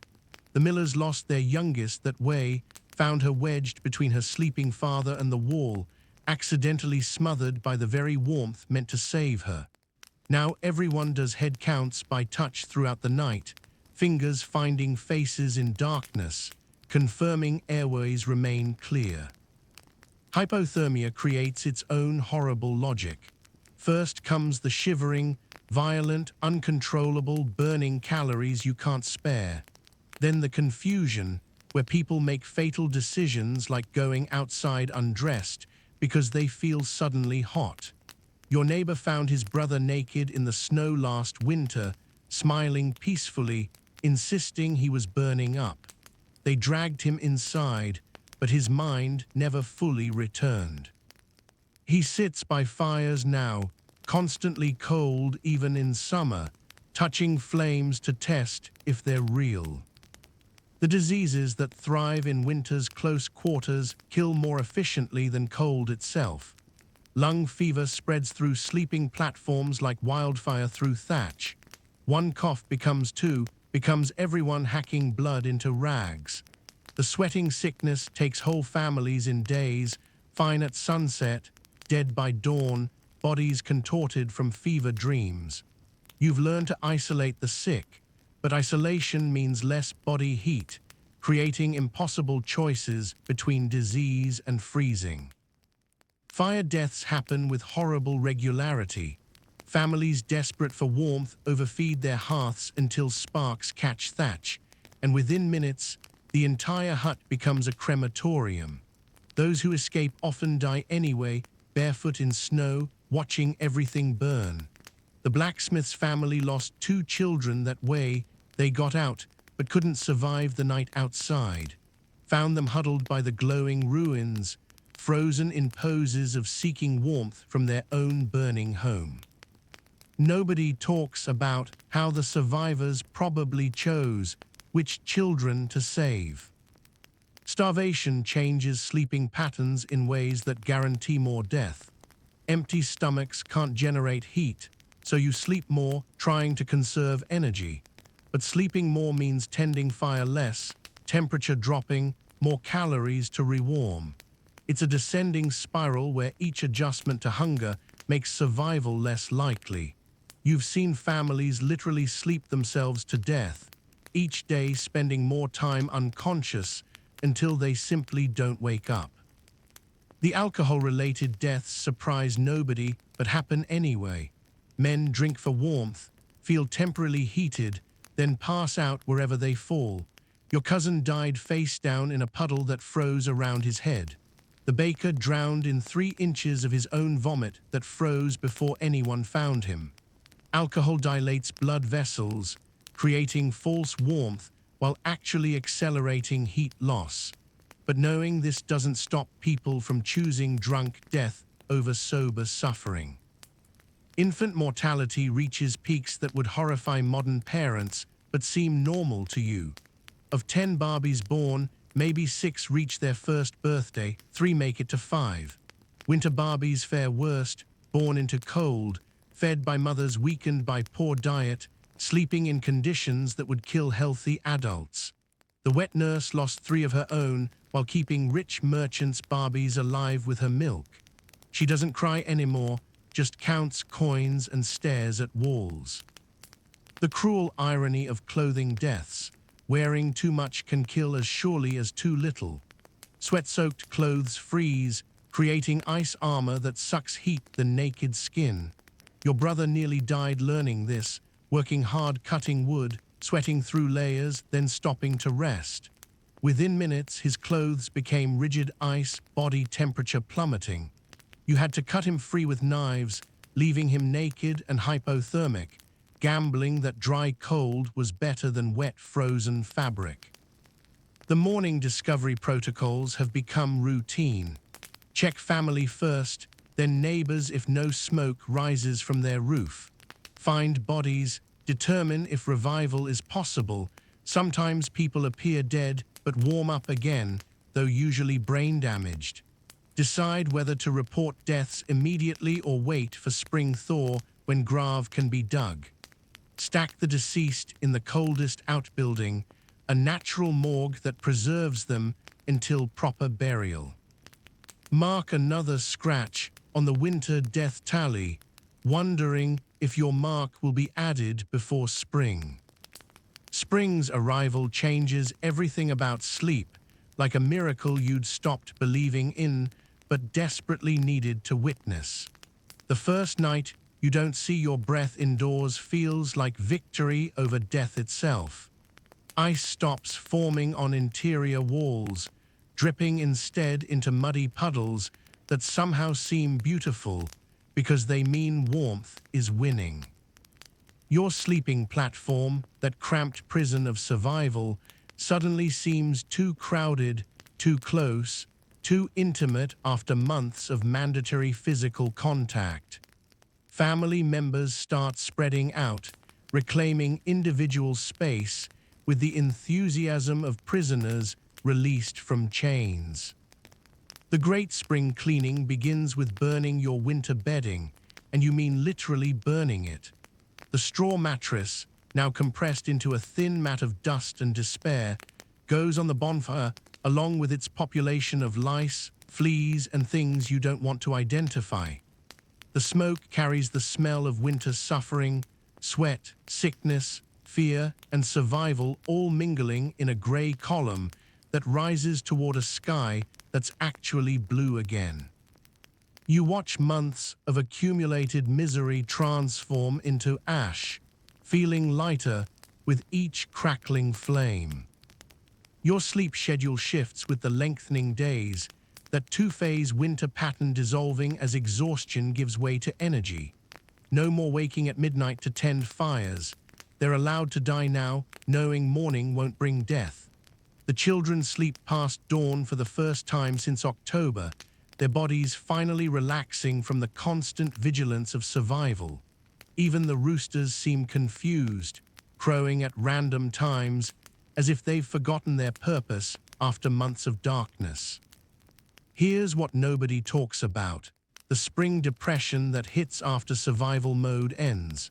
The Millers lost their youngest that way, found her wedged between her sleeping father and the wall, accidentally smothered by the very warmth meant to save her. Now everyone does head counts by touch throughout the night, fingers finding faces in darkness, confirming airways remain clear. Hypothermia creates its own horrible logic. First comes the shivering, violent, uncontrollable, burning calories you can't spare. Then the confusion, where people make fatal decisions like going outside undressed because they feel suddenly hot. Your neighbor found his brother naked in the snow last winter, smiling peacefully, insisting he was burning up. They dragged him inside, but his mind never fully returned. He sits by fires now, constantly cold even in summer, touching flames to test if they're real. The diseases that thrive in winter's close quarters kill more efficiently than cold itself. Lung fever spreads through sleeping platforms like wildfire through thatch. One cough becomes two, becomes everyone hacking blood into rags. The sweating sickness takes whole families in days, fine at sunset, dead by dawn, bodies contorted from fever dreams. You've learned to isolate the sick, but isolation means less body heat, creating impossible choices between disease and freezing. Fire deaths happen with horrible regularity. Families desperate for warmth overfeed their hearths until sparks catch thatch, and within minutes, The entire hut becomes a crematorium. Those who escape often die anyway, barefoot in snow, watching everything burn. The blacksmith's family lost 2 children that way. They got out, but couldn't survive the night outside. Found them huddled by the glowing ruins, frozen in poses of seeking warmth from their own burning home. Nobody talks about how the survivors probably chose which children to save. Starvation changes sleeping patterns in ways that guarantee more death. Empty stomachs can't generate heat, so you sleep more, trying to conserve energy. But sleeping more means tending fire less, temperature dropping, more calories to rewarm. It's a descending spiral where each adjustment to hunger makes survival less likely. You've seen families literally sleep themselves to death, each day spending more time unconscious until they simply don't wake up. The alcohol-related deaths surprise nobody but happen anyway. Men drink for warmth, feel temporarily heated, then pass out wherever they fall. Your cousin died face down in a puddle that froze around his head. The baker drowned in 3 inches of his own vomit that froze before anyone found him. Alcohol dilates blood vessels, creating false warmth while actually accelerating heat loss. But knowing this doesn't stop people from choosing drunk death over sober suffering. Infant mortality reaches peaks that would horrify modern parents but seem normal to you. Of 10 Barbies born, maybe 6 reach their first birthday, 3 make it to 5. Winter Barbies fare worst, born into cold, fed by mothers weakened by poor diet, sleeping in conditions that would kill healthy adults. The wet nurse lost 3 of her own while keeping rich merchants' Barbies alive with her milk. She doesn't cry anymore, just counts coins and stares at walls. The cruel irony of clothing deaths. Wearing too much can kill as surely as too little. Sweat-soaked clothes freeze, creating ice armor that sucks heat the naked skin. Your brother nearly died learning this, working hard cutting wood, sweating through layers, then stopping to rest. Within minutes, his clothes became rigid ice, body temperature plummeting. You had to cut him free with knives, leaving him naked and hypothermic, gambling that dry cold was better than wet frozen fabric. The morning discovery protocols have become routine. Check family first, then neighbors if no smoke rises from their roof. Find bodies, determine if revival is possible. Sometimes people appear dead but warm up again, though usually brain damaged. Decide whether to report deaths immediately or wait for spring thaw when grave can be dug. Stack the deceased in the coldest outbuilding, a natural morgue that preserves them until proper burial. Mark another scratch on the winter death tally, wondering if your mark will be added before spring. Spring's arrival changes everything about sleep, like a miracle you'd stopped believing in, but desperately needed to witness. The first night you don't see your breath indoors feels like victory over death itself. Ice stops forming on interior walls, dripping instead into muddy puddles that somehow seem beautiful because they mean warmth is winning. Your sleeping platform, that cramped prison of survival, suddenly seems too crowded, too close, too intimate after months of mandatory physical contact. Family members start spreading out, reclaiming individual space with the enthusiasm of prisoners released from chains. The great spring cleaning begins with burning your winter bedding, and you mean literally burning it. The straw mattress, now compressed into a thin mat of dust and despair, goes on the bonfire along with its population of lice, fleas, and things you don't want to identify. The smoke carries the smell of winter suffering, sweat, sickness, fear, and survival all mingling in a gray column that rises toward a sky that's actually blue again. You watch months of accumulated misery transform into ash, feeling lighter with each crackling flame. Your sleep schedule shifts with the lengthening days, that two-phase winter pattern dissolving as exhaustion gives way to energy. No more waking at midnight to tend fires. They're allowed to die now, knowing morning won't bring death. The children sleep past dawn for the first time since October, their bodies finally relaxing from the constant vigilance of survival. Even the roosters seem confused, crowing at random times, as if they've forgotten their purpose after months of darkness. Here's what nobody talks about: the spring depression that hits after survival mode ends.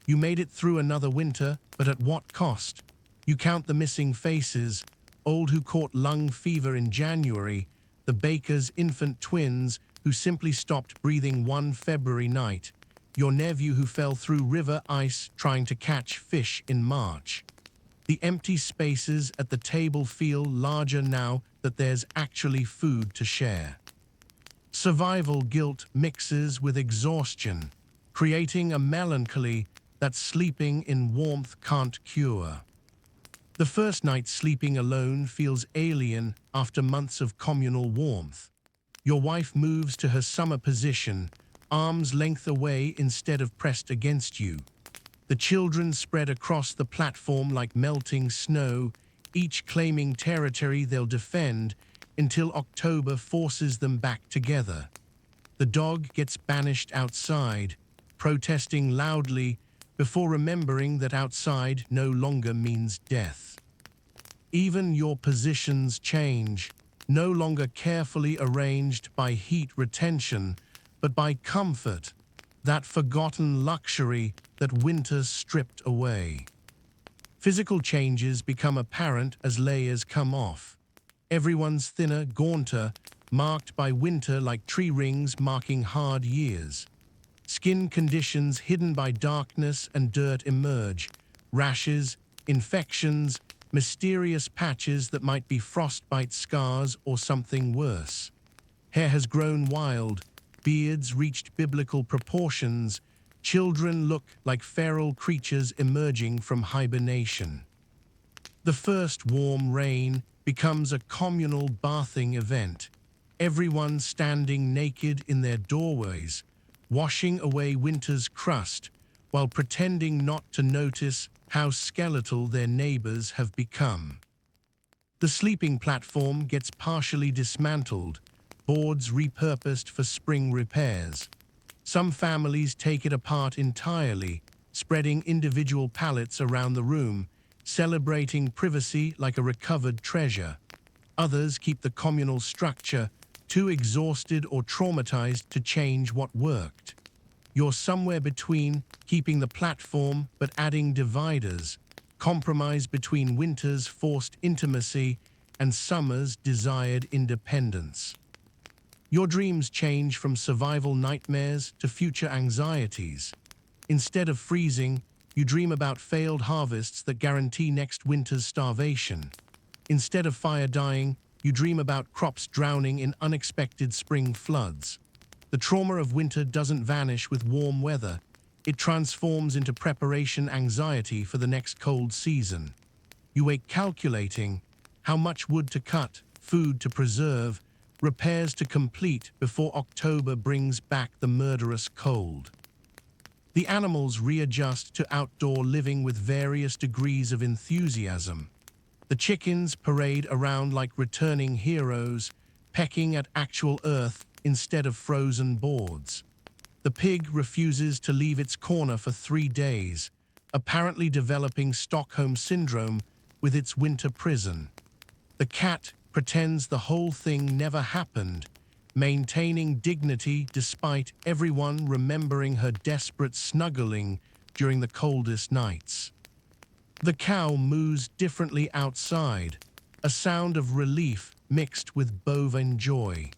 You made it through another winter, but at what cost? You count the missing faces, old who caught lung fever in January, the baker's infant twins who simply stopped breathing one February night, your nephew who fell through river ice trying to catch fish in March. The empty spaces at the table feel larger now that there's actually food to share. Survival guilt mixes with exhaustion, creating a melancholy that sleeping in warmth can't cure. The first night sleeping alone feels alien after months of communal warmth. Your wife moves to her summer position, arm's length away instead of pressed against you. The children spread across the platform like melting snow, each claiming territory they'll defend until October forces them back together. The dog gets banished outside, protesting loudly before remembering that outside no longer means death. Even your positions change, no longer carefully arranged by heat retention, but by comfort, that forgotten luxury that winter stripped away. Physical changes become apparent as layers come off. Everyone's thinner, gaunter, marked by winter like tree rings marking hard years. Skin conditions hidden by darkness and dirt emerge, rashes, infections, mysterious patches that might be frostbite scars or something worse. Hair has grown wild, beards reached biblical proportions, children look like feral creatures emerging from hibernation. The first warm rain becomes a communal bathing event, everyone standing naked in their doorways, washing away winter's crust while pretending not to notice how skeletal their neighbors have become. The sleeping platform gets partially dismantled, boards repurposed for spring repairs. Some families take it apart entirely, spreading individual pallets around the room, celebrating privacy like a recovered treasure. Others keep the communal structure, too exhausted or traumatized to change what worked. You're somewhere between, keeping the platform but adding dividers, compromise between winter's forced intimacy and summer's desired independence. Your dreams change from survival nightmares to future anxieties. Instead of freezing, you dream about failed harvests that guarantee next winter's starvation. Instead of fire dying, you dream about crops drowning in unexpected spring floods. The trauma of winter doesn't vanish with warm weather. It transforms into preparation anxiety for the next cold season. You wake calculating how much wood to cut, food to preserve, repairs to complete before October brings back the murderous cold. The animals readjust to outdoor living with various degrees of enthusiasm. The chickens parade around like returning heroes, pecking at actual earth instead of frozen boards. The pig refuses to leave its corner for 3 days, apparently developing Stockholm Syndrome with its winter prison. The cat pretends the whole thing never happened, maintaining dignity despite everyone remembering her desperate snuggling during the coldest nights. The cow moos differently outside, a sound of relief mixed with bovine joy.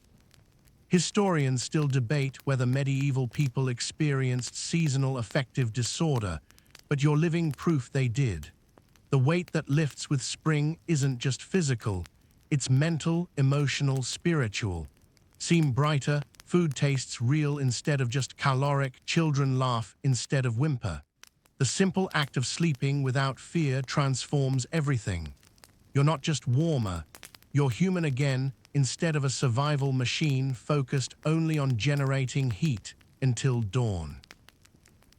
Historians still debate whether medieval people experienced seasonal affective disorder, but you're living proof they did. The weight that lifts with spring isn't just physical, it's mental, emotional, spiritual. Seem brighter, food tastes real instead of just caloric, children laugh instead of whimper. The simple act of sleeping without fear transforms everything. You're not just warmer, you're human again instead of a survival machine focused only on generating heat until dawn.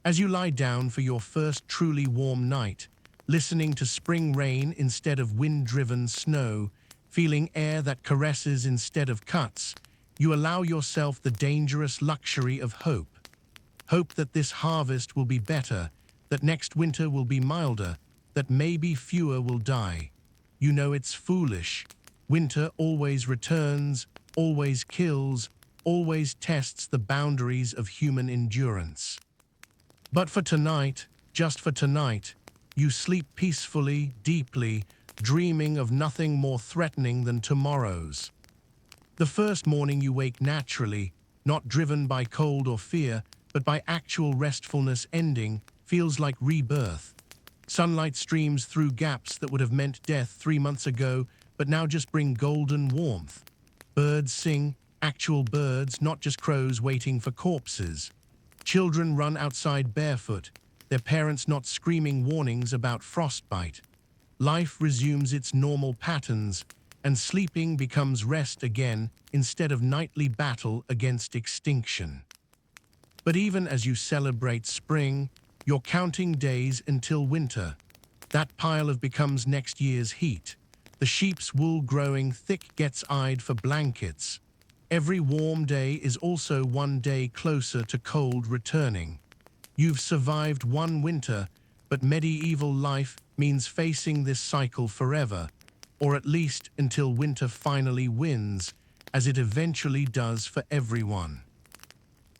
As you lie down for your first truly warm night, listening to spring rain instead of wind-driven snow, feeling air that caresses instead of cuts, you allow yourself the dangerous luxury of hope. Hope that this harvest will be better, that next winter will be milder, that maybe fewer will die. You know it's foolish. Winter always returns, always kills, always tests the boundaries of human endurance. But for tonight, just for tonight, you sleep peacefully, deeply, dreaming of nothing more threatening than tomorrow's. The first morning you wake naturally, not driven by cold or fear, but by actual restfulness ending, feels like rebirth. Sunlight streams through gaps that would have meant death 3 months ago, but now just bring golden warmth. Birds sing, actual birds, not just crows waiting for corpses. Children run outside barefoot, their parents not screaming warnings about frostbite. Life resumes its normal patterns, and sleeping becomes rest again instead of nightly battle against extinction. But even as you celebrate spring, you're counting days until winter. That pile of becomes next year's heat. The sheep's wool growing thick gets eyed for blankets. Every warm day is also one day closer to cold returning. You've survived one winter, but medieval life means facing this cycle forever, or at least until winter finally wins, as it eventually does for everyone.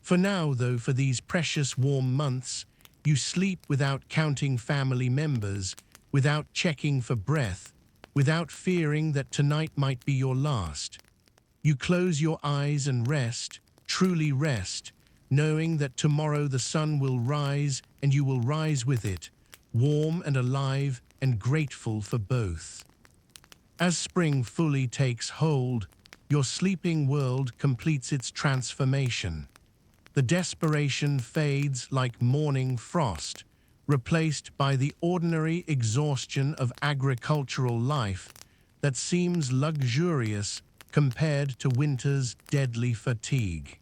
For now, though, for these precious warm months, you sleep without counting family members, without checking for breath, without fearing that tonight might be your last. You close your eyes and rest, truly rest, knowing that tomorrow the sun will rise and you will rise with it, warm and alive and grateful for both. As spring fully takes hold, your sleeping world completes its transformation. The desperation fades like morning frost, replaced by the ordinary exhaustion of agricultural life that seems luxurious compared to winter's deadly fatigue.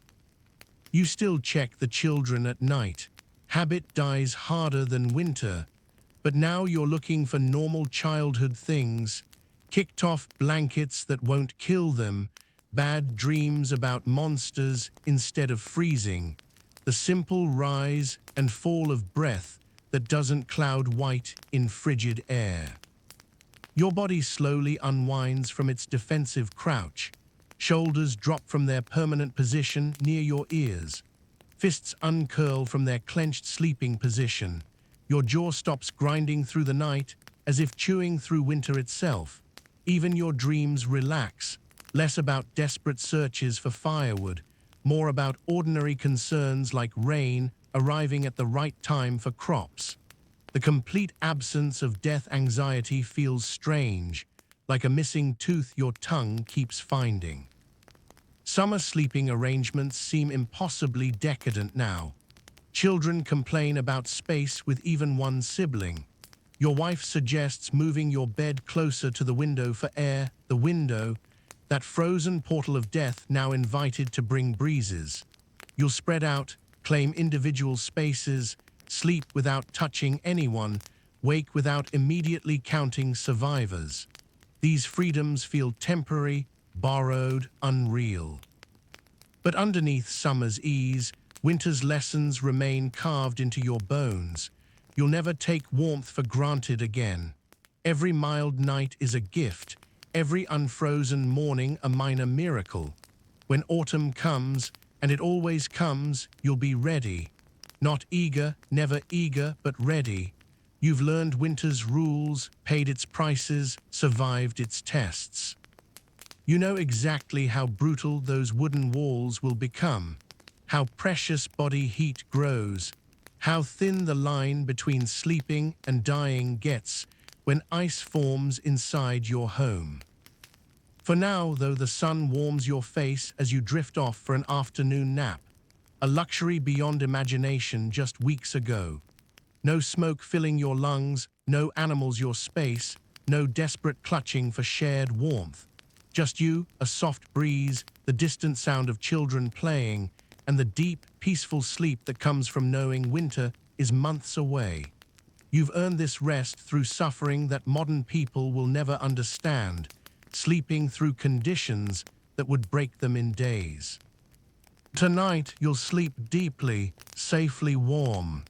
You still check the children at night. Habit dies harder than winter, but now you're looking for normal childhood things, kicked off blankets that won't kill them, bad dreams about monsters instead of freezing, the simple rise and fall of breath that doesn't cloud white in frigid air. Your body slowly unwinds from its defensive crouch. Shoulders drop from their permanent position near your ears. Fists uncurl from their clenched sleeping position. Your jaw stops grinding through the night as if chewing through winter itself. Even your dreams relax, less about desperate searches for firewood, more about ordinary concerns like rain arriving at the right time for crops. The complete absence of death anxiety feels strange, like a missing tooth your tongue keeps finding. Summer sleeping arrangements seem impossibly decadent now. Children complain about space with even one sibling. Your wife suggests moving your bed closer to the window for air, the window, that frozen portal of death now invited to bring breezes. You'll spread out, claim individual spaces, sleep without touching anyone, wake without immediately counting survivors. These freedoms feel temporary, borrowed, unreal. But underneath summer's ease, winter's lessons remain carved into your bones. You'll never take warmth for granted again. Every mild night is a gift, every unfrozen morning a minor miracle. When autumn comes, and it always comes, you'll be ready. Not eager, never eager, but ready. You've learned winter's rules, paid its prices, survived its tests. You know exactly how brutal those wooden walls will become, how precious body heat grows, how thin the line between sleeping and dying gets when ice forms inside your home. For now, though, the sun warms your face as you drift off for an afternoon nap, a luxury beyond imagination just weeks ago. No smoke filling your lungs, no animals your space, no desperate clutching for shared warmth. Just you, a soft breeze, the distant sound of children playing, and the deep, peaceful sleep that comes from knowing winter is months away. You've earned this rest through suffering that modern people will never understand, sleeping through conditions that would break them in days. Tonight, you'll sleep deeply, safely warm,